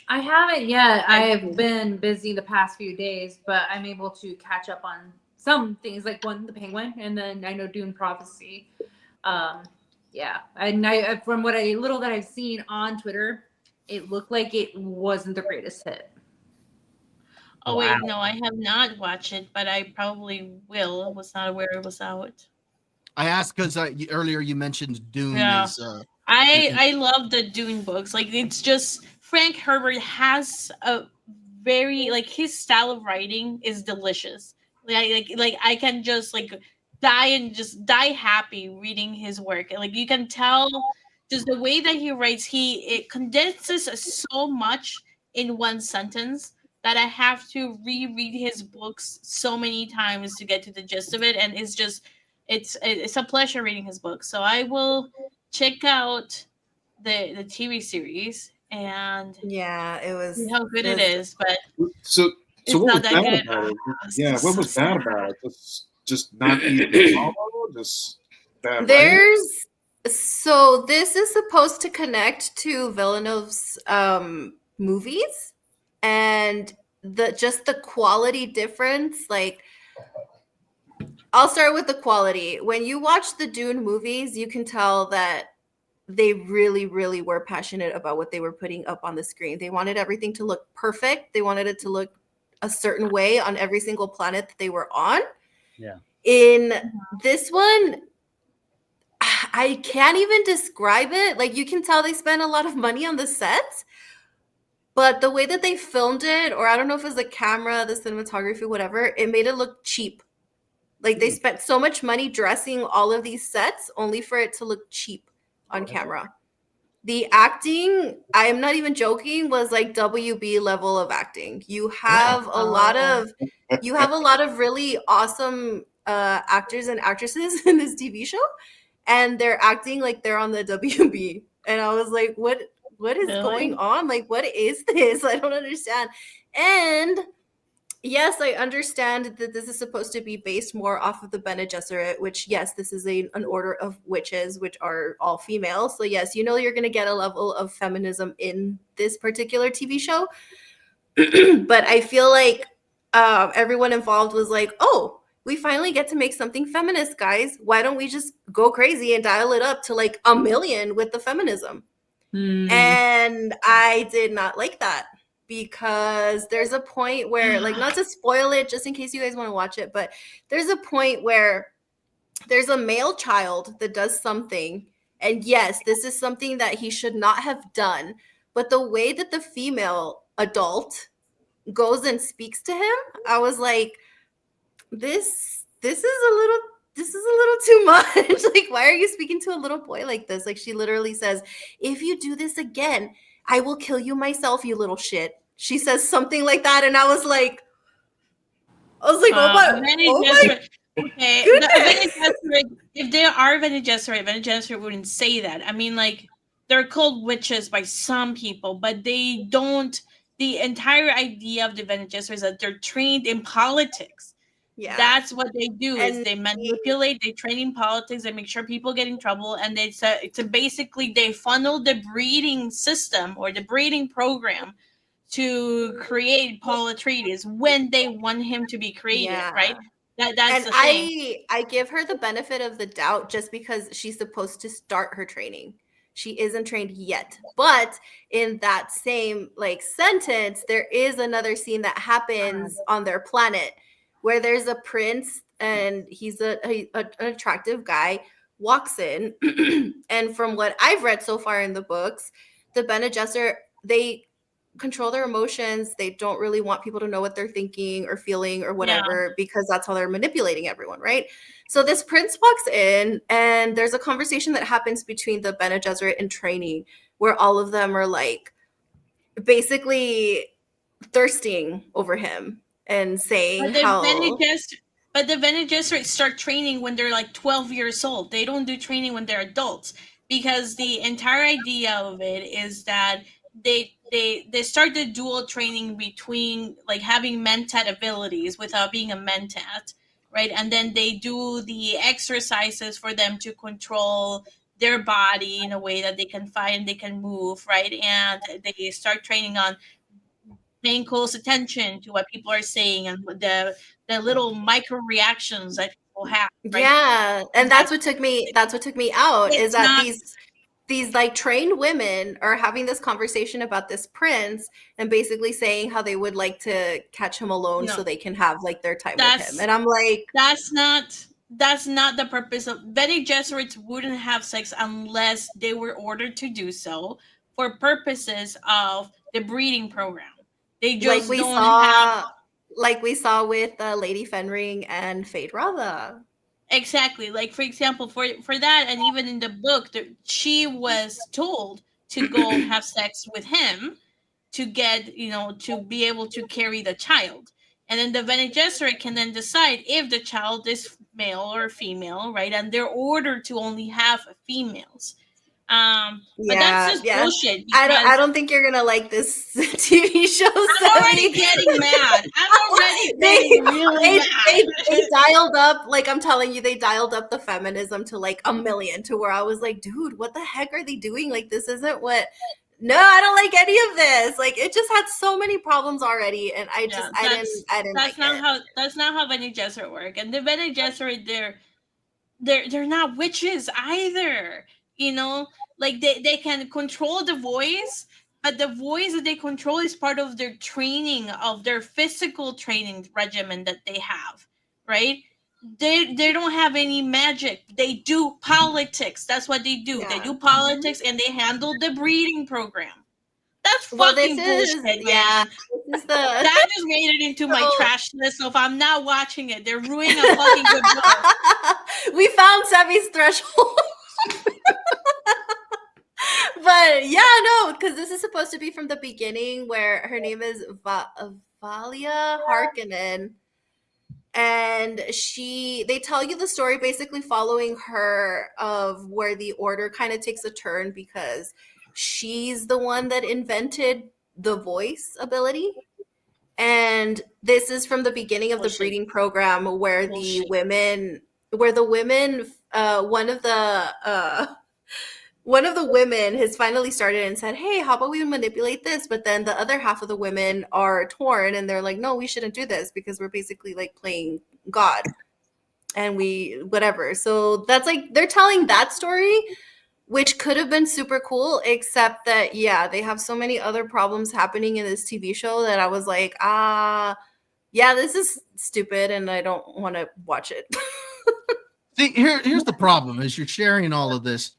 I haven't yet. I've been busy the past few days, but I'm able to catch up on some things, like The Penguin, and then I know Dune Prophecy. Yeah, and I from what little that I've seen on Twitter, it looked like it wasn't the greatest hit. Oh wait, no, I have not watched it, but I probably will. I was not aware it was out. I asked because earlier you mentioned Dune. Yeah. Is, I love the Dune books. Like it's just Frank Herbert has a very his style of writing is delicious. Like I can just die happy reading his work. Like you can tell just the way that he writes, it condenses so much in one sentence that I have to reread his books so many times to get to the gist of it. And it's a pleasure reading his books. So I will check out the TV series and it was see how good it is. But so it's what not was that bad good. about it? It's Yeah, what was bad about it? Just not easy to follow? Just bad writing? So this is supposed to connect to Villeneuve's movies, and the quality difference. Like, I'll start with the quality. When you watch the Dune movies, you can tell that they really, really were passionate about what they were putting up on the screen. They wanted everything to look perfect. They wanted it to look a certain way on every single planet that they were on. Yeah. In this one, I can't even describe it. Like, you can tell they spent a lot of money on the sets, but the way that they filmed it, or I don't know if it was the camera, the cinematography, whatever, it made it look cheap. Like, they spent so much money dressing all of these sets only for it to look cheap on camera. The acting, I am not even joking, was like WB level of acting. You have a lot of really awesome actors and actresses in this TV show, and they're acting like they're on the WB. And I was like, what is going on? Like, what is this? I don't understand. And yes, I understand that this is supposed to be based more off of the Bene Gesserit, which, yes, this is an order of witches, which are all female. So, yes, you're going to get a level of feminism in this particular TV show. But I feel like everyone involved was like, oh, we finally get to make something feminist, guys. Why don't we just go crazy and dial it up to like 1 million with the feminism? And I did not like that. Because there's a point where, like, not to spoil it, just in case you guys want to watch it, but there's a point where there's a male child that does something. And yes, this is something that he should not have done. But the way that the female adult goes and speaks to him, I was like, this is a little too much. Like, why are you speaking to a little boy like this? Like, she literally says, if you do this again, I will kill you myself, you little shit. She says something like that, and I was like, oh my okay, if there are Bene Gesserit wouldn't say that. I mean, like, they're called witches by some people, but they don't. The entire idea of the Bene Gesserit is that they're trained in politics. Yeah, that's what they do. Is they manipulate, they train in politics, they make sure people get in trouble, and it's basically they funnel the breeding system or the breeding program to create Paul Atreides when they want him to be created, right? That's and the thing. I give her the benefit of the doubt just because she's supposed to start her training. She isn't trained yet. But in that same like sentence, there is another scene that happens on their planet where there's a prince and he's an attractive guy, walks in. And from what I've read so far in the books, the Bene Gesserit, they control their emotions. They don't really want people to know what they're thinking or feeling or whatever, because that's how they're manipulating everyone, right? So this prince walks in and there's a conversation that happens between the Bene Gesserit in training where all of them are like basically thirsting over him and saying But the Bene Gesserit start training when they're like 12 years old. They don't do training when they're adults, because the entire idea of it is that they start the dual training between like having mentat abilities without being a mentat, right? And then they do the exercises for them to control their body in a way that they can find, they can move, right? And they start training on paying close attention to what people are saying and the little micro reactions that people have, right? Yeah, and that's what took me out, is that these like trained women are having this conversation about this prince and basically saying how they would like to catch him alone so they can have like their time with him. And I'm like, that's not the purpose of Bene Gesserits. Wouldn't have sex unless they were ordered to do so for purposes of the breeding program. They just like we saw with Lady Fenring and Feyd-Rautha. Exactly. Like, for example, for that, and even in the book, she was told to go have sex with him to get, to be able to carry the child. And then the Bene Gesserit can then decide if the child is male or female, right? And they're ordered to only have females. But that's just bullshit. I don't think you're gonna like this TV show. I'm already getting mad. I'm already getting really mad. They dialed up, like I'm telling you, they dialed up the feminism to like 1,000,000, to where I was like, dude, what the heck are they doing? Like, this isn't what. No, I don't like any of this. Like, it just had so many problems already, and I didn't. That's not how Bene Gesserit work. And the Bene Gesserit, they're not witches either. Like they can control the voice, but the voice that they control is part of their training, of their physical training regimen that they have, right? They don't have any magic. They do politics. That's what they do. Yeah. They do politics, and they handle the breeding program. That's fucking bullshit, man. Yeah, that just made it into my trash list. So if I'm not watching it, they're ruining a fucking good book. We found Sevi's threshold. But yeah, no, because this is supposed to be from the beginning, where her name is Valia Harkonnen, and they tell you the story basically following her, of where the order kind of takes a turn because she's the one that invented the voice ability. And this is from the beginning of the breeding program, where the women, one of the women has finally started and said, hey, how about we manipulate this? But then the other half of the women are torn, and they're like, no, we shouldn't do this because we're basically like playing God and whatever. So that's like, they're telling that story, which could have been super cool, except that, they have so many other problems happening in this TV show that I was like, this is stupid and I don't want to watch it. See, here's the problem: is you're sharing all of this.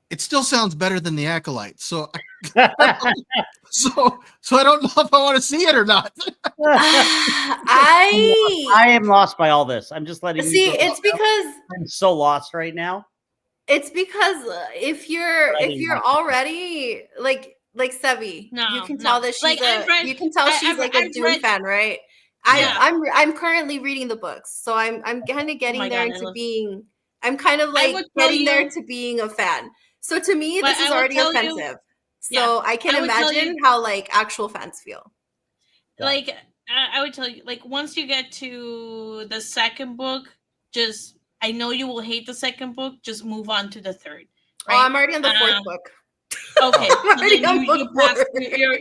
It still sounds better than The Acolyte. So so I don't know if I want to see it or not. I am lost by all this. I'm just letting you know. It's because I'm so lost right now. It's because if you're already like Sevi, you can tell that she's she's like a Dune fan, right? I'm currently reading the books, so I'm kind of getting there into being. I'm kind of like getting there to being a fan. So to me, this is already offensive. So I can imagine how like actual fans feel. Like I would tell you, like once you get to the second book, I know you will hate the second book. Just move on to the third. Right? Oh, I'm already on the fourth book. Okay,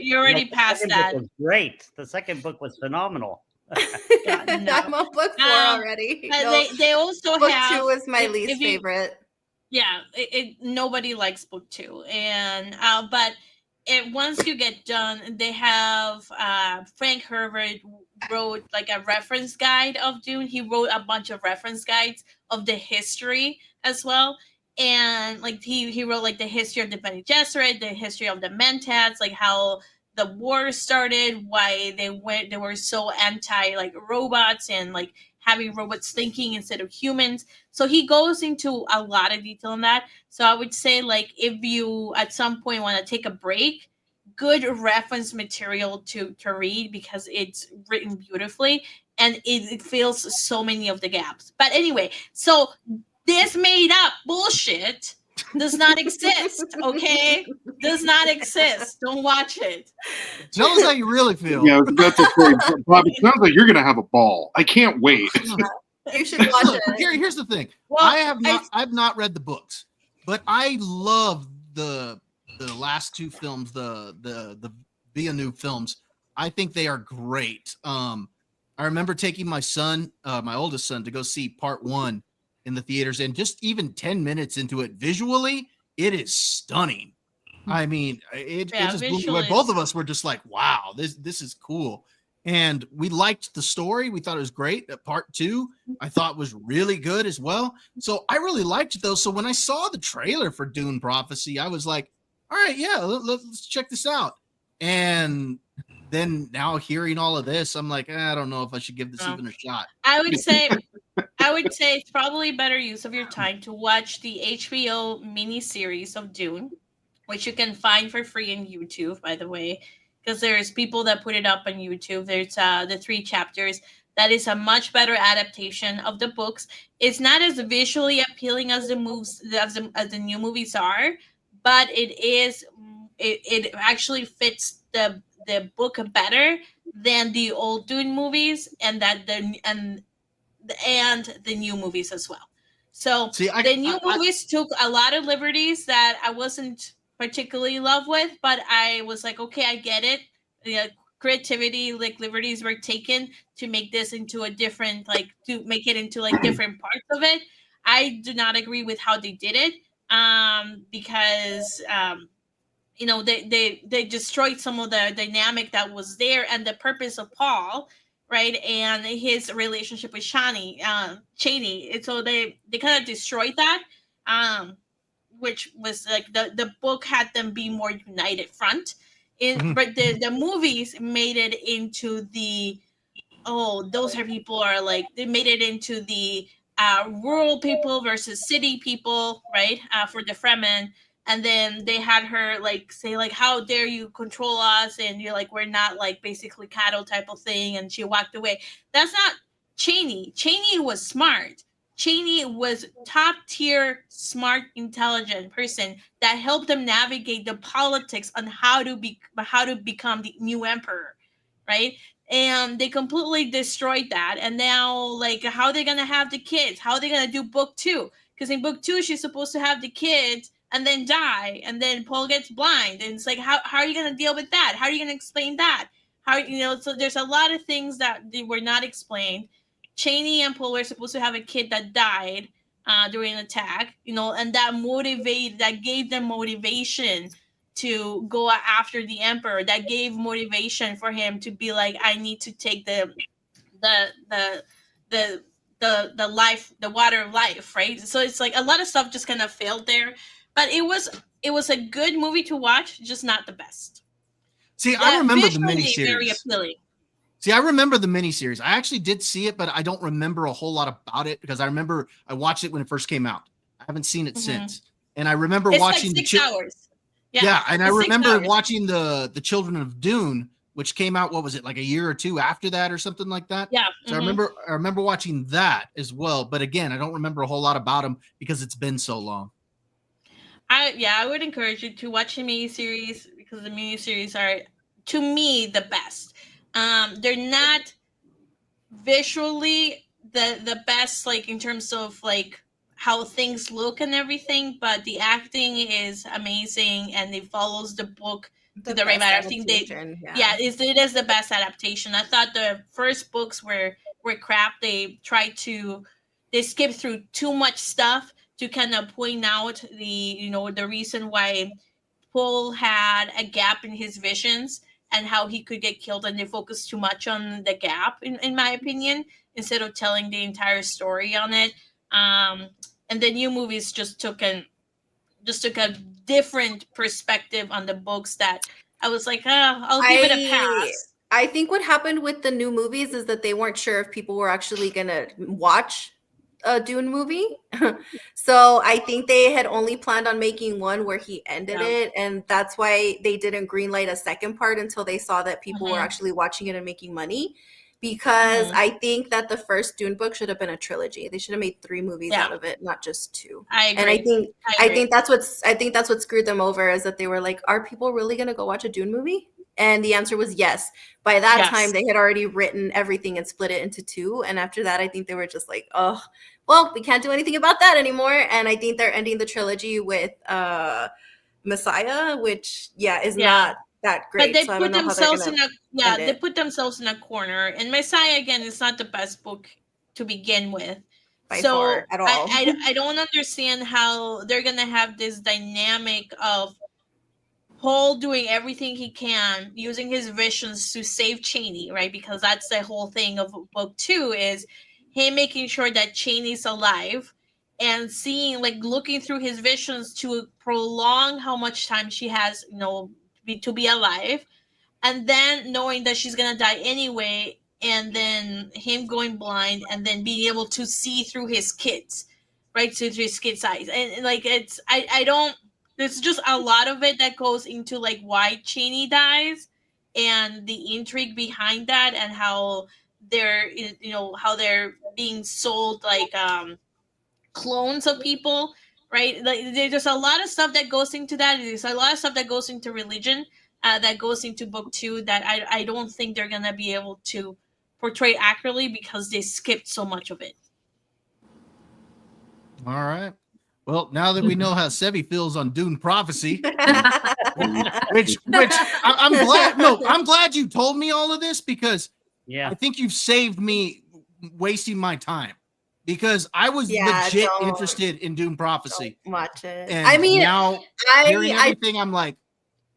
you're already past that. Was great. The second book was phenomenal. I'm on book 4 already. They also book have. Book 2 was my least favorite. Yeah, nobody likes book 2, and but once you get done, they have Frank Herbert wrote like a reference guide of Dune. He wrote a bunch of reference guides of the history as well, and like he wrote like the history of the Bene Gesserit, the history of the Mentats, like how the war started, why they were so anti like robots and like having robots thinking instead of humans. So he goes into a lot of detail on that. So I would say, like, if you at some point want to take a break, good reference material to read because it's written beautifully and it fills so many of the gaps. But anyway, so this made up bullshit does not exist, okay? Does not exist. Don't watch it. Tell us how you really feel. Yeah, that's a story. Bob, it sounds like you're going to have a ball. I can't wait. You should watch Look, it. here's the thing. Well, I've not read the books, but I love the last two films, the Villeneuve films. I think they are great. I remember taking my son, my oldest son, to go see part 1 in the theaters, and just even 10 minutes into it, visually, it is stunning. I mean, it just blew me away. Both of us were just like, wow, this is cool. And we liked the story. We thought it was great. Part 2, I thought was really good as well. So I really liked it, though. So when I saw the trailer for Dune Prophecy, I was like, all right, yeah, let's check this out. And then now hearing all of this, I'm like, I don't know if I should give this even a shot. I would say it's probably better use of your time to watch the HBO miniseries of Dune, which you can find for free on YouTube, by the way, because there's people that put it up on YouTube. There's the 3 chapters. That is a much better adaptation of the books. It's not as visually appealing as the new movies are, but it actually fits the book better than the old Dune movies and the new movies as well. So the new movies took a lot of liberties that I wasn't particularly in love with, but I was like, okay, I get it. The creativity, like liberties were taken to make this into a different, like to make it into like different parts of it. I do not agree with how they did it, because they destroyed some of the dynamic that was there and the purpose of Paul, right, and his relationship with Chani, Cheney. And so they kind of destroyed that, which was like the book had them be more united front. But the movies made it into the those are people are like they made it into the rural people versus city people, right? For the Fremen. And then they had her like say like, how dare you control us? And you're like, we're not like basically cattle type of thing. And she walked away. That's not Cheney. Cheney was smart. Cheney was top tier, smart, intelligent person that helped them navigate the politics on how to become the new emperor, right? And they completely destroyed that. And now, like, how are they gonna have the kids? How are they gonna do book 2? Because in book 2, she's supposed to have the kids and then die, and then Paul gets blind, and it's like, how are you gonna deal with that? How are you gonna explain that? So there's a lot of things that they were not explained. Cheney and Paul were supposed to have a kid that died during an attack, and that gave them motivation to go after the emperor. That gave motivation for him to be like, I need to take the water of life, right? So it's like a lot of stuff just kind of failed there, but it was a good movie to watch, just not the best. See, I remember the miniseries. Very appealing. See, I remember the miniseries. I actually did see it, but I don't remember a whole lot about it because I remember I watched it when it first came out. I haven't seen it since. And I remember watching like 6 hours. Yeah, and I remember watching the Children of Dune, which came out, what was it, like a year or 2 after that or something like that? Yeah. So I remember watching that as well. But again, I don't remember a whole lot about them because it's been so long. I would encourage you to watch the miniseries because the miniseries are, to me, the best. They're not visually the best, like in terms of like how things look and everything, but the acting is amazing and it follows the book to the right manner. I think it is the best adaptation. I thought the first books were crap. They skipped through too much stuff to kind of point out the reason why Paul had a gap in his visions and how he could get killed, and they focused too much on the gap, in my opinion, instead of telling the entire story on it. And the new movies just took a different perspective on the books that I was like, I'll give it a pass. I think what happened with the new movies is that they weren't sure if people were actually gonna watch a Dune movie. So I think they had only planned on making one where he ended it, and that's why they didn't greenlight a second part until they saw that people were actually watching it and making money. Because I think that the first Dune book should have been a trilogy. They should have made 3 movies out of it, not just 2. I agree. And I think that's what screwed them over, is that they were like, are people really gonna go watch a Dune movie? And the answer was yes. By that time, they had already written everything and split it into 2. And after that, I think they were just like, oh, well, we can't do anything about that anymore. And I think they're ending the trilogy with Messiah, which is not that great. But they so put themselves they put themselves in a corner. And Messiah, again, is not the best book to begin with. By far, at all. I don't understand how they're gonna have this dynamic of Paul doing everything he can, using his visions to save Cheney, right? Because that's the whole thing of book 2, is him making sure that Cheney's alive, and seeing, like, looking through his visions to prolong how much time she has, to be alive, and then knowing that she's gonna die anyway, and then him going blind, and then being able to see through his kids, right, through his kids' eyes, and like I don't. There's just a lot of it that goes into, like, why Cheney dies and the intrigue behind that, and how they're being sold like clones of people, right? Like, there's a lot of stuff that goes into that. There's a lot of stuff that goes into religion, that goes into book 2, that I don't think they're gonna be able to portray accurately because they skipped so much of it. All right. Well, now that we know how Sevi feels on Dune Prophecy, which I'm glad. No, I'm glad you told me all of this, because I think you've saved me wasting my time, because I was legit interested in Dune Prophecy. Don't watch it. And I mean, now hearing everything, I'm like,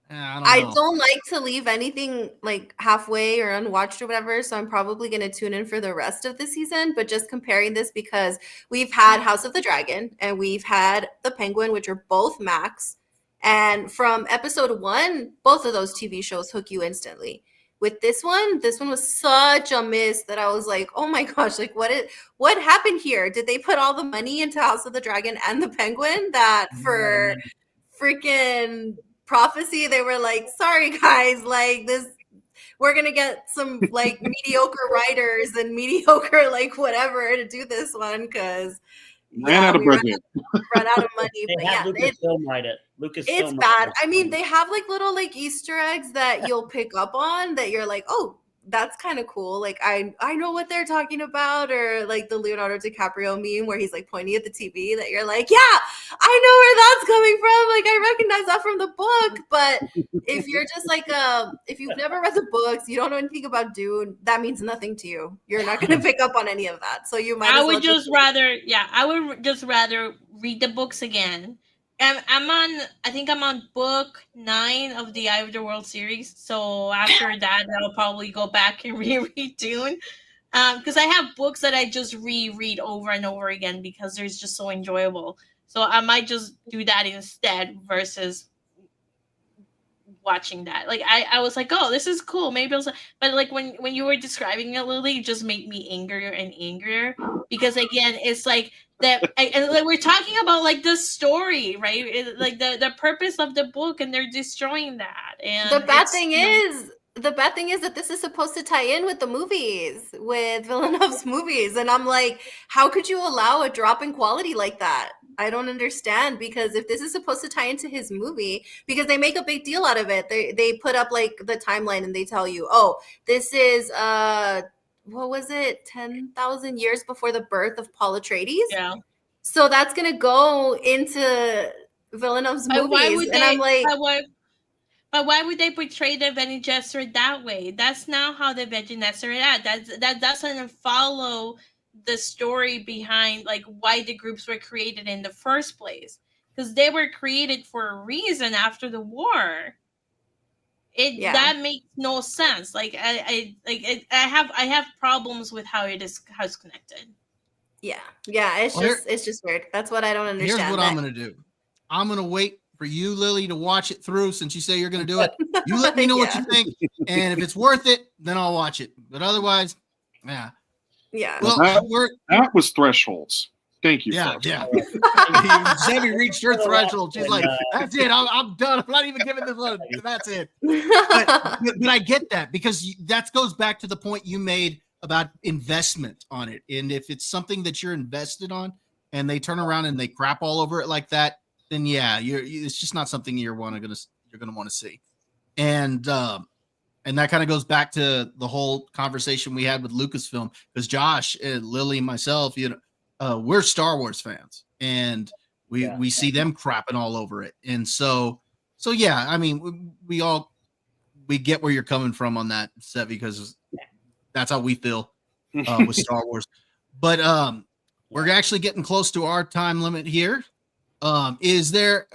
I don't like to leave anything like halfway or unwatched or whatever, so I'm probably going to tune in for the rest of the season. But just comparing this, because we've had House of the Dragon and we've had The Penguin, which are both Max, and from episode 1, both of those TV shows hook you instantly. With this one was such a miss that I was like, oh my gosh, like what happened here? Did they put all the money into House of the Dragon and The Penguin that for freaking Prophecy they were like, sorry guys, like this, we're gonna get some like mediocre writers and mediocre like whatever to do this one, because ran out of budget, run out of money. They But had Lucasfilm write it. It's bad. I mean, they have like little like Easter eggs that you'll pick up on that you're like, oh, that's kind of cool. Like I know what they're talking about, or like the Leonardo DiCaprio meme where he's like pointing at the TV, that you're like, yeah, I know where that's coming from. Like I recognize that from the book. But if you're just like if you've never read the books, you don't know anything about Dune, that means nothing to you. You're not going to pick up on any of that. So you might. I would just rather read the books again. I think I'm on book 9 of the Eye of the World series. So after that, I'll probably go back and reread Dune. Because I have books that I just reread over and over again because they're just so enjoyable. So I might just do that instead versus watching that. Like I was like, oh, this is cool. Maybe but like when you were describing it, Lily, it just made me angrier and angrier, because again, it's like that, and like we're talking about like the story, right? Like the purpose of the book, and they're destroying that. And the bad thing is that this is supposed to tie in with the movies, with Villeneuve's movies, and I'm like, how could you allow a drop in quality like that? I don't understand, because if this is supposed to tie into his movie, because they make a big deal out of it, they put up like the timeline and they tell you, oh, this is what was it, 10,000 years before the birth of Paul Atreides? Yeah. So that's gonna go into Villeneuve's movies, and I'm like, but why would they portray the Bene Gesserit that way? That's not how the Bene Gesserit act. That doesn't follow the story behind like why the groups were created in the first place, because they were created for a reason after the war. That makes no sense. Like I have problems with how it's connected. Yeah, it's just weird. That's what I don't understand. Here's what I'm gonna do. I'm gonna wait for you, Lily, to watch it through. Since you say you're gonna do it, you let me know what you think, and if it's worth it, then I'll watch it. But otherwise, yeah. Well, that was Thresholds. Thank you. Yeah, folks. yeah. Sammy reached her threshold. She's like, "That's it. I'm done. I'm not even giving this one. That's it." But I get that, because that goes back to the point you made about investment on it. And if it's something that you're invested on, and they turn around and they crap all over it like that, then yeah, it's just not something you're gonna want to see. And that kind of goes back to the whole conversation we had with Lucasfilm, because Josh and Lily and myself, we're Star Wars fans, and we see them crapping all over it. And so yeah, I mean, we get where you're coming from on that, Sevi, because that's how we feel with Star Wars. But we're actually getting close to our time limit here. Is there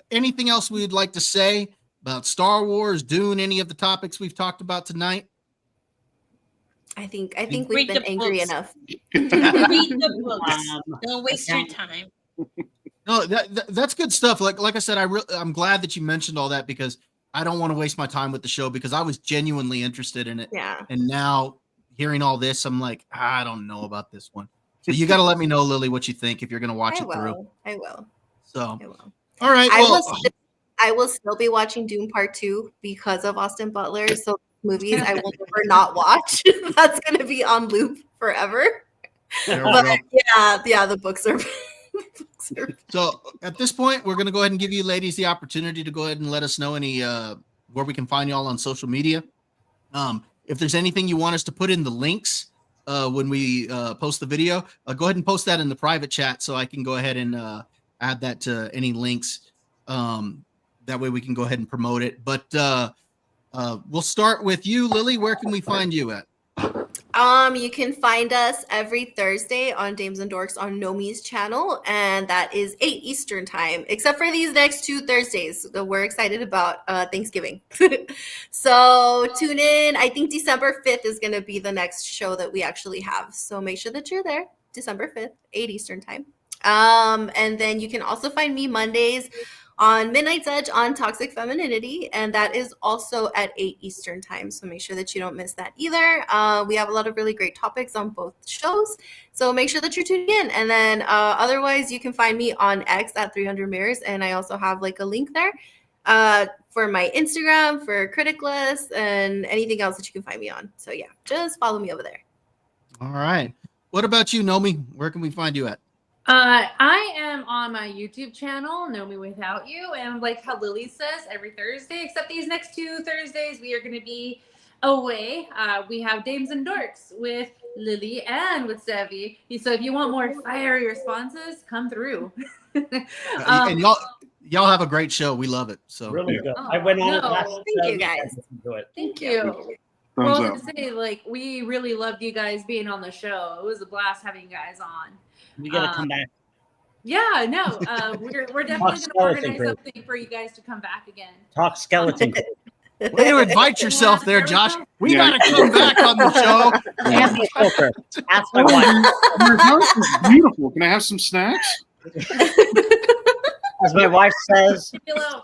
anything else we'd like to say about Star Wars, Dune, any of the topics we've talked about tonight? I think we've been angry enough. Read the books. Don't waste your time. No, that's good stuff. Like I said, I'm glad that you mentioned all that, because I don't want to waste my time with the show, because I was genuinely interested in it. Yeah. And now hearing all this, I'm like, I don't know about this one. So you got to let me know, Lily, what you think if you're going to watch it through. I will. So, I will. All right. I will still be watching Dune Part 2 because of Austin Butler. So movies I will never not watch. That's going to be on loop forever. But yeah, the books are. So at this point, we're going to go ahead and give you ladies the opportunity to go ahead and let us know any where we can find y'all on social media. If there's anything you want us to put in the links when we post the video, go ahead and post that in the private chat so I can go ahead and add that to any links. That way we can go ahead and promote it. But we'll start with you, Lily. Where can we find you at? You can find us every Thursday on Dames and Dorks on Nomi's channel, and that is 8 Eastern time, except for these next 2 Thursdays. So we're excited about Thanksgiving. So tune in. I think December 5th is going to be the next show that we actually have. So make sure that you're there, December 5th, 8 Eastern time. And then you can also find me Mondays on Midnight's Edge on Toxic Femininity, and that is also at 8 Eastern time. So make sure that you don't miss that either. We have a lot of really great topics on both shows, so make sure that you're tuning in. And then otherwise, you can find me on X at 300 Mirrors, and I also have like a link there for my Instagram, for Critic List, and anything else that you can find me on. So yeah, just follow me over there. All right. What about you, Nomi? Where can we find you at? I am on my YouTube channel, Know Me Without You, and like how Lily says, every Thursday, except these next 2 Thursdays, we are going to be away. We have Dames and Dorks with Lily and with Sevi. So if you want more fiery responses, come through. And y'all have a great show. We love it. So really good. I went on it last Thank you, guys. Thank you. Well, I was going to say, like, we really loved you guys being on the show. It was a blast having you guys on. We got to come back. Yeah, no, we're definitely going to organize something for you guys to come back again. Talk skeleton. Way to invite yourself there, Josh. We got to come back on the show. Ask my wife. Your house is beautiful. Can I have some snacks? As my wife says,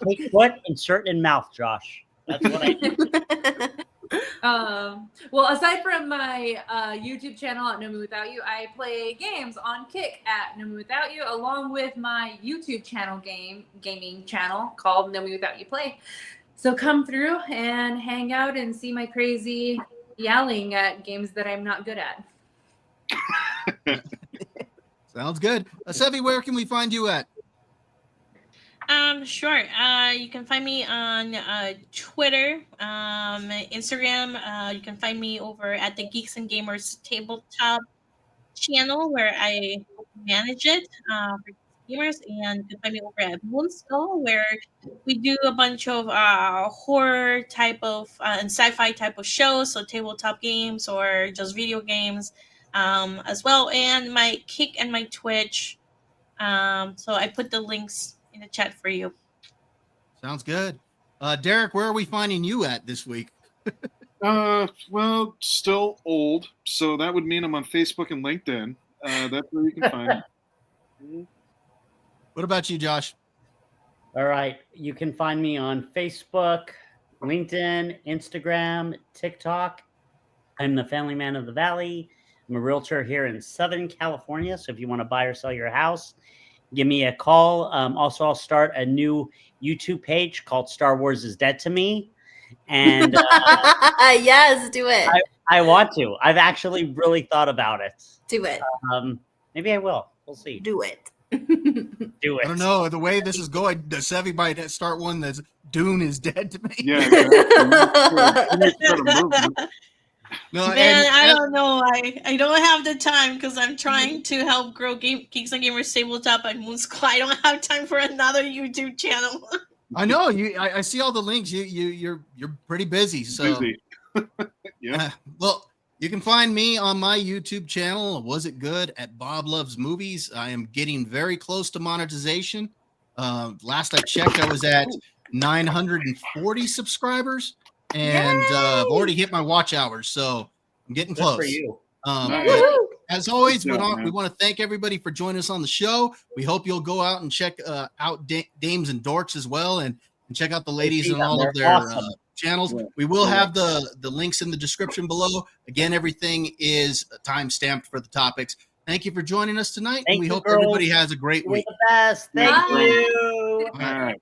take foot, insert in mouth, Josh. That's what I do. Well, aside from my YouTube channel at Know Me Without You, I play games on Kick at Know Me Without You, along with my YouTube channel gaming channel called Know Me Without You Play. So come through and hang out and see my crazy yelling at games that I'm not good at. Sounds good. Sevi, where can we find you at? Sure. You can find me on Twitter, Instagram. You can find me over at the Geeks and Gamers tabletop channel, where I manage it for gamers. And you can find me over at Moonskull, where we do a bunch of horror type of and sci-fi type of shows, so tabletop games or just video games. as well, and my Kick and my Twitch. So I put the links in the chat for you. Sounds good. Derek, where are we finding you at this week? Well, still old, so that would mean I'm on Facebook and LinkedIn. That's where you can find me. What about you, Josh? All right. You can find me on Facebook, LinkedIn, Instagram, TikTok. I'm the family man of the Valley. I'm a realtor here in Southern California. So if you want to buy or sell your house, give me a call. Also, I'll start a new YouTube page called Star Wars is Dead to Me. And yes, do it. I want to. I've actually really thought about it. Do it. Maybe I will. We'll see. Do it. Do it. I don't know. The way this is going, the Sevy might start one that's Dune is dead to me. Yeah. No, Man, I don't know. I don't have the time because I'm trying to help grow Geeks and Gamers Tabletop at Moon School. I don't have time for another YouTube channel. I know you. I see all the links. You're pretty busy. So Busy. Yeah. Well, you can find me on my YouTube channel. Was It Good at Bob Loves Movies. I am getting very close to monetization. Last I checked, I was at 940 subscribers, and I've already hit my watch hours. So I'm getting close. Good for you. But as always, Good job, we want to thank everybody for joining us on the show. We hope you'll go out and check out Dames and Dorks as well, and check out the ladies and all of their awesome. channels. Yeah. We will have the links in the description below. Again, everything is time stamped for the topics. Thank you for joining us tonight. Thank and we you, hope girls. everybody has a great You're week. the best. Thank Bye. you. All right.